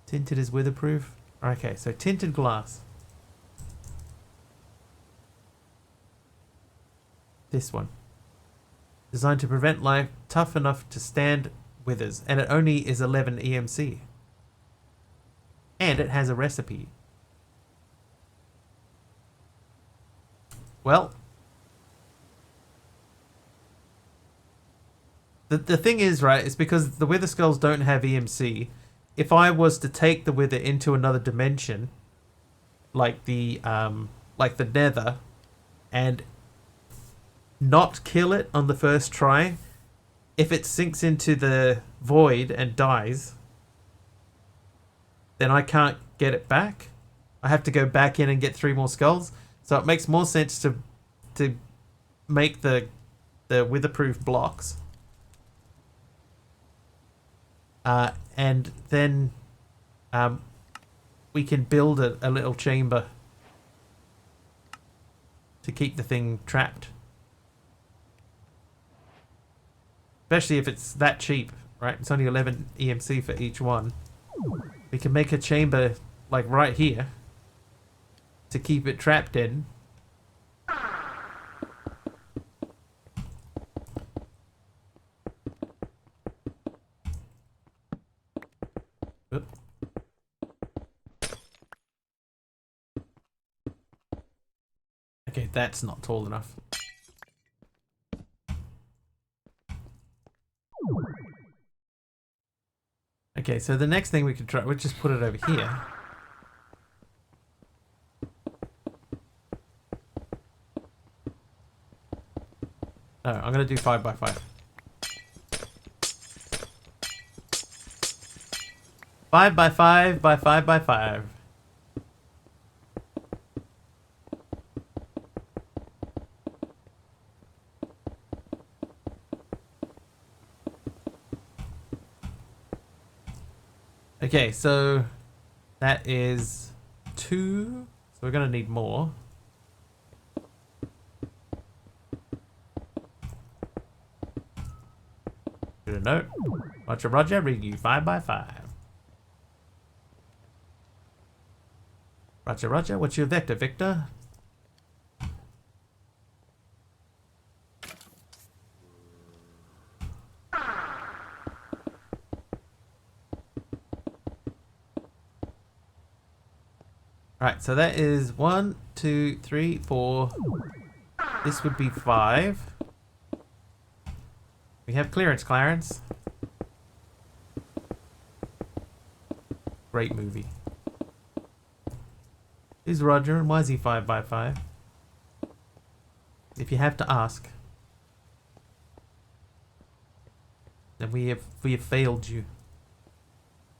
Tinted is weatherproof? Okay, so tinted glass. This one. Designed to prevent life, tough enough to stand withers, and it only is 11 EMC. And it has a recipe. Well, the thing is, right, it's because the wither skulls don't have EMC. If I was to take the wither into another dimension, like the nether, and not kill it on the first try, if it sinks into the void and dies, then I can't get it back. I have to go back in and get 3 more skulls. So it makes more sense to make the witherproof blocks. And then we can build a little chamber to keep the thing trapped. Especially if it's that cheap, right? It's only 11 EMC for each one. We can make a chamber like right here to keep it trapped in. Oop. Okay, that's not tall enough. Okay, so the next thing we could try, we'll just put it over here. No, I'm gonna do 5 by 5. 5 by 5 by 5 by 5. Okay, so that is 2. So we're gonna need more. Good a note. Roger, Roger, read you 5 by 5. Roger, Roger, what's your vector, Victor? Alright, so that is 1, 2, 3, 4. This would be 5. We have clearance, Clarence. Great movie. Who's Roger and why is he 5 by 5? If you have to ask, then we have failed you.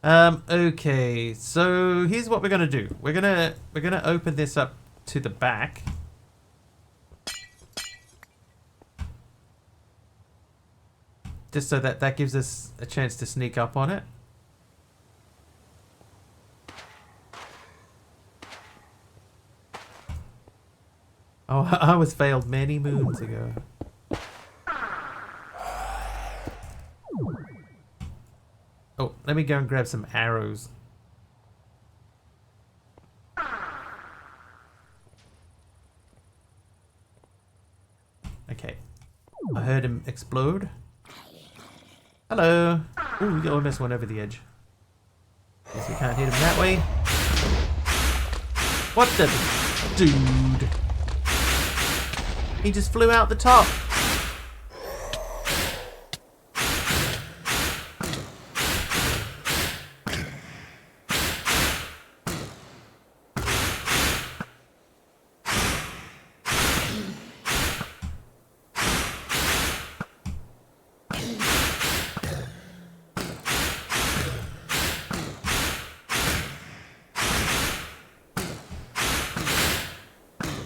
Okay, so here's what we're gonna do. We're gonna open this up to the back. Just so that gives us a chance to sneak up on it. Oh, I was failed many moons ago. Oh, let me go and grab some arrows. Okay. I heard him explode. Hello. Ooh, we almost went over the edge. Guess we can't hit him that way. What the dude? He just flew out the top.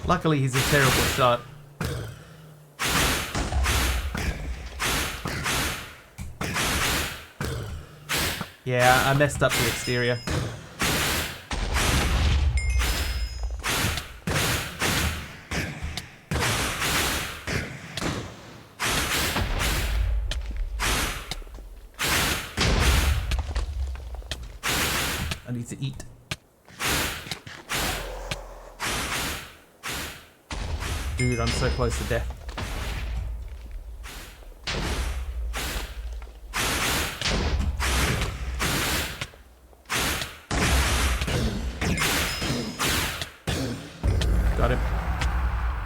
Luckily, he's a terrible shot. Yeah, I messed up the exterior. I need to eat. Dude, I'm so close to death. Got him.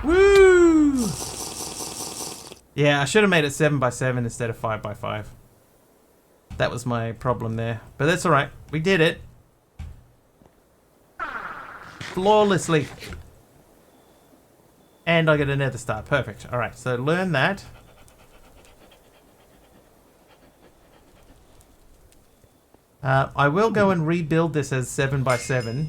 Woo! Yeah, I should have made it 7x7 instead of 5x5. That was my problem there. But that's alright. We did it. Flawlessly. And I get a nether star. Perfect. Alright, so learn that. I will go and rebuild this as 7x7.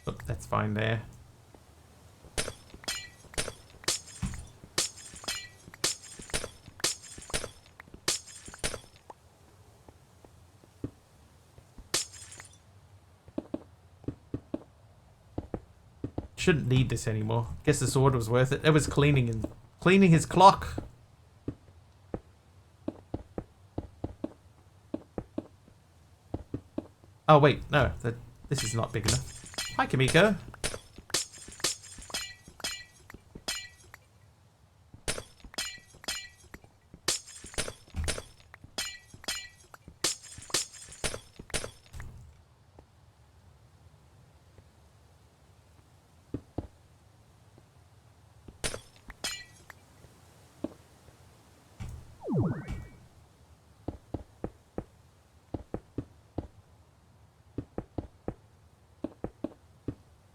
Oh, that's fine there. Shouldn't need this anymore. Guess the sword was worth it. It was cleaning his clock. Oh wait, no, this is not big enough. Hi, Kamiko.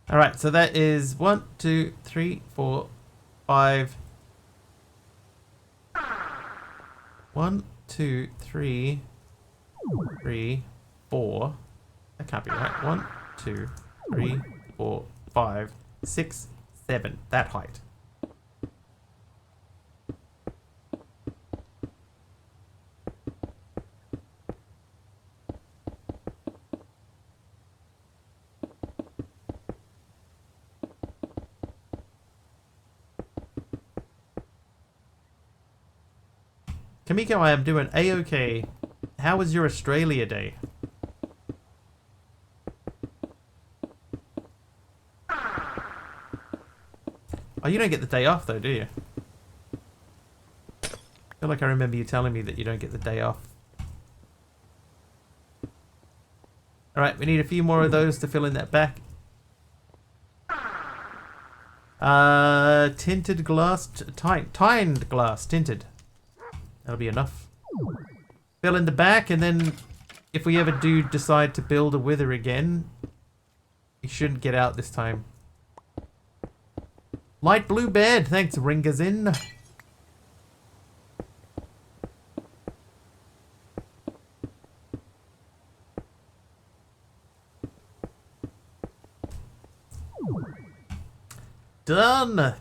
All right, so that is 1, 2, 3, 4, 5. 1, 2, 3, 3, 4. That can't be right. 1, 2, 3, 4, 5, 6, 7. That height. Kamiko, I am doing A-OK. How was your Australia day? Oh, you don't get the day off though, do you? I feel like I remember you telling me that you don't get the day off. Alright, we need a few more of those to fill in that back. Tinted glass, tined glass, tinted. That'll be enough. Fill in the back, and then if we ever do decide to build a wither again, he shouldn't get out this time. Light blue bed, thanks Ringazin. Done.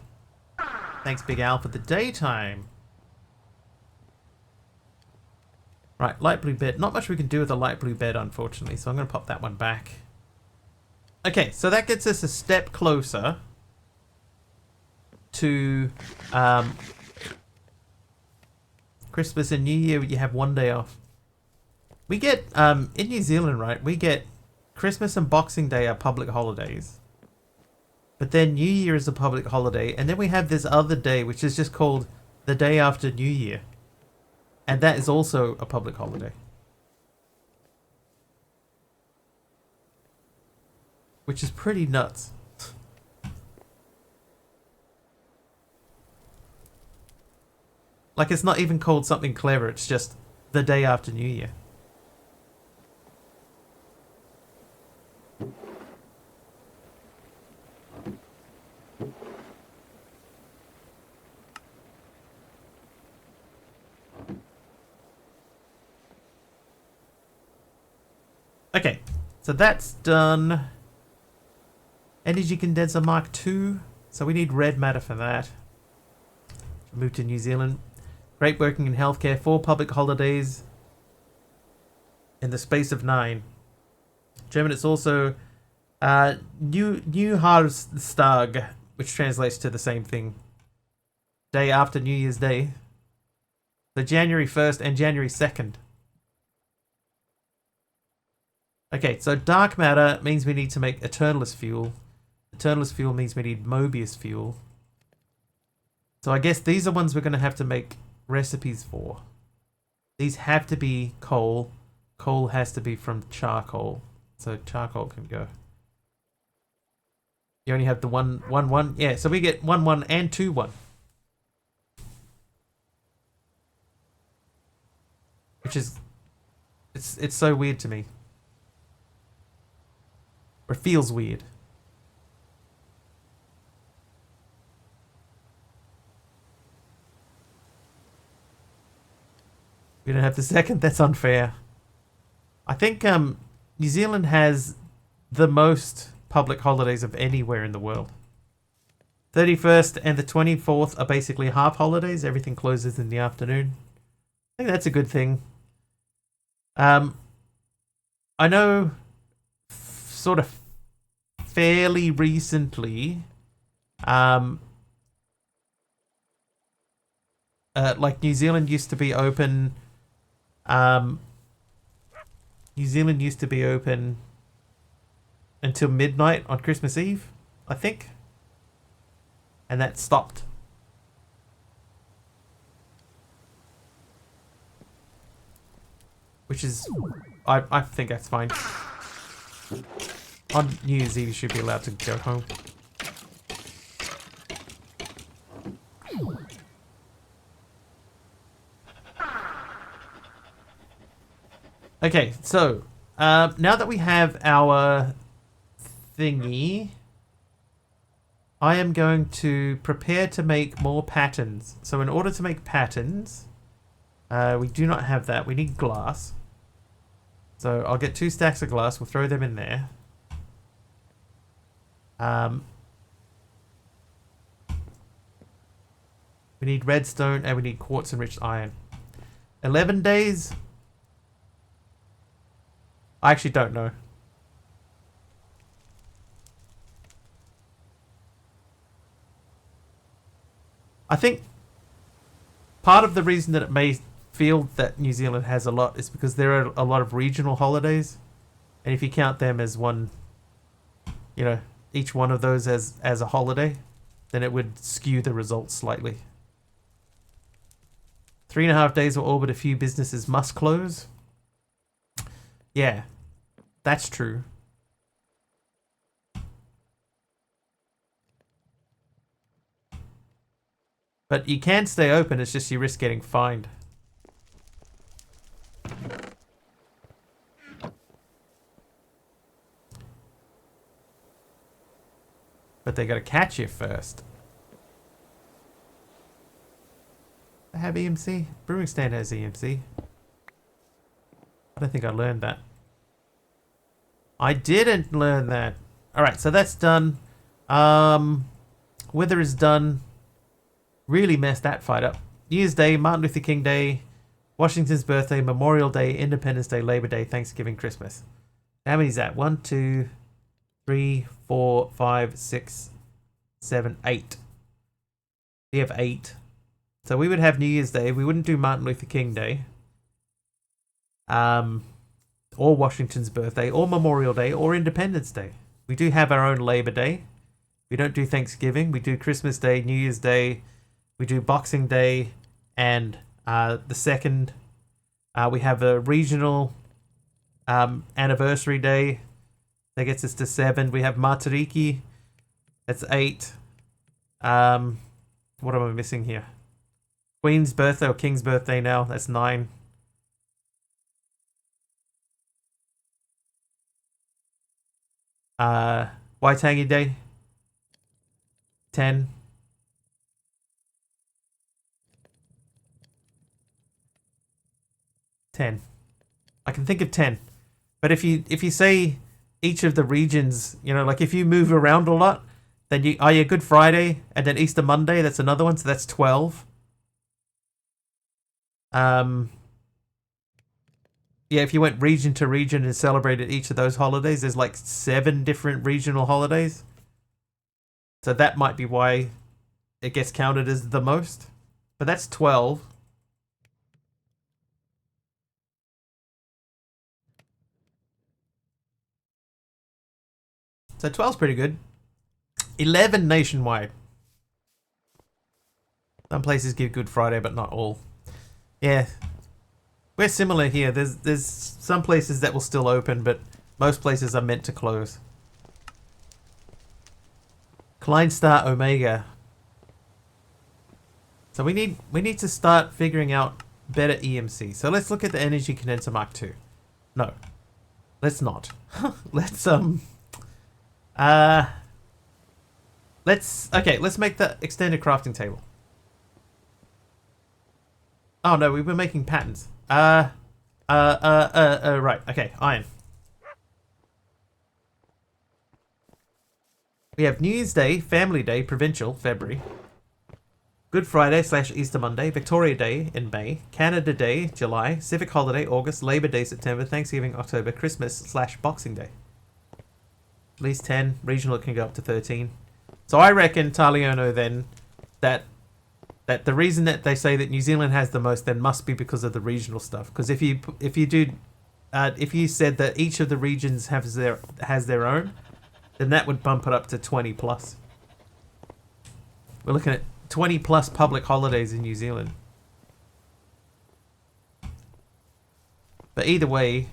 Thanks Big Al for the daytime. Right, light blue bed. Not much we can do with a light blue bed, unfortunately, so I'm going to pop that one back. Okay, so that gets us a step closer to Christmas and New Year. You have one day off. We get, in New Zealand, right, we get Christmas and Boxing Day are public holidays. But then New Year is a public holiday, and then we have this other day, which is just called the day after New Year. And that is also a public holiday. Which is pretty nuts. Like, it's not even called something clever, it's just the day after New Year. Okay, so that's done. Energy condenser Mark II. So we need red matter for that. Move to New Zealand. Great working in healthcare. 4 public holidays in the space of 9. German, it's also New Neujahrstag, which translates to the same thing. Day after New Year's Day. So January 1st and January 2nd. Okay, so dark matter means we need to make Eternalist fuel. Eternalist fuel means we need Mobius fuel. So I guess these are ones we're going to have to make recipes for. These have to be coal. Coal has to be from charcoal. So charcoal can go. You only have the one. Yeah, so we get 1 and 2 1. Which is it's so weird to me. Or it feels weird. We don't have the second. That's unfair. I think New Zealand has the most public holidays of anywhere in the world. 31st and the 24th are basically half holidays. Everything closes in the afternoon. I think that's a good thing. I know sort of fairly recently, like New Zealand used to be open. New Zealand used to be open until midnight on Christmas Eve, I think. And that stopped. Which is, I think that's fine. On New Year's Eve you should be allowed to go home. Okay, so now that we have our thingy, I am going to prepare to make more patterns. So in order to make patterns, we do not have that. We need glass. So I'll get 2 stacks of glass. We'll throw them in there. We need redstone and we need quartz enriched iron. 11 days. I actually don't know. I think part of the reason that it may feel that New Zealand has a lot is because there are a lot of regional holidays. And if you count them as one, you know, each one of those as a holiday, then it would skew the results slightly. 3.5 days will orbit, a few businesses must close. Yeah, that's true. But you can stay open, it's just you risk getting fined. But they gotta catch you first. I have EMC? Brewing stand has EMC. I don't think I learned that. I didn't learn that. Alright, so that's done. Weather is done. Really messed that fight up. New Year's Day, Martin Luther King Day, Washington's birthday, Memorial Day, Independence Day, Labor Day, Thanksgiving, Christmas. How many is that? 1, 2, 3, 4, 5, 6, 7, 8. We have 8. So we would have New Year's Day. We wouldn't do Martin Luther King Day. Or Washington's birthday, or Memorial Day, or Independence Day. We do have our own Labor Day. We don't do Thanksgiving. We do Christmas Day, New Year's Day. We do Boxing Day, and the 2nd. We have a regional anniversary day. That gets us to 7. We have Matariki. That's 8. What am I missing here? Queen's birthday or King's birthday now. That's 9. Waitangi Day. 10. I can think of 10. But if you say each of the regions, you know, like if you move around a lot, then you Good Friday and then Easter Monday, that's another one, so that's 12. Yeah, if you went region to region and celebrated each of those holidays, there's like 7 different regional holidays. So that might be why it gets counted as the most. But that's 12. So 12's pretty good. 11 nationwide. Some places give Good Friday, but not all. Yeah. We're similar here. There's some places that will still open, but most places are meant to close. Kleinstar Omega. So we need to start figuring out better EMC. So let's look at the Energy Condenser Mark II. No. Let's not. let's make the extended crafting table. Oh no, we were making patterns. Right. Okay, iron. We have New Year's Day, Family Day, Provincial, February. Good Friday / Easter Monday, Victoria Day in May, Canada Day, July, Civic Holiday, August, Labor Day, September, Thanksgiving, October, Christmas / Boxing Day. At least 10. Regional can go up to 13. So I reckon, Taliono, then, that the reason that they say that New Zealand has the most then must be because of the regional stuff. Because if you said that each of the regions has their own, then that would bump it up to 20 plus. We're looking at 20 plus public holidays in New Zealand. But either way,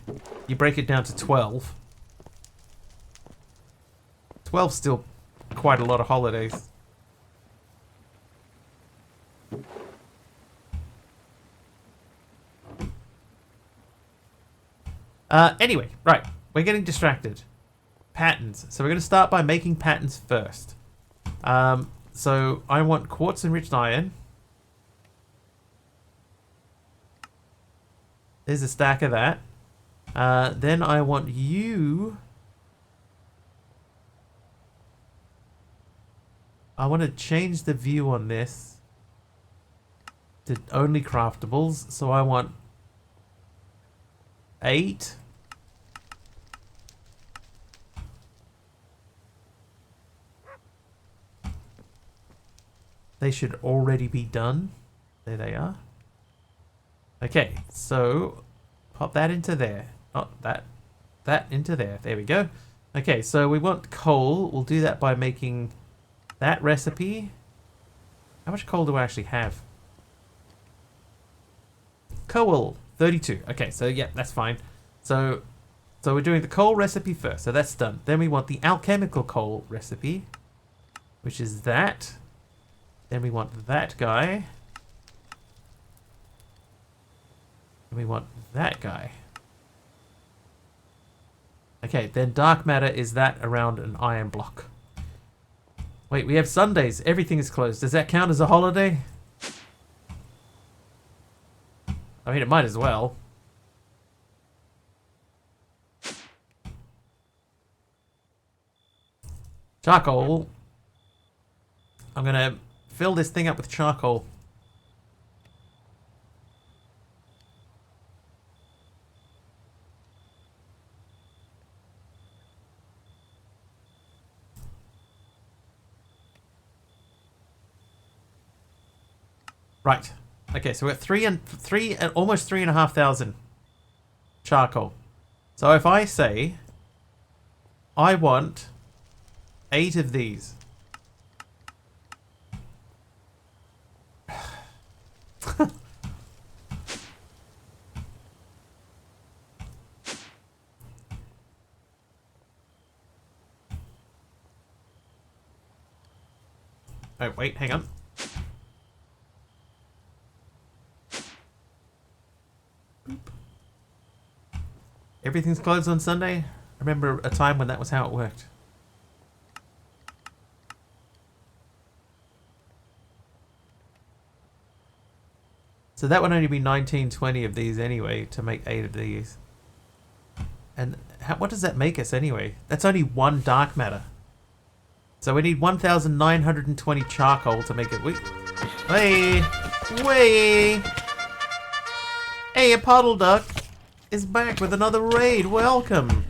you break it down to 12. 12's still quite a lot of holidays. Anyway, right. We're getting distracted. Patterns. So we're going to start by making patterns first. So I want quartz enriched iron. There's a stack of that. Then I want you... I want to change the view on this to only craftables. So I want 8. They should already be done. There they are. Okay, so pop that into there. Oh, that into there. There we go. Okay, so we want coal. We'll do that by making that recipe. How much coal do I actually have? Coal, 32. Okay, so yeah, that's fine. So we're doing the coal recipe first. So that's done. Then we want the alchemical coal recipe, which is that. Then we want that guy. And we want that guy. Okay, then dark matter is that around an iron block. Wait, we have Sundays. Everything is closed. Does that count as a holiday? I mean, it might as well. Charcoal. I'm going to fill this thing up with charcoal. Right. Okay, so we're at almost 3,500 charcoal. So if I say I want 8 of these. Oh, wait, hang on. Boop. Everything's closed on Sunday? I remember a time when that was how it worked. So that would only be 1920 of these anyway to make 8 of these. And what does that make us anyway? That's only 1 dark matter. So we need 1,920 charcoal to make it. Hey! Hey, a puddle duck is back with another raid. Welcome!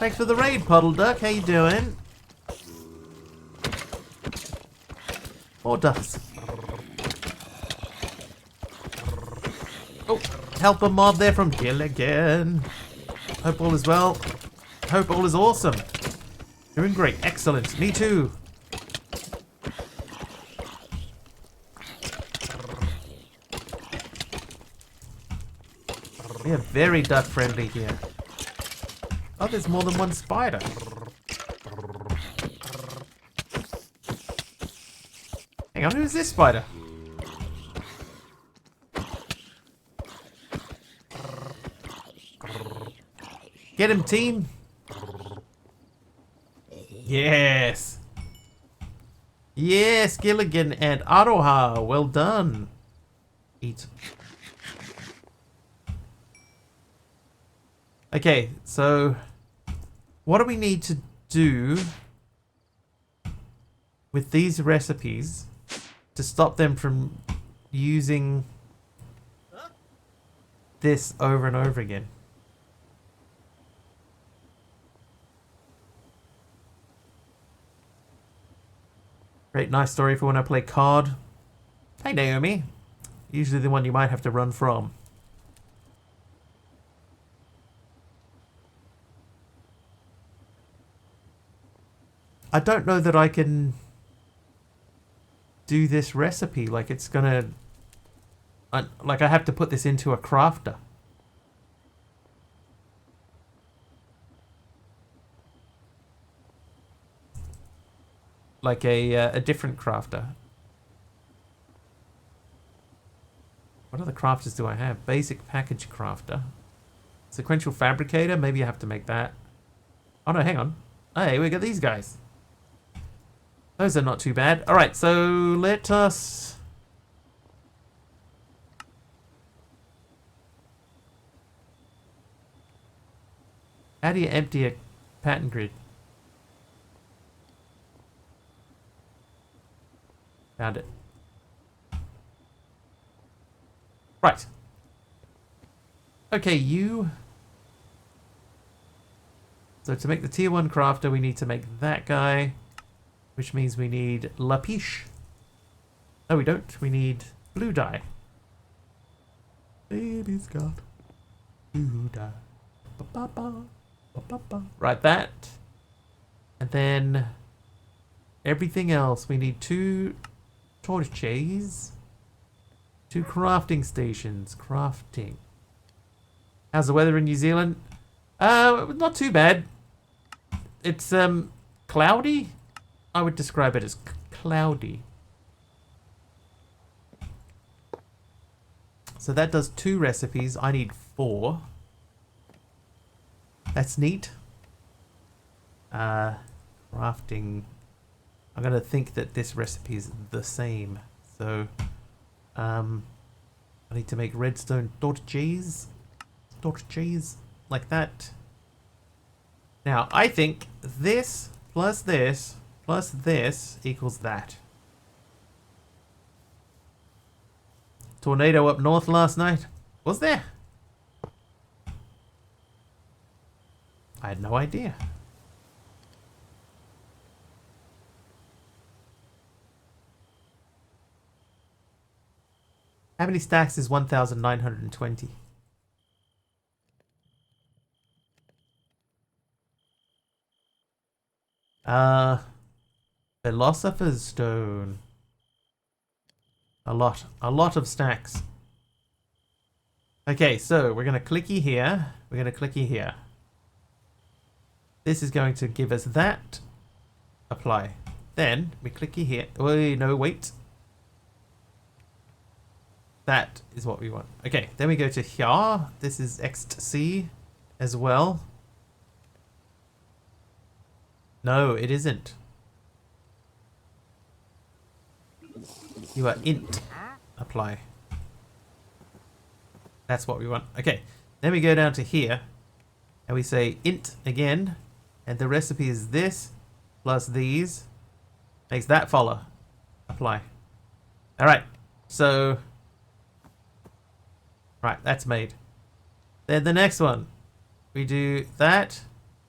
Thanks for the raid, puddle duck. How you doing? More ducks. Oh, help a mob there from Gilligan. Hope all is well. Hope all is awesome. Doing great. Excellent. Me too. We are very duck friendly here. Oh, there's more than one spider. Hang on, who's this spider? Get him, team. Yes. Yes, Gilligan and Aroha. Well done. Eat. Okay, so what do we need to do with these recipes to stop them from using this over and over again? Great, nice story for when I play COD. Hey Naomi. Usually the one you might have to run from. I don't know that I can do this recipe. Like it's gonna... like I have to put this into a crafter. Like a different crafter. What other crafters do I have? Basic package crafter. Sequential fabricator. Maybe I have to make that. Oh no, hang on. Hey, we got these guys. Those are not too bad. Alright, so let us... How do you empty a pattern grid? Found it. Right. Okay, you... So to make the tier 1 crafter, we need to make that guy. Which means we need lapiche. No, we don't. We need blue dye. Baby's got blue dye. Ba-ba-ba. Ba-ba-ba. Right, that. And then everything else. We need 2 torches. 2 crafting stations. Crafting. How's the weather in New Zealand? Not too bad. It's cloudy. I would describe it as cloudy. So that does 2 recipes. I need 4. That's neat. Crafting. I'm gonna think that this recipe is the same. So, I need to make redstone torches. Torches like that. Now, I think this plus this plus this equals that. Tornado up north last night. Was there? I had no idea. How many stacks is 1,920? Philosopher's Stone. A lot of stacks. Okay, so we're gonna clicky here. We're gonna clicky here. This is going to give us that. Apply. Then we clicky here. Wait, no, wait. That is what we want. Okay, then we go to here. This is XC as well. You are int. Apply. That's what we want. Okay. Then we go down to here. And we say int again. And the recipe is this. Plus these. Makes that follow. Apply. Alright. So. Right. That's made. Then the next one. We do that.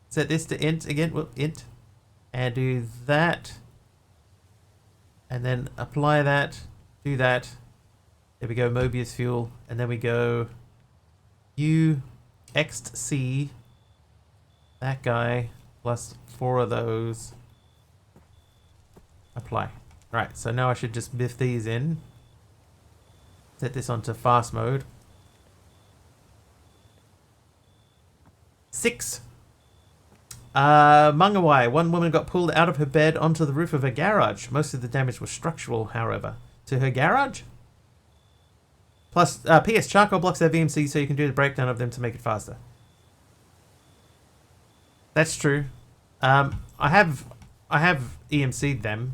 Set this to int again. Well, int. And do that. And then apply that. Do that. There we go. Mobius fuel. And then we go U X C. That guy. Plus 4 of those. Apply. Right. So now I should just biff these in. Set this onto fast mode. 6. Mangawai. One woman got pulled out of her bed onto the roof of her garage. Most of the damage was structural, however. To her garage? Plus, PS, charcoal blocks have VMC so you can do the breakdown of them to make it faster. That's true. I have EMC'd them,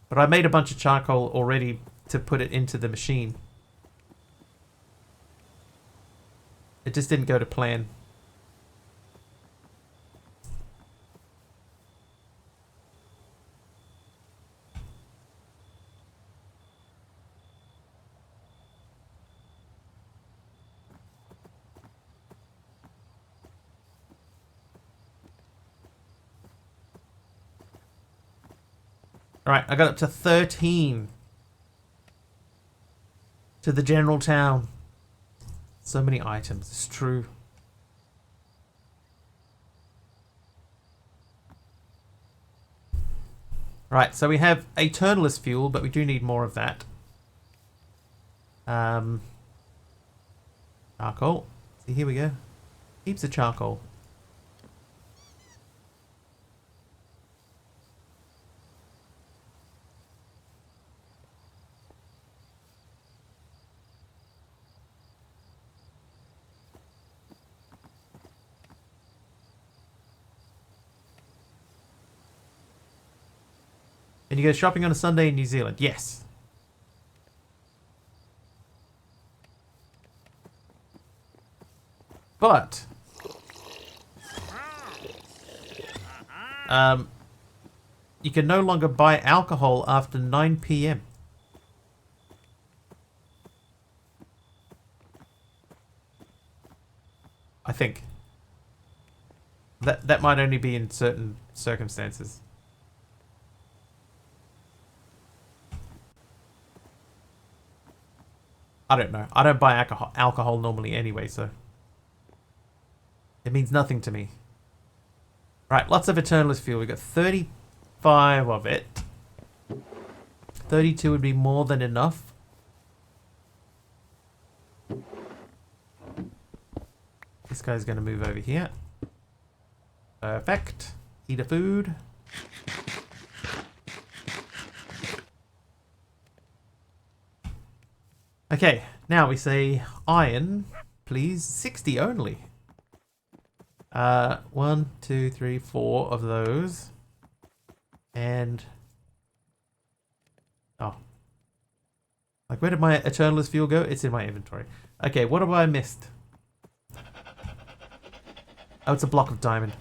but I made a bunch of charcoal already to put it into the machine. It just didn't go to plan. Alright, I got up to 13. To the general town. So many items, it's true. Right, so we have Eternalist fuel, but we do need more of that. Charcoal. See, here we go. Heaps of charcoal. And you go shopping on a Sunday in New Zealand? Yes. But you can no longer buy alcohol after 9 PM. I think. That might only be in certain circumstances. I don't know. I don't buy alcohol normally anyway, so it means nothing to me. Right, lots of Eternalist fuel. We've got 35 of it. 32 would be more than enough. This guy's going to move over here. Perfect. Eat a food. Okay, now we say iron, please. 60 only. 1, 2, 3, 4 of those. And oh. Like, where did my Eternalist fuel go? It's in my inventory. Okay, what have I missed? Oh, it's a block of diamond.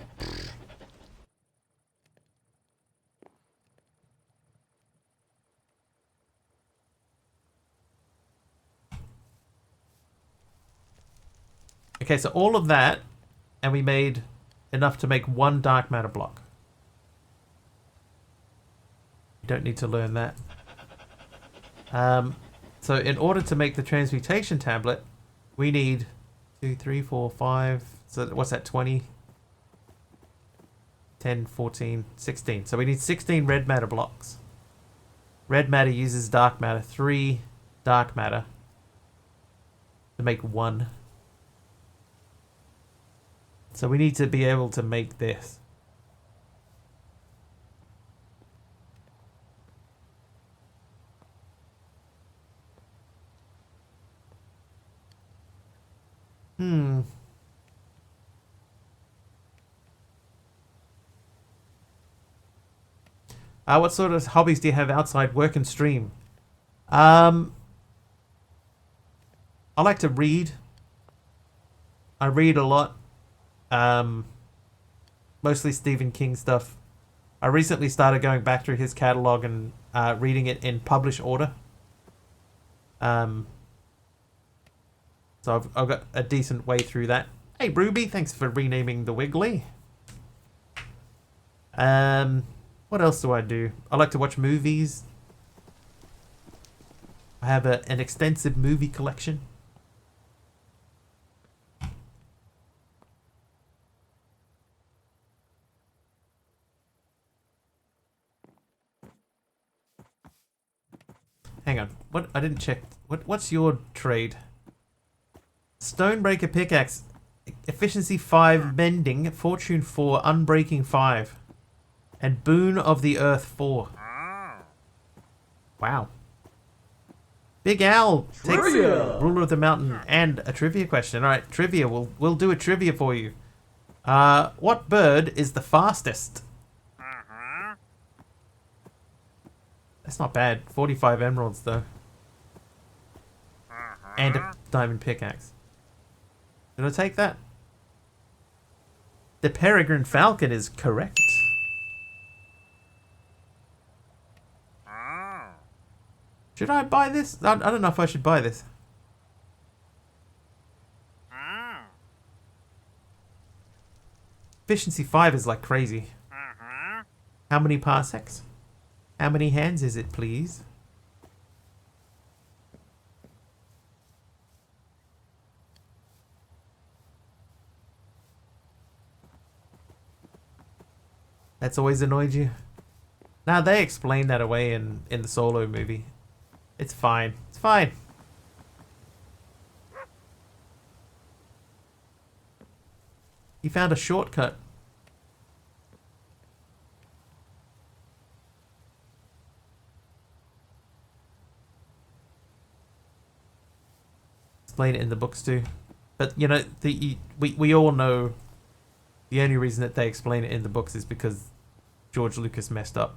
Okay, so all of that, and we made enough to make 1 dark matter block. You don't need to learn that. So in order to make the transmutation tablet, we need 2, 3, 4, 5. So what's that, 20? 10, 14, 16. So we need 16 red matter blocks. Red matter uses dark matter. 3 dark matter to make 1. So we need to be able to make this. What sort of hobbies do you have outside work and stream? I like to read. I read a lot. Mostly Stephen King stuff. I recently started going back through his catalog and reading it in published order. So I've got a decent way through that. Hey Ruby, thanks for renaming the Wiggly. What else do I do? I like to watch movies. I have an extensive movie collection. Hang on. What? I didn't check. What's your trade? Stonebreaker pickaxe. Efficiency 5 mending. Fortune 4. Unbreaking 5. And Boon of the Earth 4. Wow. Big Al takes Trivia. Ruler of the Mountain and a trivia question. Alright, trivia. We'll do a trivia for you. What bird is the fastest? That's not bad. 45 emeralds, though. And a diamond pickaxe. Did I take that? The peregrine falcon is correct. Should I buy this? I don't know if I should buy this. Efficiency 5 is like crazy. How many parsecs? How many hands is it, please? That's always annoyed you? Now they explain that away in the Solo movie. It's fine. It's fine. He found a shortcut. Explain it in the books too. But you know, we all know the only reason that they explain it in the books is because George Lucas messed up.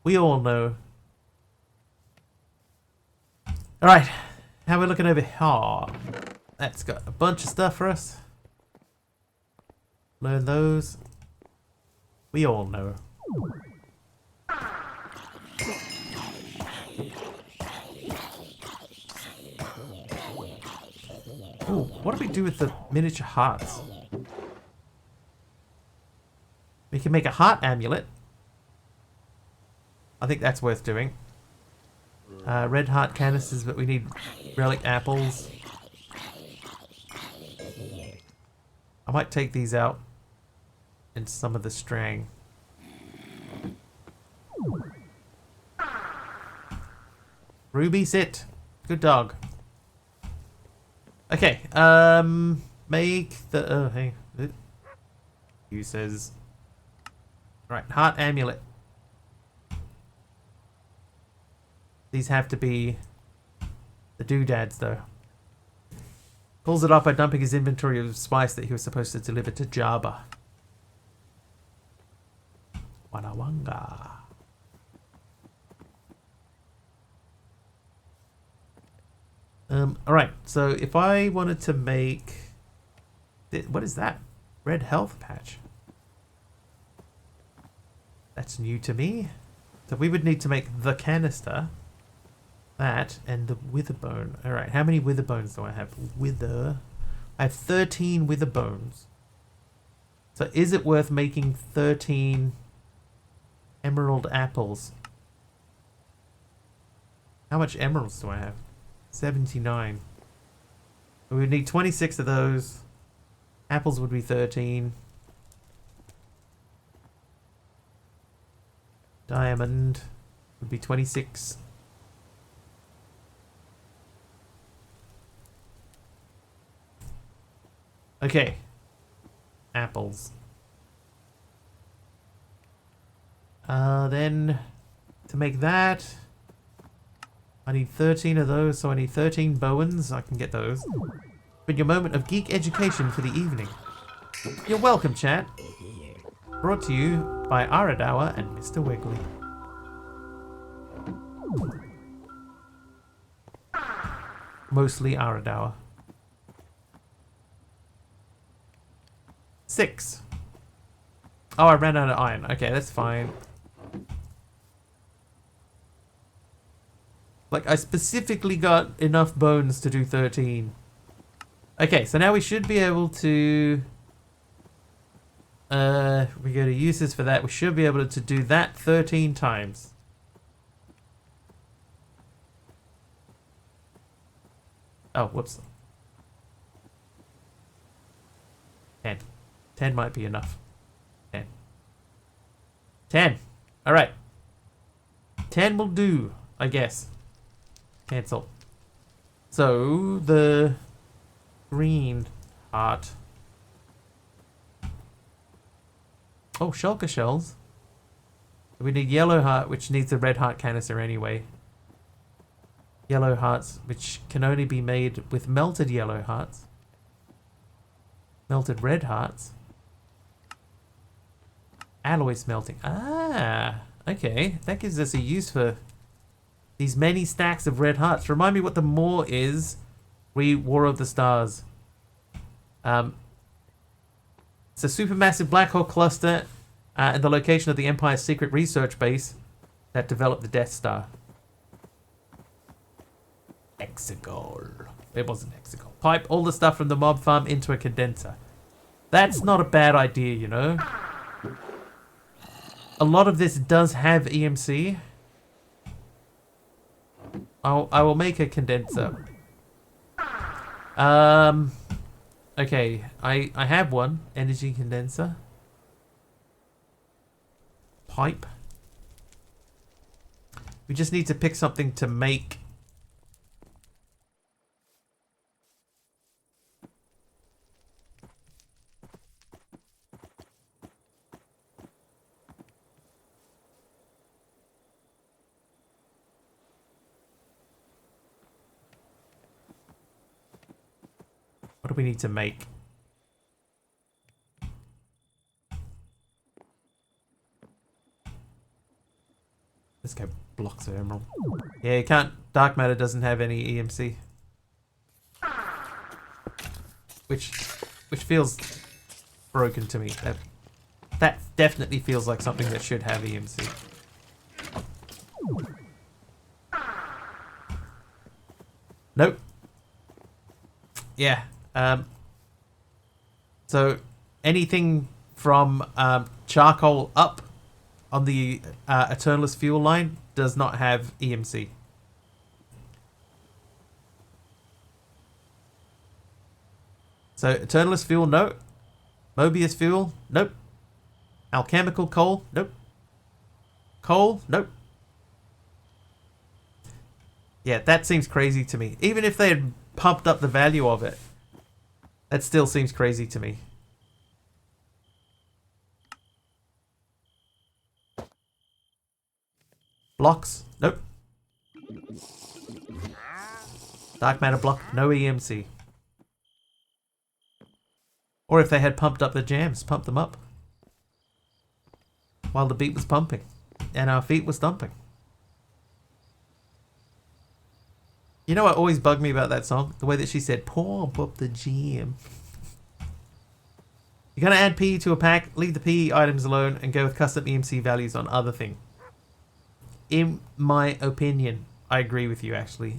We all know. Alright, how are we looking over here? That's got a bunch of stuff for us. Learn those. We all know. Ooh, what do we do with the miniature hearts? We can make a heart amulet. I think that's worth doing. Red heart canisters, but we need relic apples. I might take these out and some of the strang. Ruby, sit. Good dog. Okay, make the, hey, you says, right, heart amulet. These have to be the doodads, though. Pulls it off by dumping his inventory of spice that he was supposed to deliver to Jabba. Wanawanga. Alright, so if I wanted to make... What is that? Red health patch. That's new to me. So we would need to make the canister. That and the wither bone. Alright, how many wither bones do I have? Wither. I have 13 wither bones. So is it worth making 13 emerald apples? How much emeralds do I have? 79. We would need 26 of those. Apples would be 13. Diamond would be 26. Okay. Apples. Then to make that, I need 13 of those, so I need 13 bowens. I can get those. Been your moment of geek education for the evening. You're welcome, chat. Brought to you by Aradawa and Mr. Wiggly. Mostly Aradour. 6. Oh, I ran out of iron. Okay, that's fine. Like, I specifically got enough bones to do 13. Okay, so now we should be able to... we go to uses for that. We should be able to do that 13 times. Oh, whoops. 10. 10 might be enough. 10. 10. Alright. 10 will do, I guess. Cancel. So, the green heart. Oh, shulker shells. We need yellow heart, which needs a red heart canister anyway. Yellow hearts, which can only be made with melted yellow hearts. Melted red hearts. Alloy smelting. Ah, okay. That gives us a use for these many stacks of red hearts. Remind me what the more is. War of the Stars. It's a supermassive black hole cluster and the location of the Empire's secret research base that developed the Death Star. Exegol. It wasn't Exegol. Pipe all the stuff from the mob farm into a condenser. That's not a bad idea, you know. A lot of this does have EMC. I will make a condenser. Okay, I have one energy condenser. Pipe. We just need to pick something to make. What do we need to make? Let's go blocks of emerald. Yeah, you can't. Dark matter doesn't have any EMC, which feels broken to me. That definitely feels like something that should have EMC. Nope. Yeah. So anything from charcoal up on the Eternalist fuel line does not have EMC. So Eternalist fuel, no. Mobius fuel, nope. Alchemical coal, nope. Coal, nope. Yeah, that seems crazy to me. Even if they had pumped up the value of it, that still seems crazy to me. Blocks, nope. Dark matter block, no EMC. Or if they had pumped up the jams, pumped them up while the beat was pumping and our feet was thumping. You know what always bugged me about that song? The way that she said, pump up the jam. You're going to add PE to a pack, leave the PE items alone, and go with custom EMC values on other things. In my opinion, I agree with you, actually.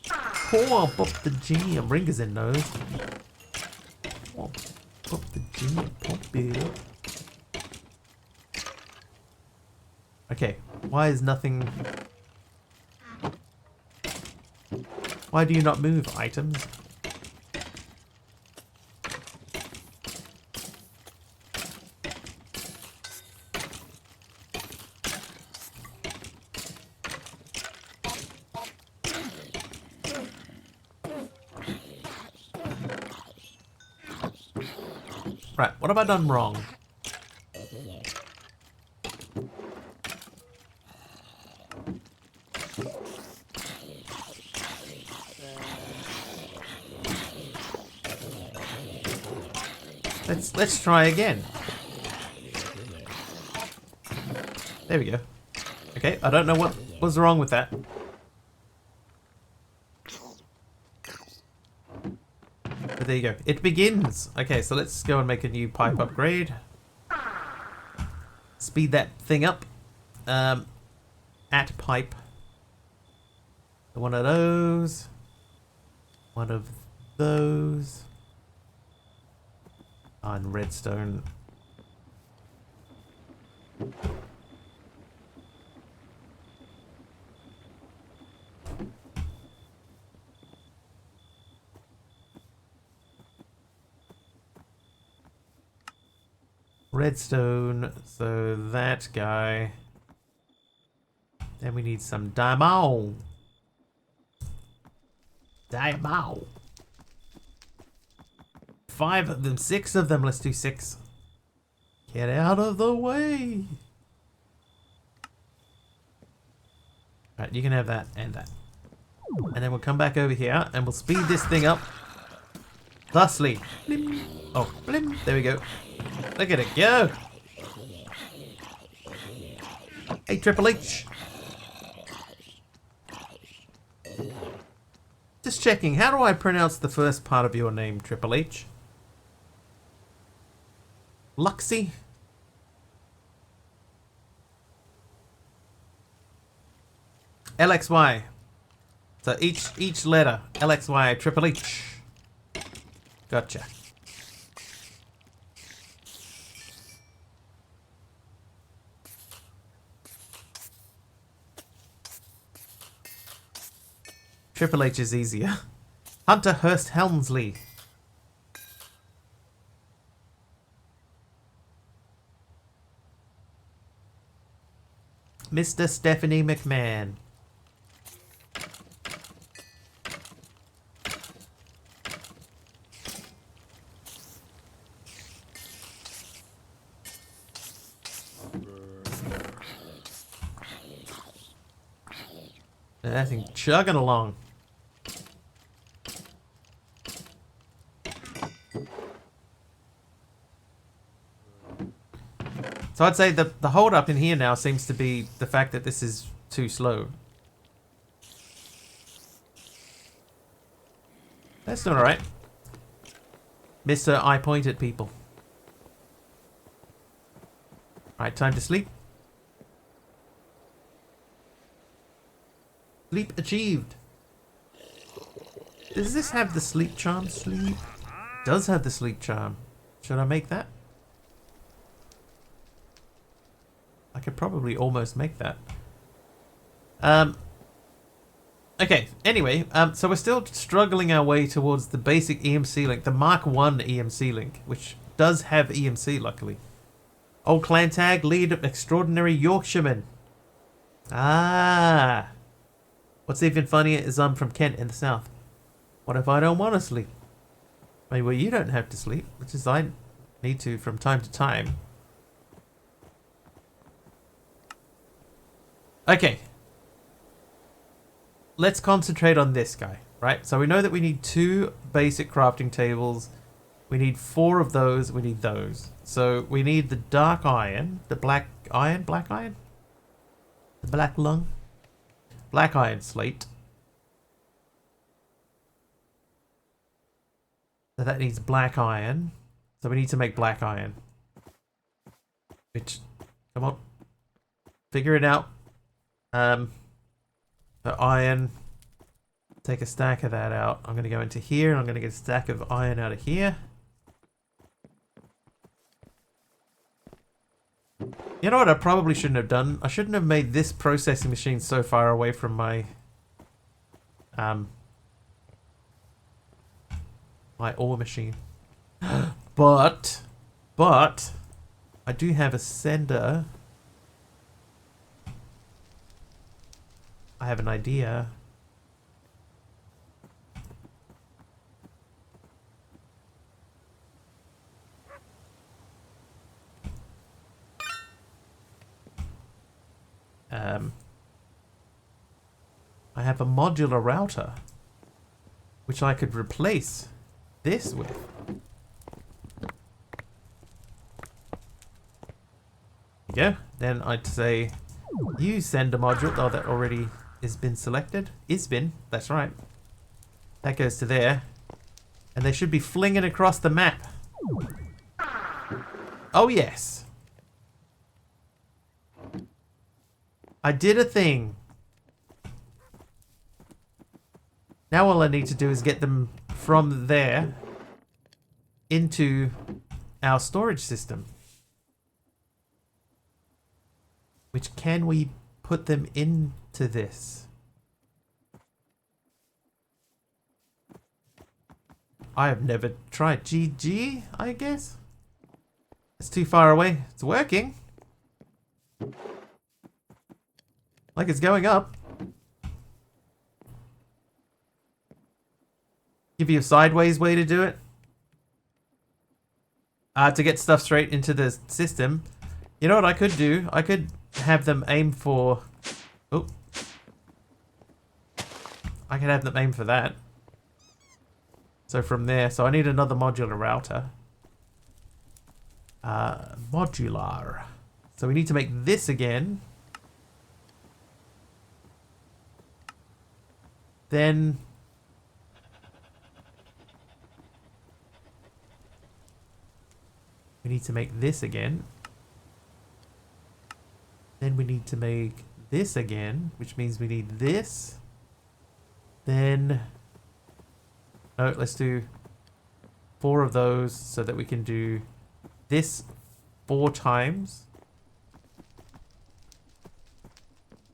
Pump up the jam. Ringers in nose. Pump up the jam. Pump it up. Okay, why is nothing... Why do you not move, items? Right, what have I done wrong? Let's try again. There we go. Okay, I don't know what was wrong with that. But there you go. It begins. Okay, so let's go and make a new pipe upgrade. Speed that thing up. At pipe. One of those. One of those. On redstone. Redstone, so that guy. Then we need some diamond. Diamond. 5 of them, 6 of them. Let's do 6. Get out of the way. Right, you can have that and that. And then we'll come back over here and we'll speed this thing up. Thusly. Blim. Oh, blim. There we go. Look at it go. Hey, Triple H. Just checking. How do I pronounce the first part of your name, Triple H? Luxy? LXY. So each letter. LXY, Triple H. Gotcha. Triple H is easier. Hunter Hurst Helmsley. Mr. Stephanie McMahon. That thing chugging along. So I'd say the hold up in here now seems to be the fact that this is too slow. That's doing alright. Mr. I point at people. Right, time to sleep. Sleep achieved. Does this have the sleep charm? Sleep does have the sleep charm. Should I make that? I could probably almost make that. Okay, anyway, so we're still struggling our way towards the basic EMC link, the Mark 1 EMC link, which does have EMC, luckily. Old clan tag, lead extraordinary Yorkshireman. Ah. What's even funnier is I'm from Kent in the south. What if I don't want to sleep? Maybe well, you don't have to sleep, which is I need to from time to time. Okay. Let's concentrate on this guy, right? So we know that we need 2 basic crafting tables. We need 4 of those. We need those. So we need the dark iron, the black iron, the black lung, black iron slate. So that needs black iron. So we need to make black iron. Which, come on, figure it out. The iron, take a stack of that out. I'm going to go into here and I'm going to get a stack of iron out of here. You know what I probably shouldn't have done? I shouldn't have made this processing machine so far away from my my ore machine. But I do have a sender. I have an idea. I have a modular router which I could replace this with. There you go. then I'd say use sender module. Oh, that already has been selected. Is been, that's right. That goes to there. And they should be flinging across the map. Oh yes. I did a thing. Now all I need to do is get them from there into our storage system. Which, can we put them into this? I have never tried. GG, I guess? It's too far away. It's working. Like it's going up. Give you a sideways way to do it. To get stuff straight into the system. You know what I could do? I could have them aim for... Oh. I could have them aim for that. So from there, so I need another modular router. Modular. So we need to make this again. Then... we need to make this again. Then we need to make this again, which means we need this. Then... no, let's do 4 of those so that we can do this 4 times.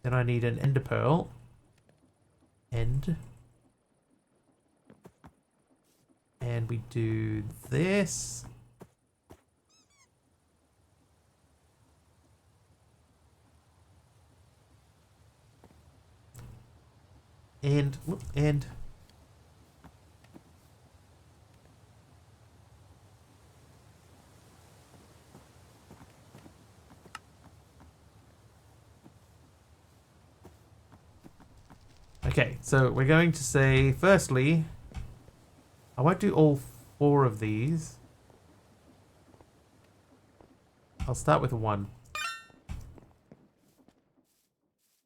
Then I need an ender pearl. End. And we do this. And okay, so we're going to say, firstly, I won't do all 4 of these. I'll start with 1.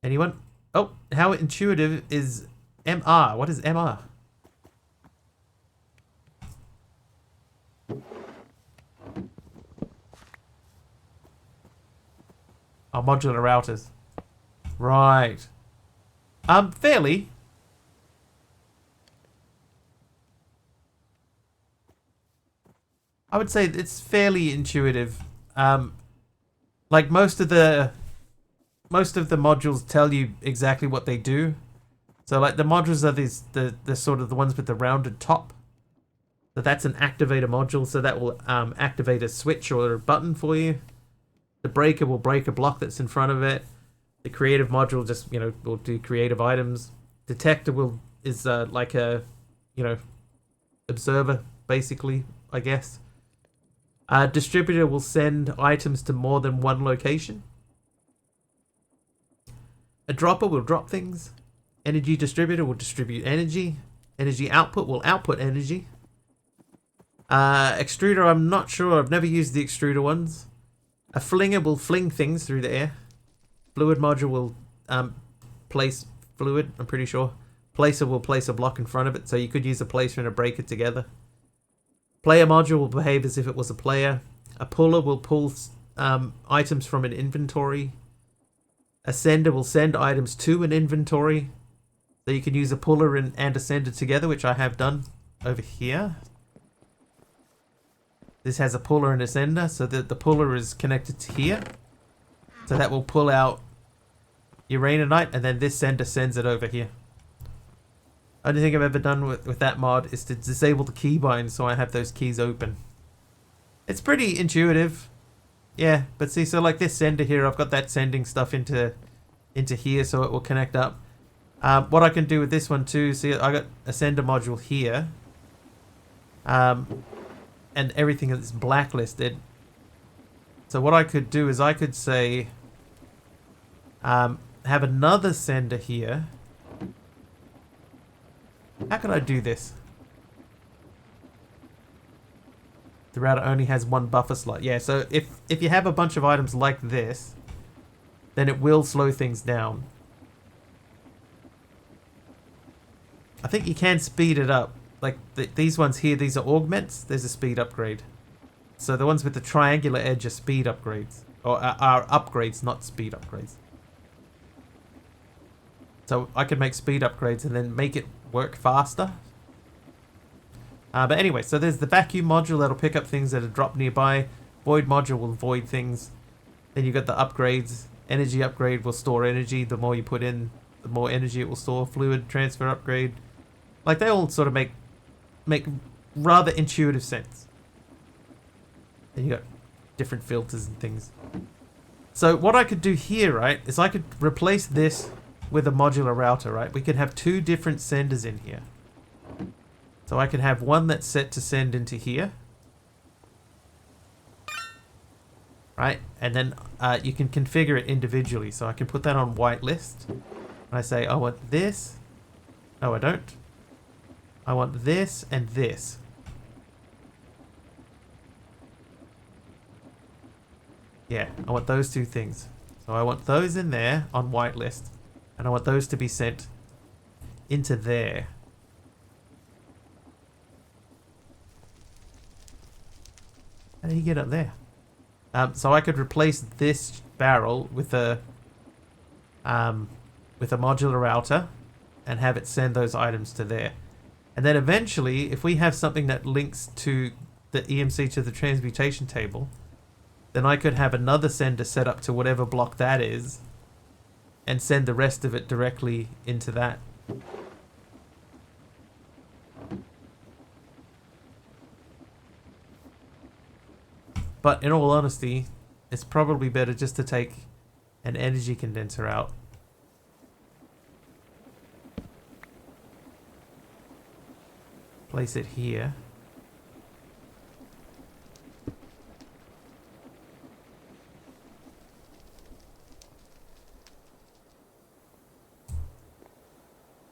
Anyone? Oh, how intuitive is MR? What is MR? Oh, modular routers. Right. Fairly. I would say it's fairly intuitive. Like most of the modules tell you exactly what they do. So like the modules are the sort of the ones with the rounded top. So that's an activator module, so that will activate a switch or a button for you. The breaker will break a block that's in front of it. The creative module just, will do creative items. Detector is like a, observer, basically, I guess. Distributor will send items to more than one location. A dropper will drop things. Energy distributor will distribute energy. Energy output will output energy. Extruder, I'm not sure. I've never used the extruder ones. A flinger will fling things through the air. Fluid module will place fluid, I'm pretty sure. Placer will place a block in front of it, so you could use a placer and a breaker together. Player module will behave as if it was a player. A puller will pull items from an inventory. A sender will send items to an inventory. So you can use a puller and a sender together, which I have done over here. This has a puller and a sender, so that the puller is connected to here. So that will pull out uraninite, and then this sender sends it over here. Only thing I've ever done with that mod is to disable the keybind so I have those keys open. It's pretty intuitive. Yeah, but see, so like this sender here, I've got that sending stuff into here so it will connect up. What I can do with this one too, see, I got a sender module here. And everything is blacklisted. So what I could do is I could say, have another sender here. How can I do this? The router only has one buffer slot. Yeah, so if you have a bunch of items like this, then it will slow things down. I think you can speed it up. Like these ones here, these are augments. There's a speed upgrade. So the ones with the triangular edge are speed upgrades. Or are upgrades, not speed upgrades. So I could make speed upgrades and then make it work faster. But anyway, so there's the vacuum module that'll pick up things that are dropped nearby. Void module will void things. Then you've got the upgrades. Energy upgrade will store energy. The more you put in, the more energy it will store. Fluid transfer upgrade. Like, they all sort of make rather intuitive sense. Then you got different filters and things. So what I could do here, right, is I could replace this with a modular router, right? We could have two different senders in here. So I could have one that's set to send into here. Right? And then you can configure it individually. So I can put that on whitelist. And I say, I want this. No, I don't. I want this and this. Yeah, I want those two things. So I want those in there on whitelist. And I want those to be sent into there. How do you get up there? So I could replace this barrel with a modular router and have it send those items to there. And then eventually, if we have something that links to the EMC to the transmutation table, then I could have another sender set up to whatever block that is and send the rest of it directly into that. But in all honesty, it's probably better just to take an energy condenser out. Place it here.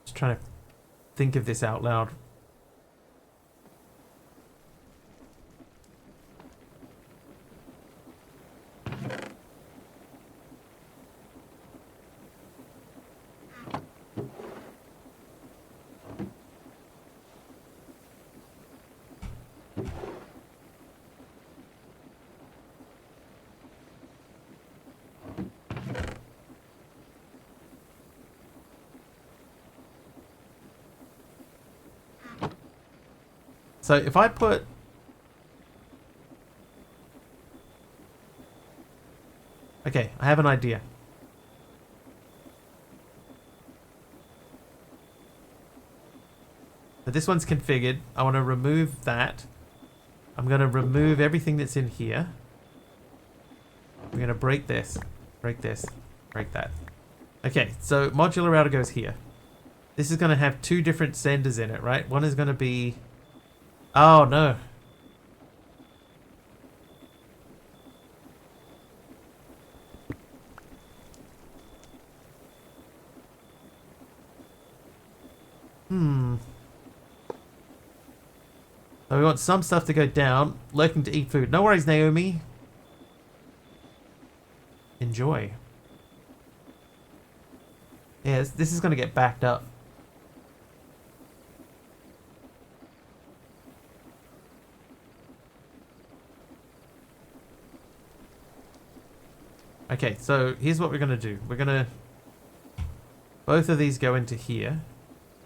Just trying to think of this out loud. So if I put... Okay, I have an idea. So this one's configured. I want to remove that. I'm going to remove everything that's in here. We're going to break this, break that. Okay, so modular router goes here. This is going to have two different senders in it, right? One is going to be... Oh, no. So we want some stuff to go down. Lurking to eat food. No worries, Naomi. Enjoy. Yeah, this is going to get backed up. Okay, so here's what we're going to do. We're going to... Both of these go into here.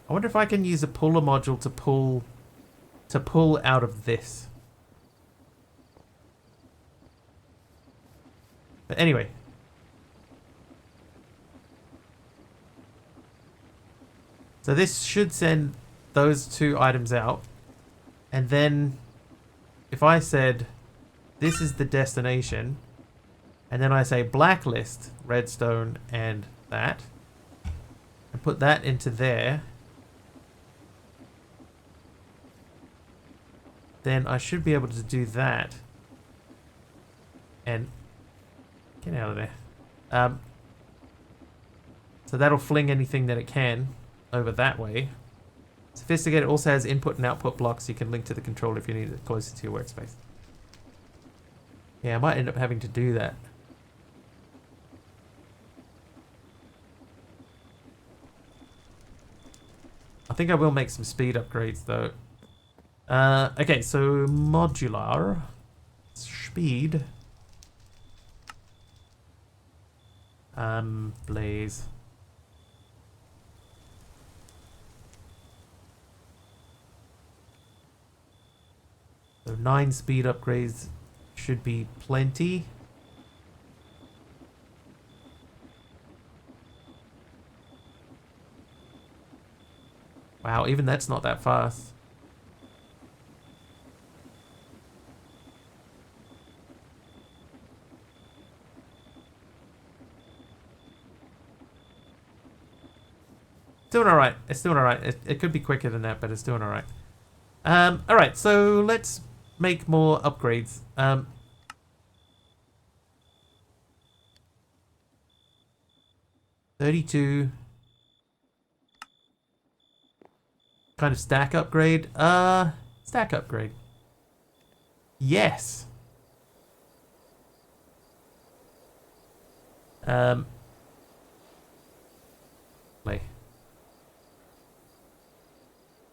I wonder if I can use a puller module to pull out of this. But anyway. So this should send those two items out. And then if I said this is the destination, and then I say blacklist, redstone, and that, and put that into there, then I should be able to do that. And get out of there. So that'll fling anything that it can over that way. Sophisticated also has input and output blocks you can link to the controller if you need it closer to your workspace. Yeah, I might end up having to do that. I think I will make some speed upgrades though. Okay, so modular speed. Blaze. So 9 speed upgrades should be plenty. Wow, even that's not that fast. Doing alright. It's doing alright. It could be quicker than that, but it's doing alright. Alright, so let's make more upgrades. 32. Kind of stack upgrade. Stack upgrade. Yes. Play.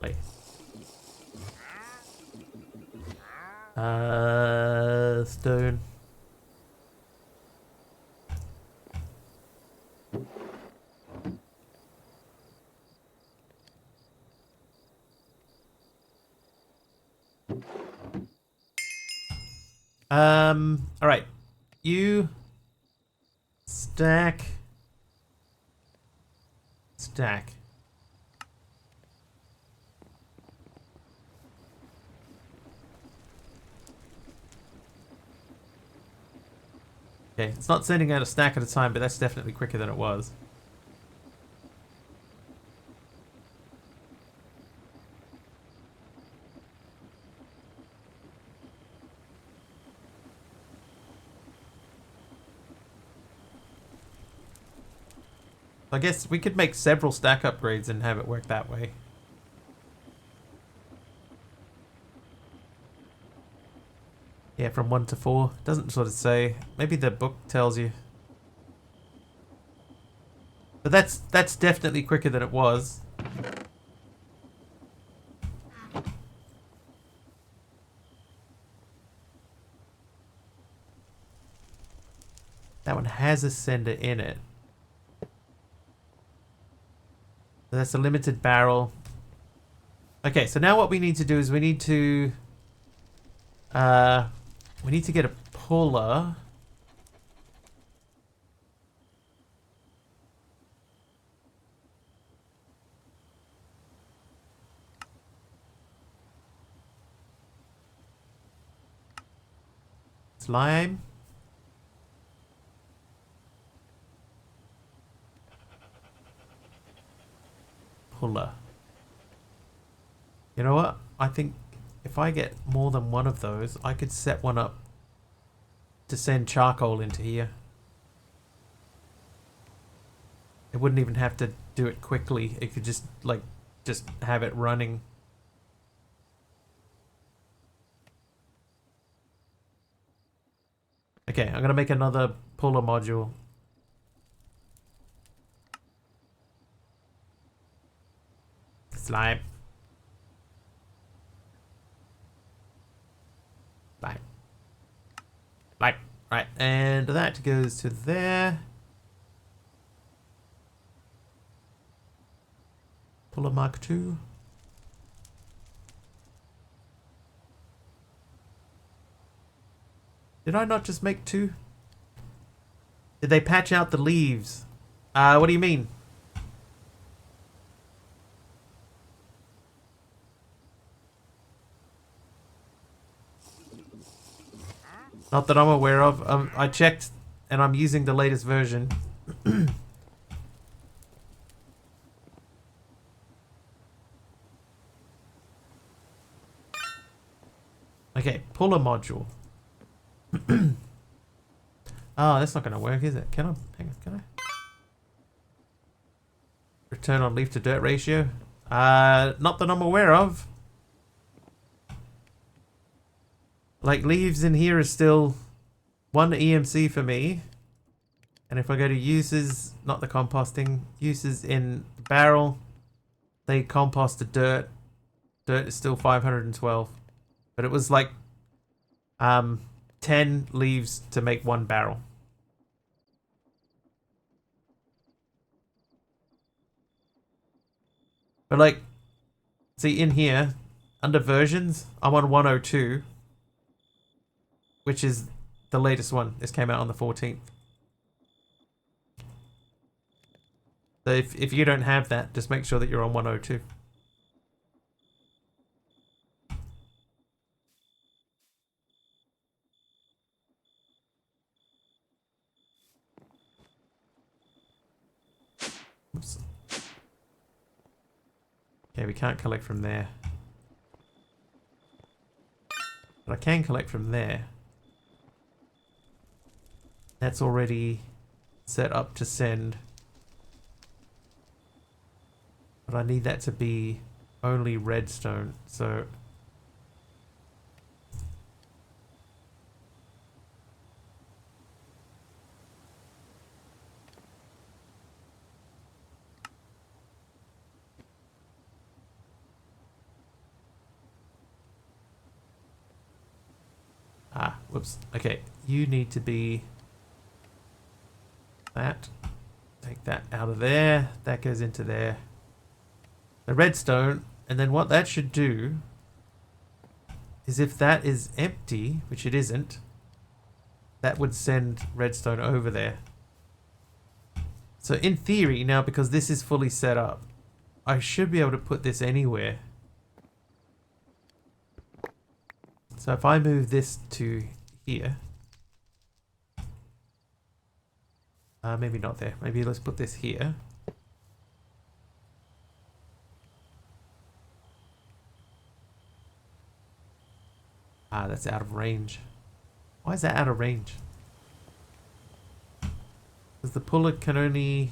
Play. Stone. All right. You stack. Stack. Okay, it's not sending out a stack at a time, but that's definitely quicker than it was. I guess we could make several stack upgrades and have it work that way. Yeah, from 1 to 4. Doesn't sort of say. Maybe the book tells you. But that's definitely quicker than it was. That one has a sender in it. That's a limited barrel. Okay, so now what we need to do is we need to get a puller. Slime. Puller. You know what? I think if I get more than one of those, I could set one up to send charcoal into here. It wouldn't even have to do it quickly. It could just have it running. Okay, I'm gonna make another puller module. Slime. Slime. Slime. Right, and that goes to there. Puller Mark II. Did I not just make 2? Did they patch out the leaves? What do you mean? Not that I'm aware of. I checked and I'm using the latest version. Okay, puller module. Oh, that's not going to work, is it? Can I? Hang on, can I? Return on leaf to dirt ratio? Not that I'm aware of. Like, leaves in here is still 1 EMC for me. And if I go to uses, not the composting, uses in the barrel, they compost the dirt. Dirt is still 512. But it was like 10 leaves to make 1 barrel. But like, see in here, under versions, I'm on 102, which is the latest one. This came out on the 14th. So if you don't have that, just make sure that you're on 102. Oops. Okay, we can't collect from there. But I can collect from there. That's already set up to send. But I need that to be only redstone, so... Ah, whoops. Okay, you need to be that. Take that out of there. That goes into there. The redstone, and then what that should do is if that is empty, which it isn't, that would send redstone over there. So in theory, now because this is fully set up, I should be able to put this anywhere. So if I move this to here, maybe not there, maybe let's put this here. Ah, that's out of range. Why is that out of range? Because the puller can only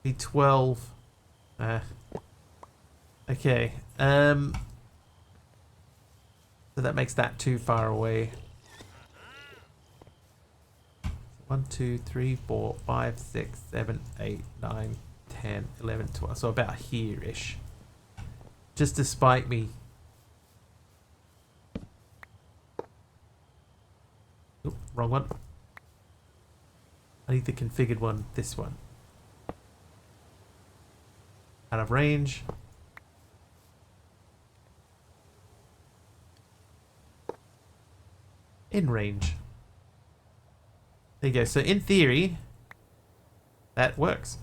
be 12. Okay. So that makes that too far away. 1, 2, 3, 4, 5, 6, 7, 8, 9, 10, 11, 12. So about here-ish. Just to spite me. Oop, wrong one. I need the configured one, this one. Out of range. In range. There you go. So in theory, that works.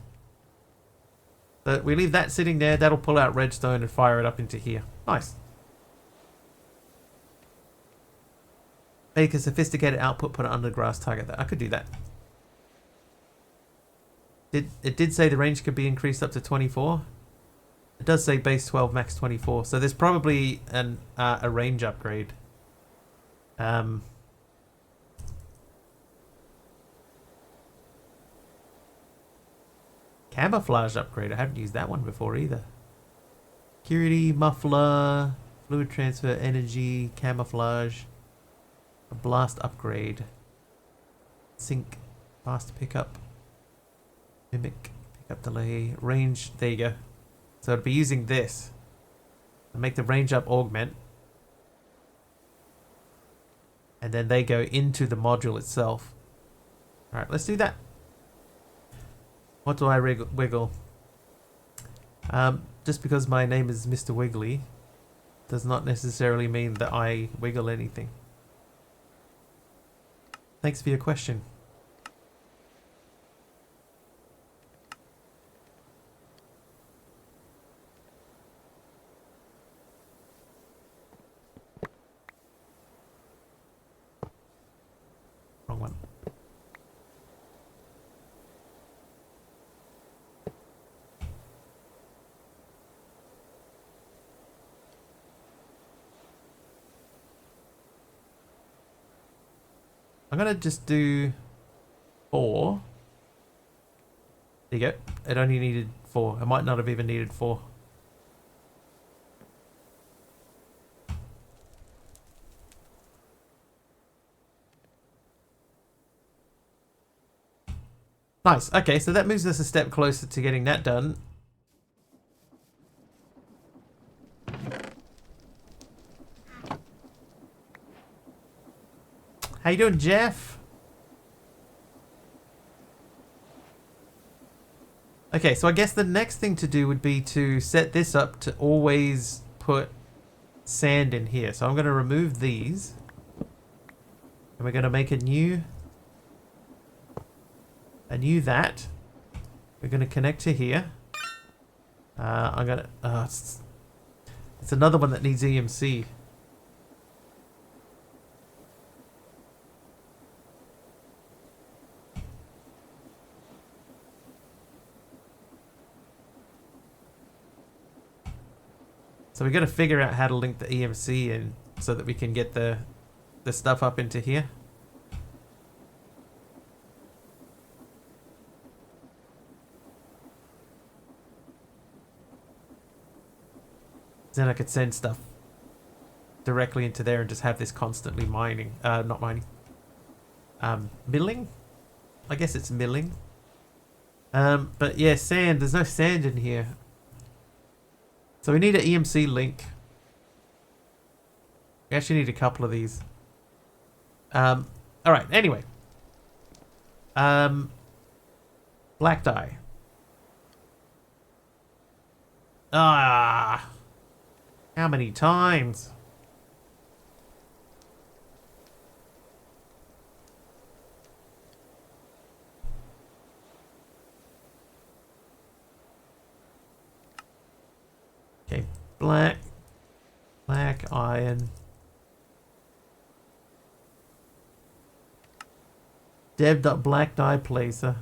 But we leave that sitting there. That'll pull out redstone and fire it up into here. Nice. Make a sophisticated output, put it under the grass, target that. I could do that. It did say the range could be increased up to 24. It does say base 12, max 24. So there's probably a range upgrade. Camouflage upgrade. I haven't used that one before either. Security, muffler, fluid transfer, energy, camouflage, a blast upgrade, sync, fast pickup, mimic, pickup delay, range. There you go. So I'd be using this to make the range up augment, and then they go into the module itself. All right, let's do that. What do I wiggle? Just because my name is Mr. Wiggly does not necessarily mean that I wiggle anything. Thanks for your question. Wrong one. I'm gonna just do 4. There you go. It only needed 4. I might not have even needed 4. Nice. Okay, so that moves us a step closer to getting that done. How you doing, Jeff? Okay, so I guess the next thing to do would be to set this up to always put sand in here. So I'm going to remove these. And we're going to make a new that. We're going to connect to here. I'm going to... it's another one that needs EMC. So we got to figure out how to link the EMC in so that we can get the stuff up into here. Then I could send stuff directly into there and just have this constantly mining. Not mining. Milling? I guess it's milling. But yeah, sand. There's no sand in here. So we need an EMC link. We actually need a couple of these. Alright, anyway. Black dye. Ah. How many times? Okay, black iron. Dev.black dye placer.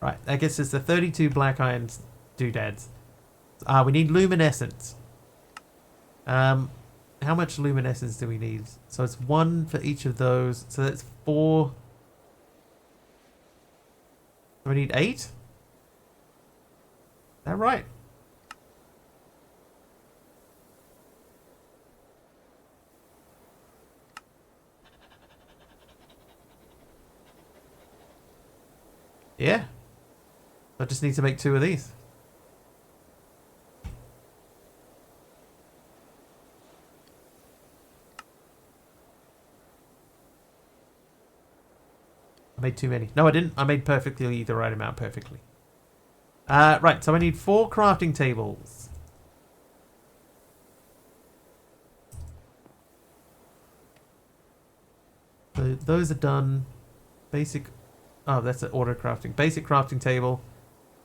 Right, I guess it's the 32 black iron doodads. We need luminescence. How much luminescence do we need? So it's 1 for each of those. So that's 4. Do we need 8? Is that right? Yeah. I just need to make 2 of these. I made too many. No, I didn't. I made perfectly the right amount perfectly. Right, so I need 4 crafting tables. So those are done. Basic... Oh, that's an auto crafting. Basic crafting table.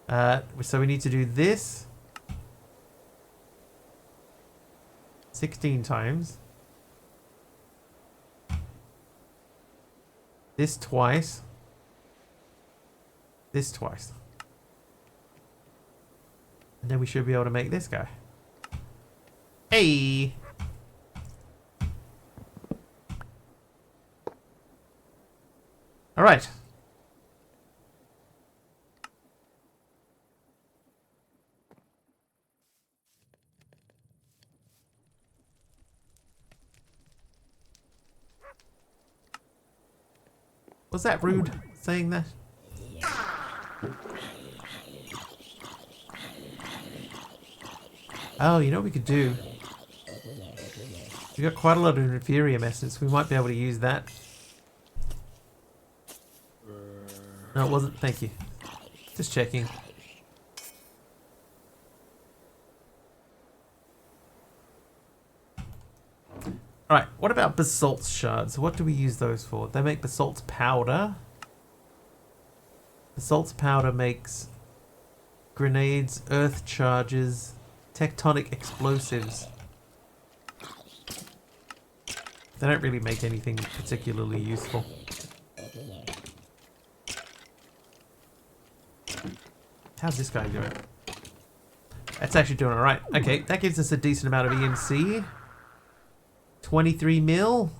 So we need to do this 16 times. This twice. This twice. And then we should be able to make this guy. Hey! Alright. Was that rude saying that? Oh, you know what we could do? We got quite a lot of inferior essence. We might be able to use that. No, it wasn't. Thank you. Just checking. Alright, what about basalt shards? What do we use those for? They make basalt powder. Basalt powder makes grenades, earth charges, tectonic explosives. They don't really make anything particularly useful. How's this guy doing? That's actually doing alright. Okay, that gives us a decent amount of EMC. 23 mil.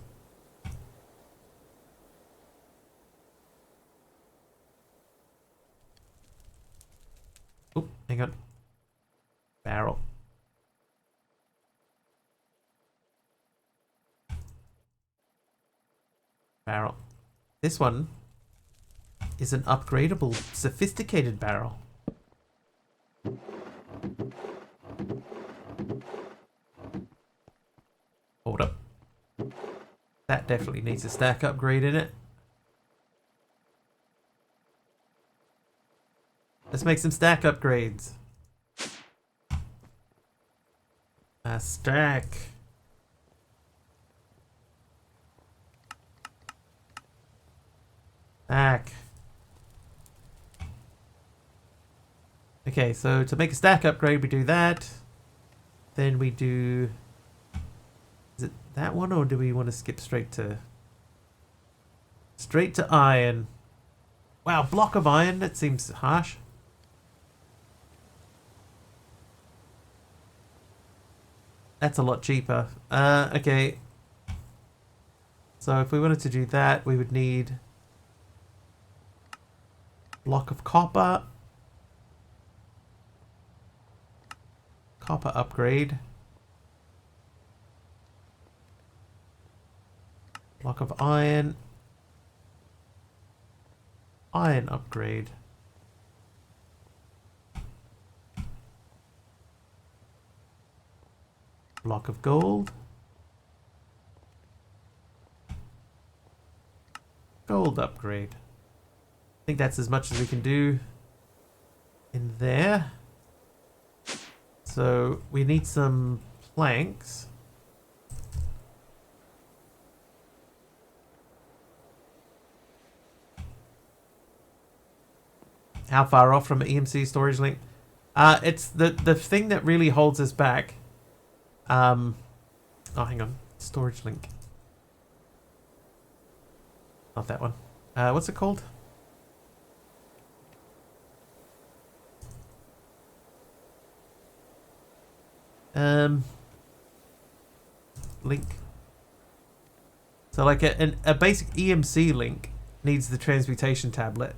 Oh, hang on. Barrel. Barrel. This one is an upgradable, sophisticated barrel. Hold up. That definitely needs a stack upgrade in it. Let's make some stack upgrades. A stack. Stack. Okay, so to make a stack upgrade, we do that. Then we do... Is it that one, or do we want to skip straight to... Straight to iron. Wow, block of iron, that seems harsh. That's a lot cheaper. Okay. So if we wanted to do that, we would need... Block of copper. Copper upgrade. Block of iron. Iron upgrade. Block of gold. Gold upgrade. I think that's as much as we can do in there. So we need some planks. How far off from an EMC storage link? It's the thing that really holds us back. Oh, hang on. Storage link. Not that one. What's it called? Link. So like a basic EMC link needs the transmutation tablet.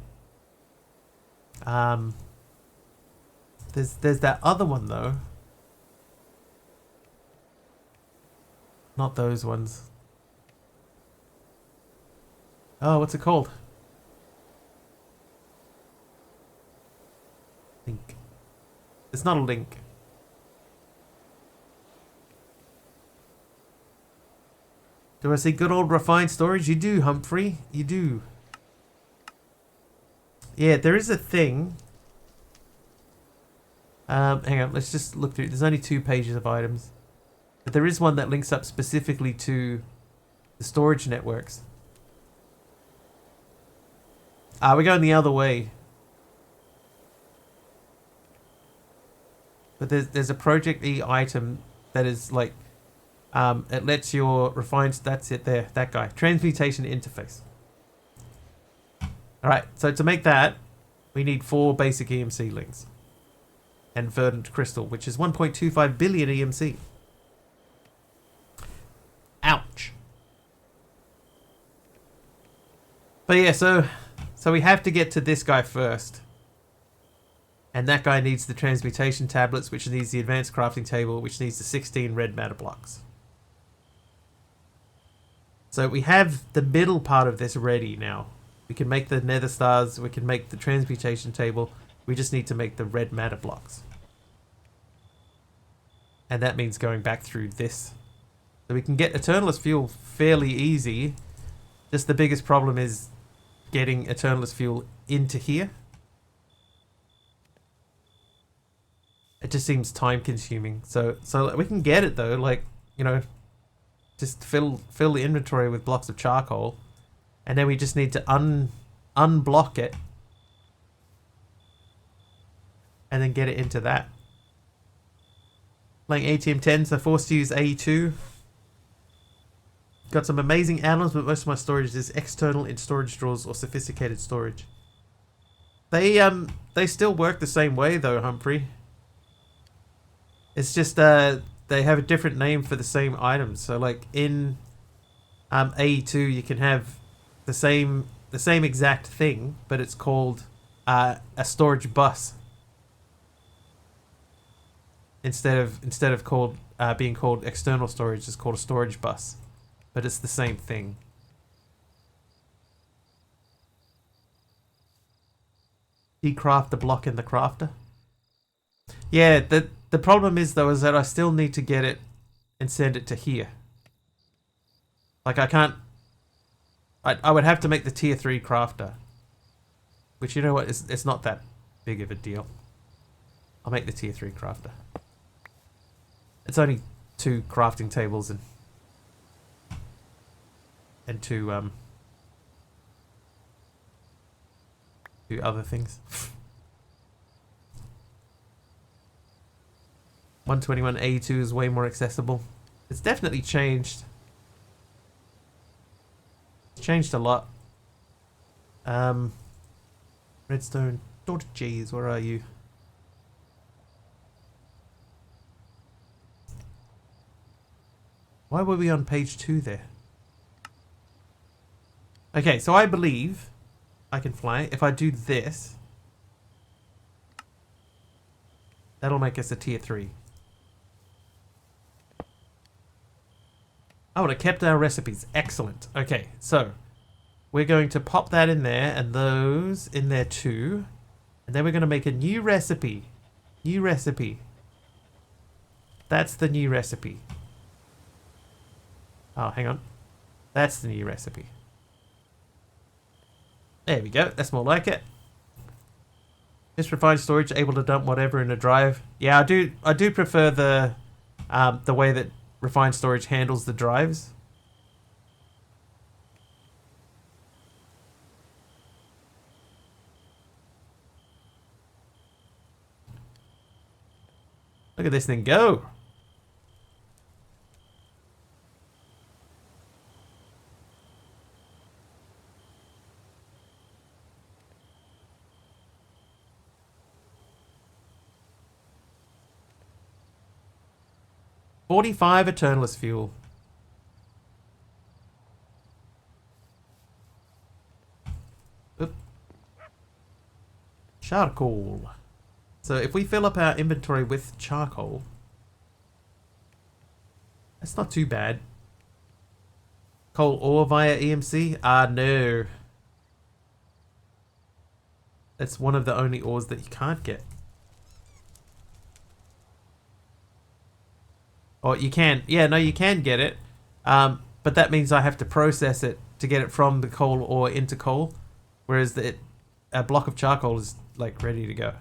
There's that other one though. Not those ones. Oh, what's it called? Link. It's not a link. Do I see good old refined storage? You do, Humphrey. You do. Yeah, there is a thing. Hang on, let's just look through. There's only 2 pages of items. But there is one that links up specifically to the storage networks. We're going the other way. But there's a Project E item that is like... it lets your refined... That's it there. That guy. Transmutation interface. Alright, so to make that, we need 4 basic EMC links. And verdant crystal, which is 1.25 billion EMC. Ouch. But yeah, so we have to get to this guy first. And that guy needs the transmutation tablets, which needs the advanced crafting table, which needs the 16 red matter blocks. So we have the middle part of this ready now. We can make the nether stars, we can make the transmutation table. We just need to make the red matter blocks. And that means going back through this. So we can get Eternalist fuel fairly easy. Just the biggest problem is getting Eternalist fuel into here. It just seems time consuming. So we can get it though, like, you know, just fill the inventory with blocks of charcoal. And then we just need to unblock it. And then get it into that. Playing ATM10, so forced to use AE2. Got some amazing add-ons, but most of my storage is external in storage drawers or sophisticated storage. They still work the same way though, Humphrey. It's just they have a different name for the same items. So like in AE2 you can have the same exact thing, but it's called a storage bus. Instead of called being called external storage, it's called a storage bus. But it's the same thing. Decraft the block in the crafter. Yeah, the problem is though is that I still need to get it and send it to here. Like I can't. I would have to make the tier 3 crafter, which you know what, it's not that big of a deal. I'll make the tier 3 crafter. It's only 2 crafting tables and 2 other things. 121A2 is way more accessible. It's definitely changed. It's changed a lot. Redstone. Daughter G's, where are you? Why were we on page 2 there? Okay, so I believe I can fly. If I do this, that'll make us a tier 3. I would have kept our recipes. Excellent. Okay, so we're going to pop that in there and those in there too. And then we're going to make a new recipe. New recipe. That's the new recipe. Oh, hang on. That's the new recipe. There we go. That's more like it. This refined storage, able to dump whatever in a drive. Yeah, I do prefer the way that refined storage handles the drives. Look at this thing go. $45 Eternalist fuel. Oop. Charcoal. So if we fill up our inventory with charcoal, that's not too bad. Coal ore via EMC? No. That's one of the only ores that you can't get. Or you can, yeah, no, you can get it, but that means I have to process it to get it from the coal ore into coal, whereas a block of charcoal is like ready to go.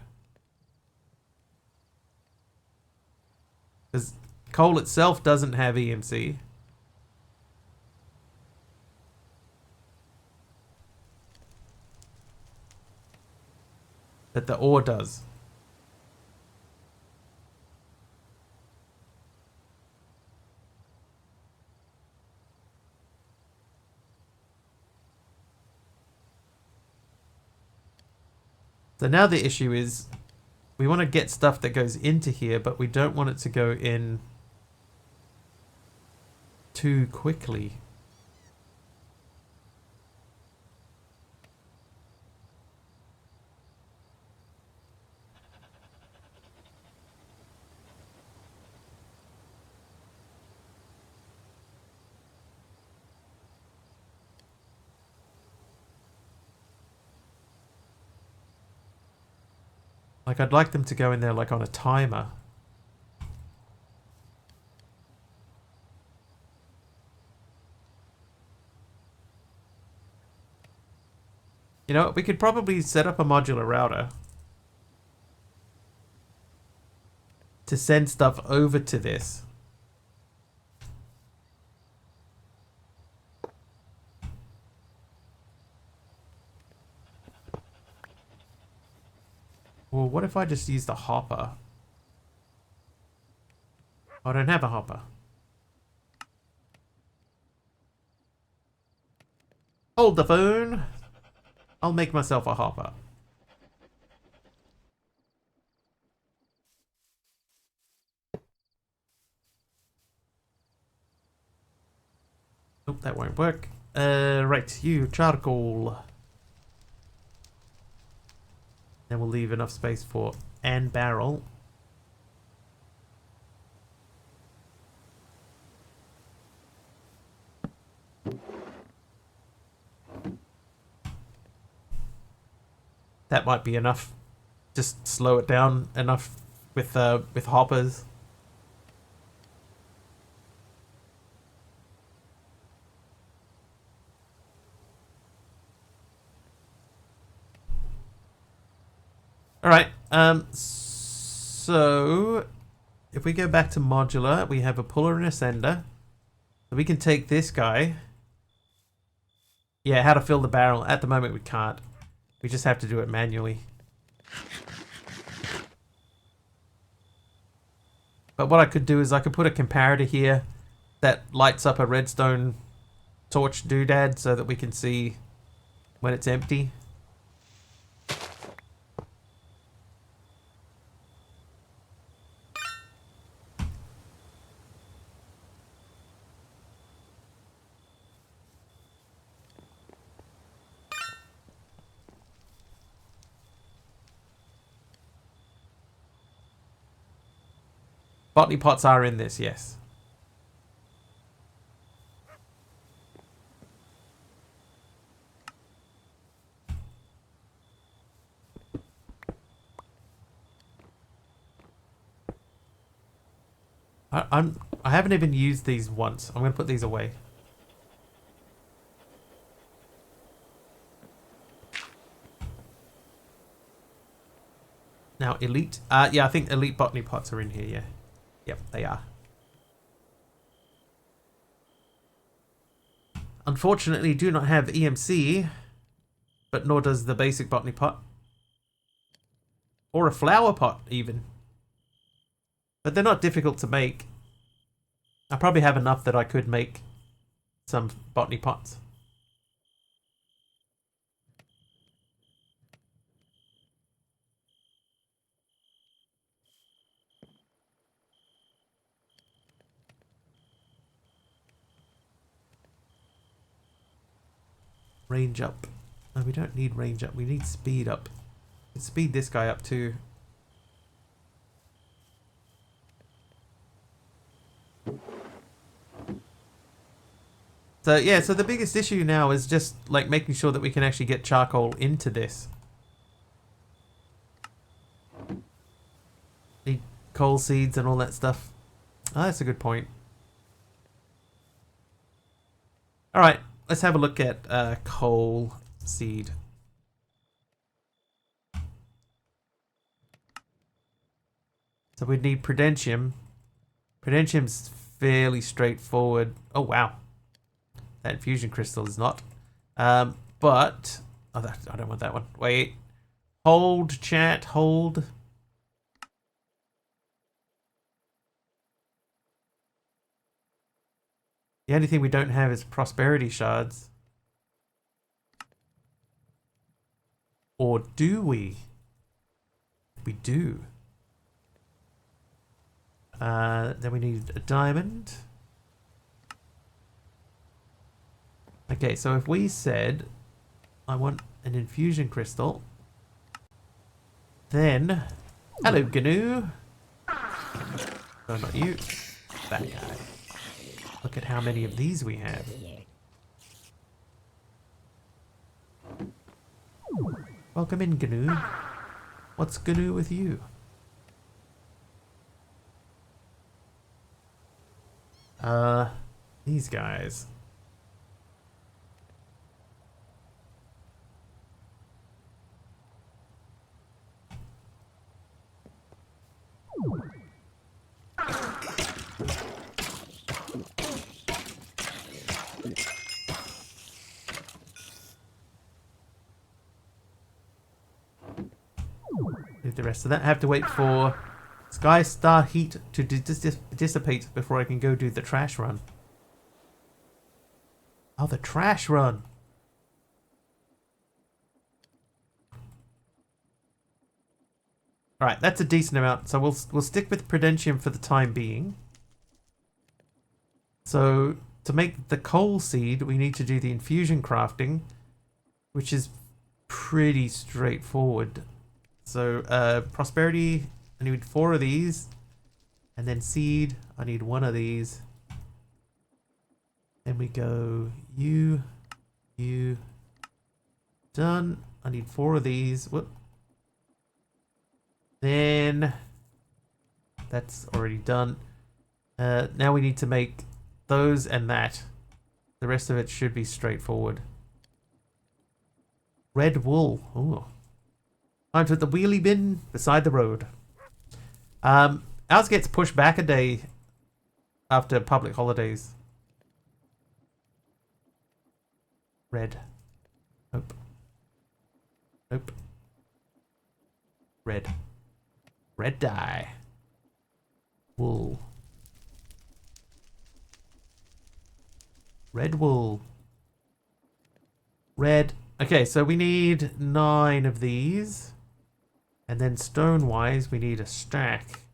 Because coal itself doesn't have EMC. But the ore does. So now the issue is we want to get stuff that goes into here, but we don't want it to go in too quickly. Like, I'd like them to go in there like on a timer. You know, we could probably set up a modular router to send stuff over to this. Well, what if I just used a hopper? I don't have a hopper. Hold the phone. I'll make myself a hopper. Nope, that won't work. Right, you, charcoal. Then we'll leave enough space for an barrel. That might be enough. Just slow it down enough with hoppers. All right. So if we go back to modular, we have a puller and a sender. So we can take this guy. Yeah, how to fill the barrel. At the moment, we can't. We just have to do it manually. But what I could do is I could put a comparator here that lights up a redstone torch doodad so that we can see when it's empty. Botany pots are in this, yes. I haven't even used these once. I'm gonna put these away. Now elite. Yeah, I think elite botany pots are in here. Yeah. Yep, they are. Unfortunately, do not have EMC, but nor does the basic botany pot. Or a flower pot, even. But they're not difficult to make. I probably have enough that I could make some botany pots. Range up. No, we don't need range up. We need speed up. Let's speed this guy up too. So yeah, so the biggest issue now is just like making sure that we can actually get charcoal into this. Need coal seeds and all that stuff. Oh, that's a good point. Alright, let's have a look at coal seed. So we'd need Prudentium. Prudentium's fairly straightforward. Oh wow. That infusion crystal is not. But oh, I don't want that one. Wait. Hold, chat, hold. The only thing we don't have is prosperity shards. Or do we? We do. Then we need a diamond. Okay, so if we said I want an infusion crystal, then hello GNU. No, not you. That guy. Look at how many of these we have. Welcome in, GNU. What's GNU with you? These guys. Do the rest of that. I have to wait for Sky Star Heat to dissipate before I can go do the trash run. Oh, the trash run. Alright, that's a decent amount. So we'll stick with Prudentium for the time being. So to make the coal seed, we need to do the infusion crafting, which is pretty straightforward. So prosperity, I need 4 of these. And then seed, I need 1 of these. Then we go you, done. I need 4 of these. Whoop. Then That's already done. Now we need to make those and that. The rest of it should be straightforward. Red wool. Ooh. Time to put the wheelie bin beside the road. Ours gets pushed back a day after public holidays. Red. Nope. Nope. Red. Red dye. Wool. Red wool. Red. Okay, so we need 9 of these. And then stone-wise, we need a stack.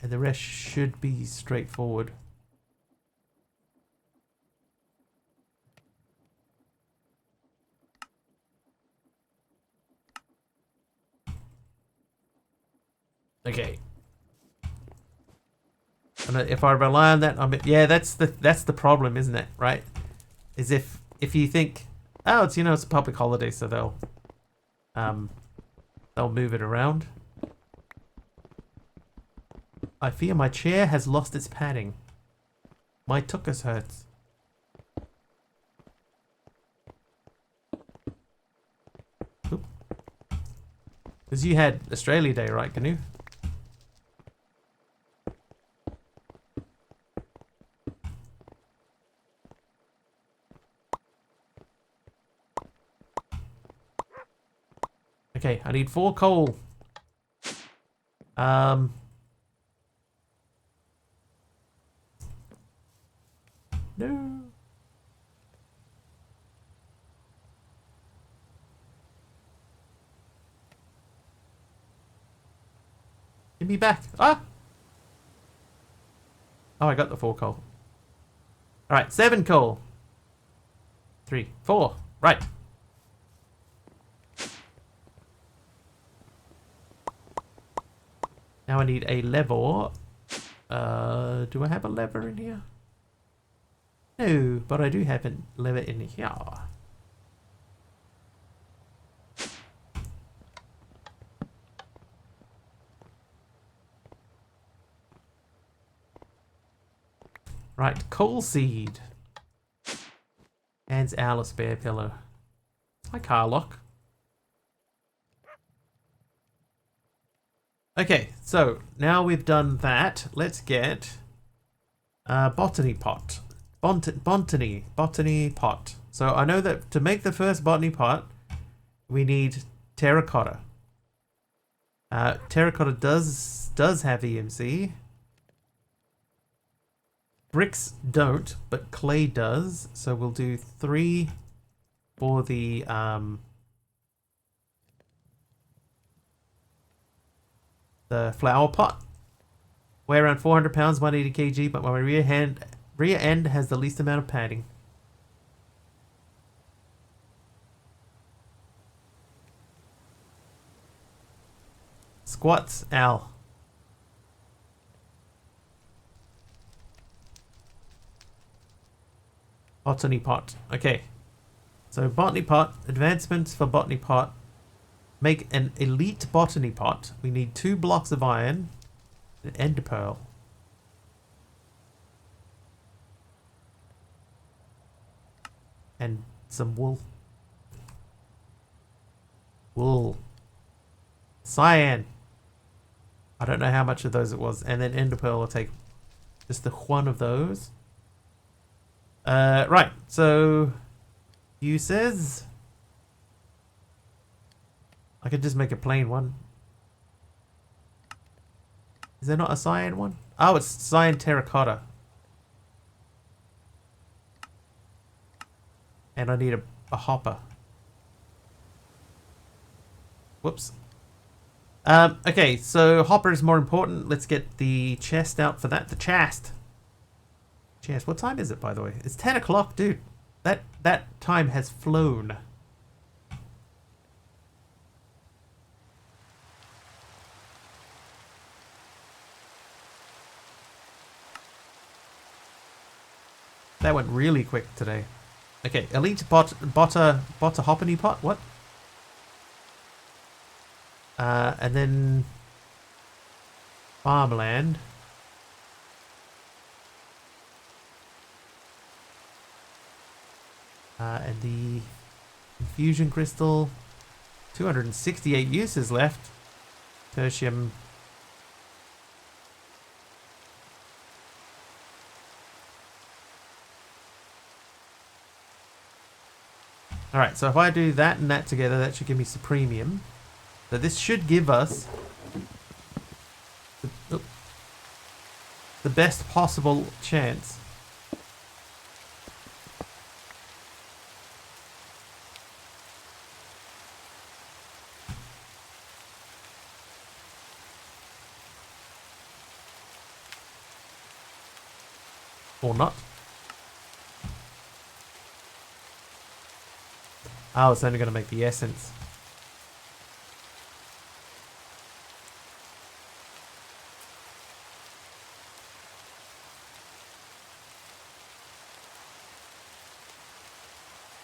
And the rest should be straightforward. Okay. And if I rely on that, yeah, that's the problem, isn't it? Right? Is if you think, oh, it's it's a public holiday, so they'll move it around. I fear my chair has lost its padding. My tuchus hurts. Because you had Australia Day, right, Canoe? Okay, I need 4 coal. No. Give me back. Ah! Oh, I got the 4 coal. Alright, 7 coal. 3, 4. Right. Now I need a lever. Do I have a lever in here? No, but I do have a lever in here. Right, coal seed. And our spare pillow. Hi, Carlock. Okay, so now we've done that. Let's get botany pot. Botany pot. So I know that to make the first botany pot, we need terracotta. Terracotta does have EMC. Bricks don't, but clay does. So we'll do 3 for the flower pot. Weigh around 400 pounds, 180 kg, but my rear end has the least amount of padding. Squats, Al. Botany pot. Okay. So botany pot, advancements for botany pot. Make an elite botany pot. We need 2 blocks of iron, an ender pearl. And some wool. Wool. Cyan. I don't know how much of those it was. And then ender pearl will take just the 1 of those. Right, so you says I could just make a plain one. Is there not a cyan one? Oh, it's cyan terracotta. And I need a hopper. Whoops. Okay, so hopper is more important. Let's get the chest out for that. The chest. Chest. What time is it, by the way? It's 10 o'clock, dude. That time has flown. That went really quick today. Okay, elite botta hoppany pot. What? And then farmland. And the infusion crystal. 268 uses left. Tertium. Alright, so if I do that and that together, that should give me supremium. So this should give us the best possible chance. Or not. Oh, it's only going to make the essence.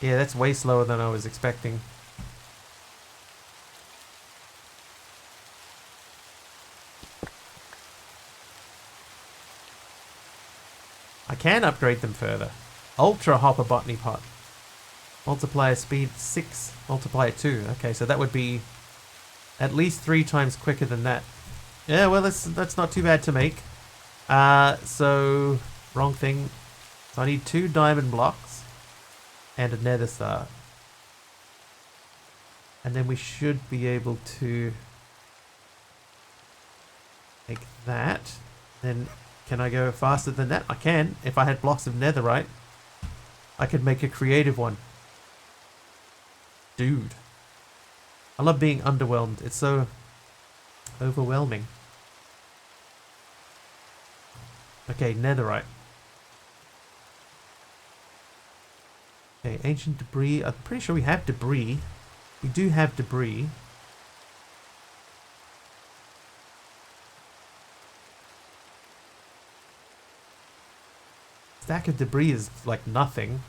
Yeah, that's way slower than I was expecting. I can upgrade them further. Ultra Hopper Botany Pot. Multiplier speed 6, multiplier 2. Okay, so that would be at least 3 times quicker than that. Yeah, well, that's not too bad to make. So, wrong thing. So I need 2 diamond blocks and a nether star. And then we should be able to make that. Then, can I go faster than that? I can. If I had blocks of netherite, I could make a creative one. Dude. I love being underwhelmed. It's so overwhelming. Okay, netherite. Okay, ancient debris. I'm pretty sure we have debris. We do have debris. Stack of debris is like nothing.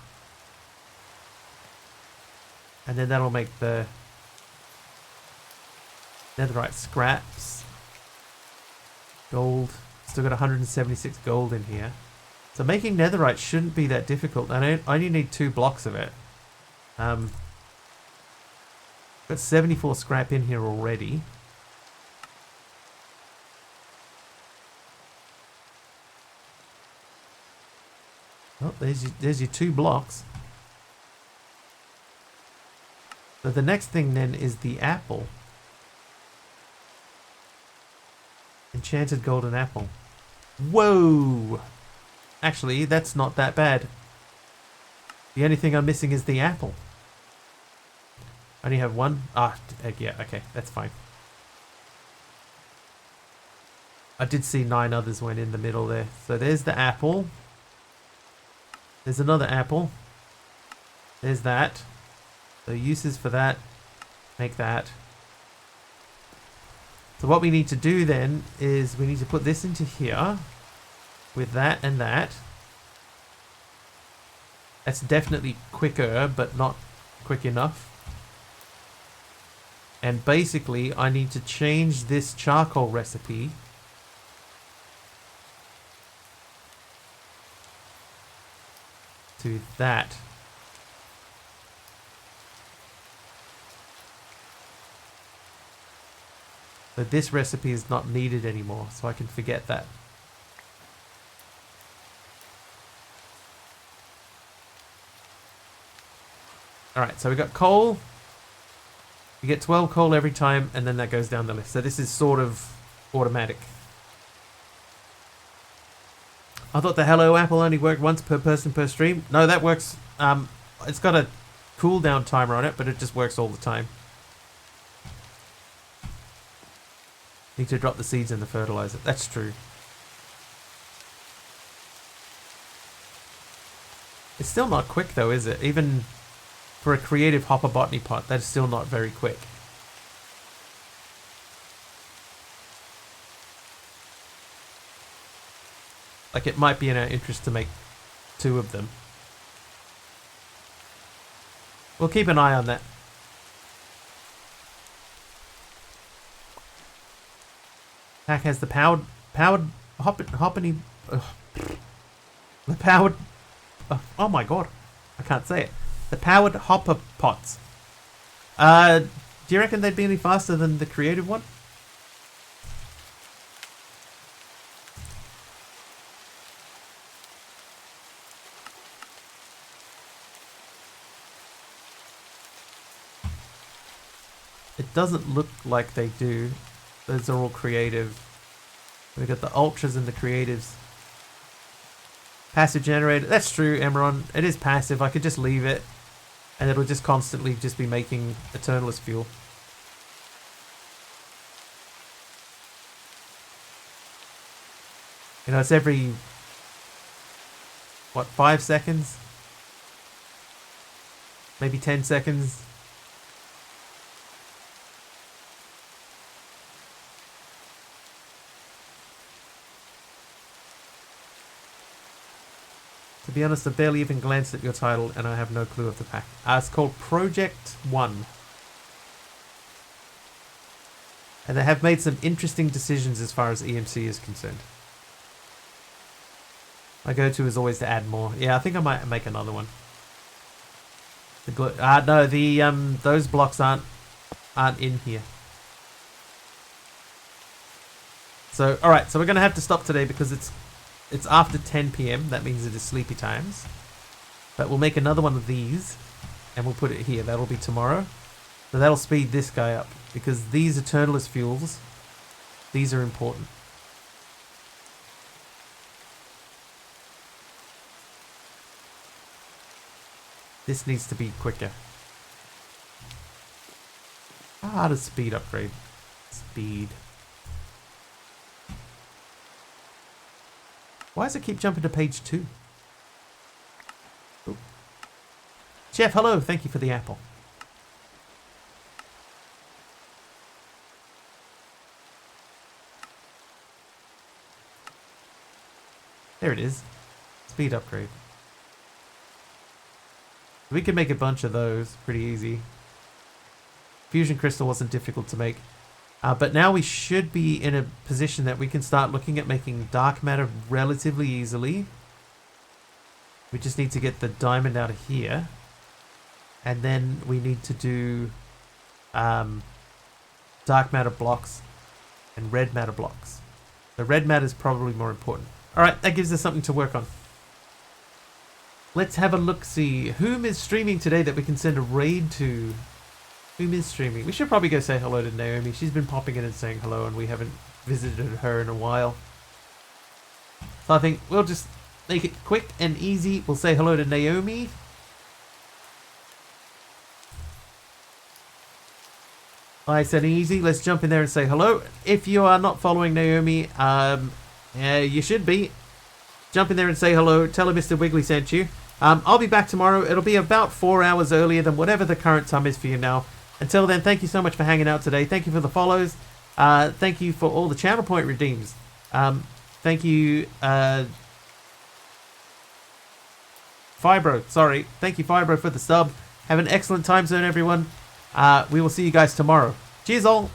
And then that'll make the netherite scraps. Gold. Still got 176 gold in here. So making netherite shouldn't be that difficult. I only need 2 blocks of it. Got 74 scrap in here already. Oh, there's your 2 blocks. So the next thing then is the apple. Enchanted golden apple. Whoa! Actually, that's not that bad. The only thing I'm missing is the apple. I only have 1. Yeah, okay, that's fine. I did see 9 others went in the middle there. So there's the apple. There's another apple. There's that. So uses for that. Make that. So what we need to do then is we need to put this into here. With that and that. That's definitely quicker, but not quick enough. And basically, I need to change this charcoal recipe to that. So this recipe is not needed anymore, so I can forget that. Alright, so we got coal. You get 12 coal every time, and then that goes down the list. So this is sort of automatic. I thought the Hello Apple only worked once per person per stream. No, that works. It's got a cooldown timer on it, but it just works all the time. Need to drop the seeds in the fertilizer. That's true. It's still not quick though, is it? Even for a creative hopper botany pot, that is still not very quick. Like, it might be in our interest to make 2 of them. We'll keep an eye on that. Pack has the powered hoppany. The powered. Oh my god, I can't say it. The powered hopper pots. Do you reckon they'd be any faster than the creative one? It doesn't look like they do. Those are all creative. We've got the ultras and the creatives. Passive generator. That's true, Emeron. It is passive. I could just leave it. And it'll just constantly just be making Eternalist fuel. You know, it's every... what, 5 seconds? Maybe 10 seconds? To be honest, I barely even glanced at your title and I have no clue of the pack. It's called Project 1. And they have made some interesting decisions as far as EMC is concerned. My go-to is always to add more. Yeah, I think I might make another one. No, those blocks aren't in here. So, alright, so we're going to have to stop today because it's after 10 PM. That means it is sleepy times. But we'll make another one of these. And we'll put it here. That'll be tomorrow. So that'll speed this guy up. Because these Eternalist fuels, these are important. This needs to be quicker. How does speed upgrade? Speed. Why does it keep jumping to page 2? Ooh. Jeff, hello. Thank you for the apple. There it is. Speed upgrade. We could make a bunch of those pretty easy. Fusion crystal wasn't difficult to make. But now we should be in a position that we can start looking at making dark matter relatively easily. We just need to get the diamond out of here. And then we need to do dark matter blocks and red matter blocks. The red matter is probably more important. Alright, that gives us something to work on. Let's have a look-see. Whom is streaming today that we can send a raid to? Whom is streaming? We should probably go say hello to Naomi. She's been popping in and saying hello and we haven't visited her in a while. So I think we'll just make it quick and easy. We'll say hello to Naomi. Nice and easy. Let's jump in there and say hello. If you are not following Naomi, you should be. Jump in there and say hello. Tell her Mr. Wiggly sent you. I'll be back tomorrow. It'll be about 4 hours earlier than whatever the current time is for you now. Until then, thank you so much for hanging out today. Thank you for the follows. Thank you for all the channel point redeems. Thank you, Fibro. Sorry. Thank you, Fibro, for the sub. Have an excellent time zone, everyone. We will see you guys tomorrow. Cheers all.